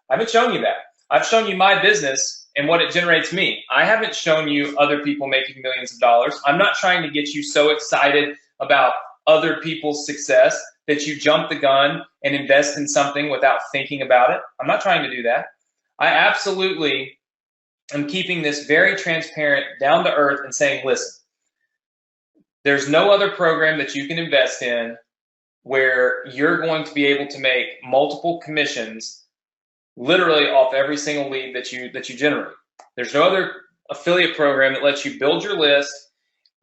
I haven't shown you that. I've shown you my business and what it generates me. I haven't shown you other people making millions of dollars. I'm not trying to get you so excited about other people's success that you jump the gun and invest in something without thinking about it. I'm not trying to do that. I absolutely am keeping this very transparent, down to earth, and saying, listen, there's no other program that you can invest in where you're going to be able to make multiple commissions literally off every single lead that you generate. There's no other affiliate program that lets you build your list,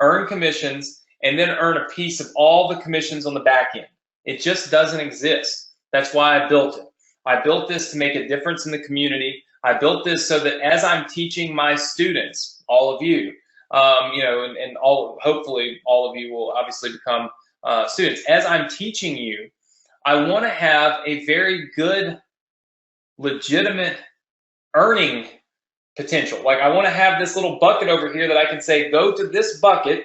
earn commissions, and then earn a piece of all the commissions on the back end. It just doesn't exist. That's why I built it. I built this to make a difference in the community. I built this so that as I'm teaching my students, all of you, and hopefully all of you will obviously become students. As I'm teaching you, I want to have a very good, legitimate earning potential. Like I want to have this little bucket over here that I can say, go to this bucket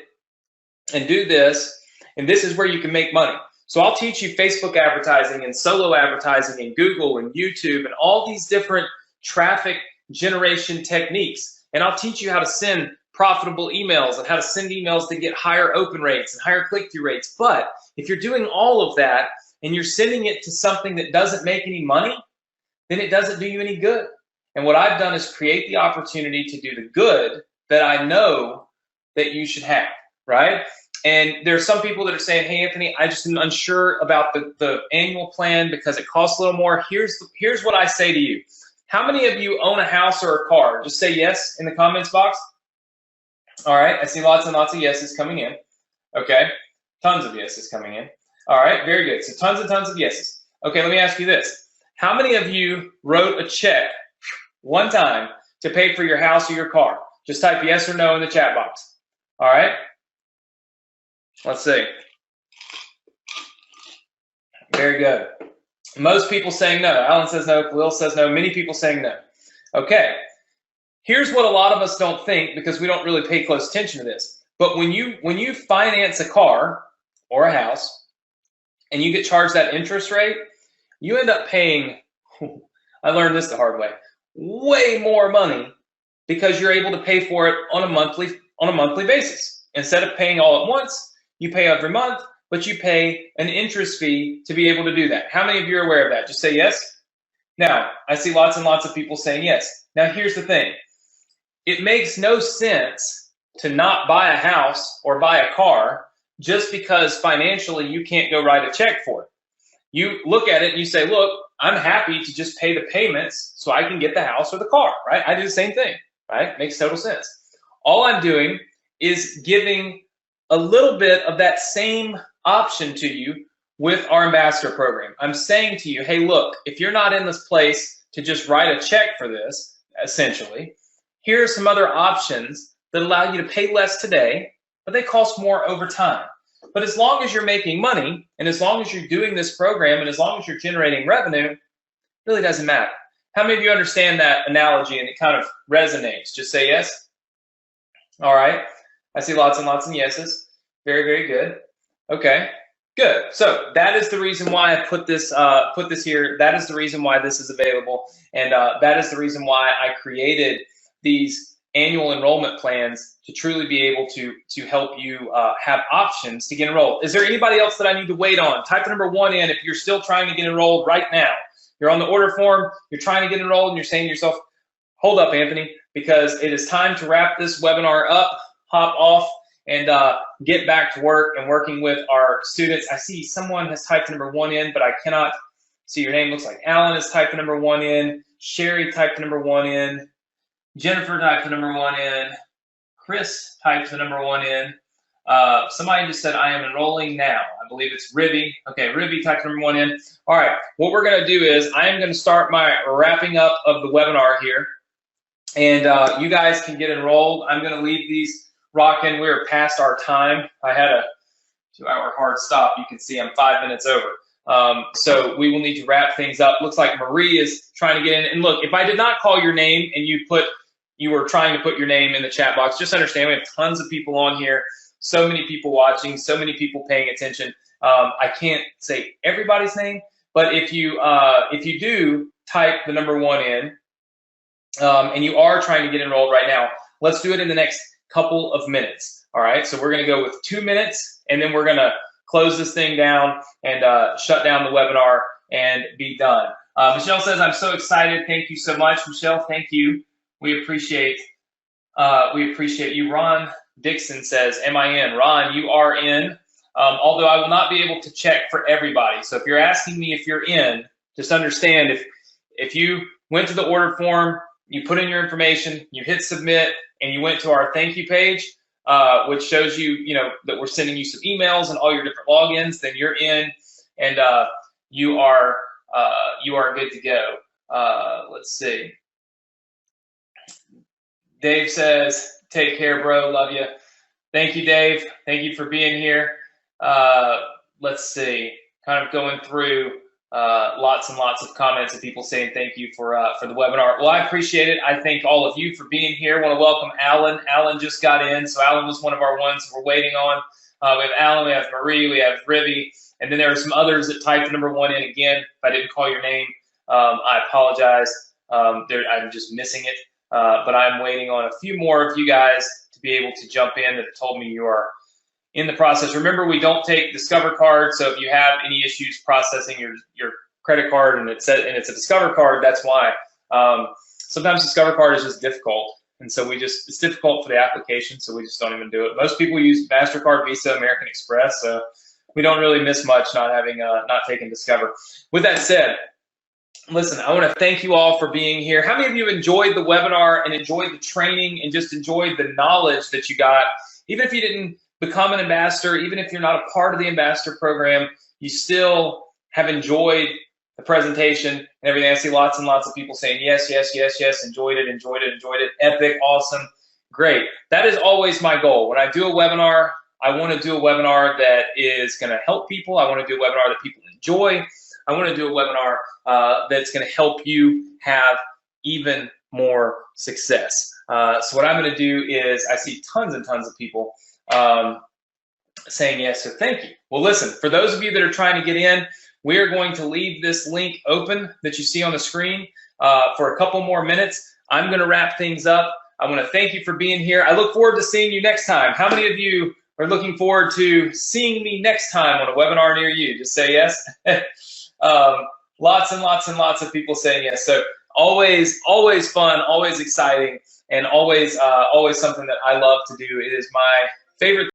and do this, and this is where you can make money. So I'll teach you Facebook advertising and solo advertising and Google and YouTube and all these different traffic generation techniques. And I'll teach you how to send profitable emails and how to send emails to get higher open rates and higher click-through rates. But if you're doing all of that and you're sending it to something that doesn't make any money, then it doesn't do you any good. And what I've done is create the opportunity to do the good that I know that you should have, right? And there are some people that are saying, hey, Anthony, I just am unsure about the annual plan because it costs a little more. Here's what I say to you. How many of you own a house or a car? Just say yes in the comments box. All right, I see lots and lots of yeses coming in. Okay, tons of yeses coming in. All right, very good. So tons and tons of yeses. Okay, let me ask you this. How many of you wrote a check one time to pay for your house or your car? Just type yes or no in the chat box. All right. Let's see. Very good. Most people saying no. Alan says no. Khalil says no. Many people saying no. Okay. Here's what a lot of us don't think because we don't really pay close attention to this. But when you finance a car or a house and you get charged that interest rate, you end up paying, I learned this the hard way, way more money because you're able to pay for it on a monthly basis. Instead of paying all at once, you pay every month, but you pay an interest fee to be able to do that. How many of you are aware of that? Just say yes. Now, I see lots and lots of people saying yes. Now, here's the thing. It makes no sense to not buy a house or buy a car just because financially you can't go write a check for it. You look at it and you say, look, I'm happy to just pay the payments so I can get the house or the car, right? I do the same thing, right? Makes total sense. All I'm doing is giving a little bit of that same option to you with our ambassador program. I'm saying to you, hey, look, if you're not in this place to just write a check for this, essentially, here are some other options that allow you to pay less today, but they cost more over time. But as long as you're making money, and as long as you're doing this program, and as long as you're generating revenue, it really doesn't matter. How many of you understand that analogy and it kind of resonates? Just say yes. All right. I see lots and lots of yeses. Very, very good. Okay, good. So that is the reason why I put this here. That is the reason why this is available, and that is the reason why I created these annual enrollment plans to truly be able to help you have options to get enrolled. Is there anybody else that I need to wait on? Type the number 1 in if you're still trying to get enrolled right now. You're on the order form, you're trying to get enrolled, and you're saying to yourself, hold up, Anthony, because it is time to wrap this webinar up, hop off, and get back to work and working with our students. I see someone has typed the number 1 in, but I cannot see your name. Looks like Alan has typed the number 1 in. Sherry typed the number 1 in. Jennifer typed the number 1 in. Chris typed the number 1 in. Somebody just said, I am enrolling now. I believe it's Ribby. Okay, Ribby typed the number 1 in. All right, what we're going to do is I am going to start my wrapping up of the webinar here. And you guys can get enrolled. I'm going to leave these rocking. We're past our time. I had a 2-hour hard stop. You can see I'm 5 minutes over. So we will need to wrap things up. Looks like Marie is trying to get in. And look, if I did not call your name and you were trying to put your name in the chat box, just understand we have tons of people on here, so many people watching, so many people paying attention. I can't say everybody's name, but if you do type the number 1 in, and you are trying to get enrolled right now, let's do it in the next couple of minutes. All right, so we're going to go with 2 minutes, and then we're going to close this thing down and shut down the webinar and be done. Michelle says, I'm so excited. Thank you so much, Michelle. Thank you. We appreciate you. Ron Dixon says, am I in? Ron, you are in, although I will not be able to check for everybody. So if you're asking me if you're in, just understand if you went to the order form, you put in your information, you hit submit, and you went to our thank you page, which shows you, that we're sending you some emails and all your different logins, then you're in, and you are good to go. Let's see. Dave says, take care, bro. Love you. Thank you, Dave. Thank you for being here. Let's see. Kind of going through lots and lots of comments of people saying thank you for the webinar. Well, I appreciate it. I thank all of you for being here. I want to welcome Alan. Alan just got in, so Alan was one of our ones we're waiting on. We have Alan, we have Marie, we have Ribby, and then there are some others that typed the number 1 in. Again, if I didn't call your name, I apologize. I'm just missing it, but I'm waiting on a few more of you guys to be able to jump in that told me you are in the process. Remember, we don't take Discover card, so if you have any issues processing your credit card and it's a Discover card, that's why. Sometimes Discover card is just difficult, and so it's difficult for the application, so we just don't even do it. Most people use MasterCard, Visa, American Express, so we don't really miss much not taking Discover. With that said, listen, I want to thank you all for being here. How many of you enjoyed the webinar and enjoyed the training and just enjoyed the knowledge that you got? Even if you didn't become an ambassador, even if you're not a part of the ambassador program, you still have enjoyed the presentation and everything. I see lots and lots of people saying yes, yes, yes, yes, enjoyed it, enjoyed it, enjoyed it, epic, awesome, great. That is always my goal. When I do a webinar, I want to do a webinar that is going to help people. I want to do a webinar that people enjoy. I want to do a webinar that's going to help you have even more success. So what I'm going to do is, I see tons and tons of people saying yes, so thank you. Well, listen, for those of you that are trying to get in, we are going to leave this link open that you see on the screen for a couple more minutes. I'm going to wrap things up. I want to thank you for being here. I look forward to seeing you next time. How many of you are looking forward to seeing me next time on a webinar near you? Just say yes. Lots and lots and lots of people saying yes. So always fun, always exciting, and always something that I love to do. It is my favorite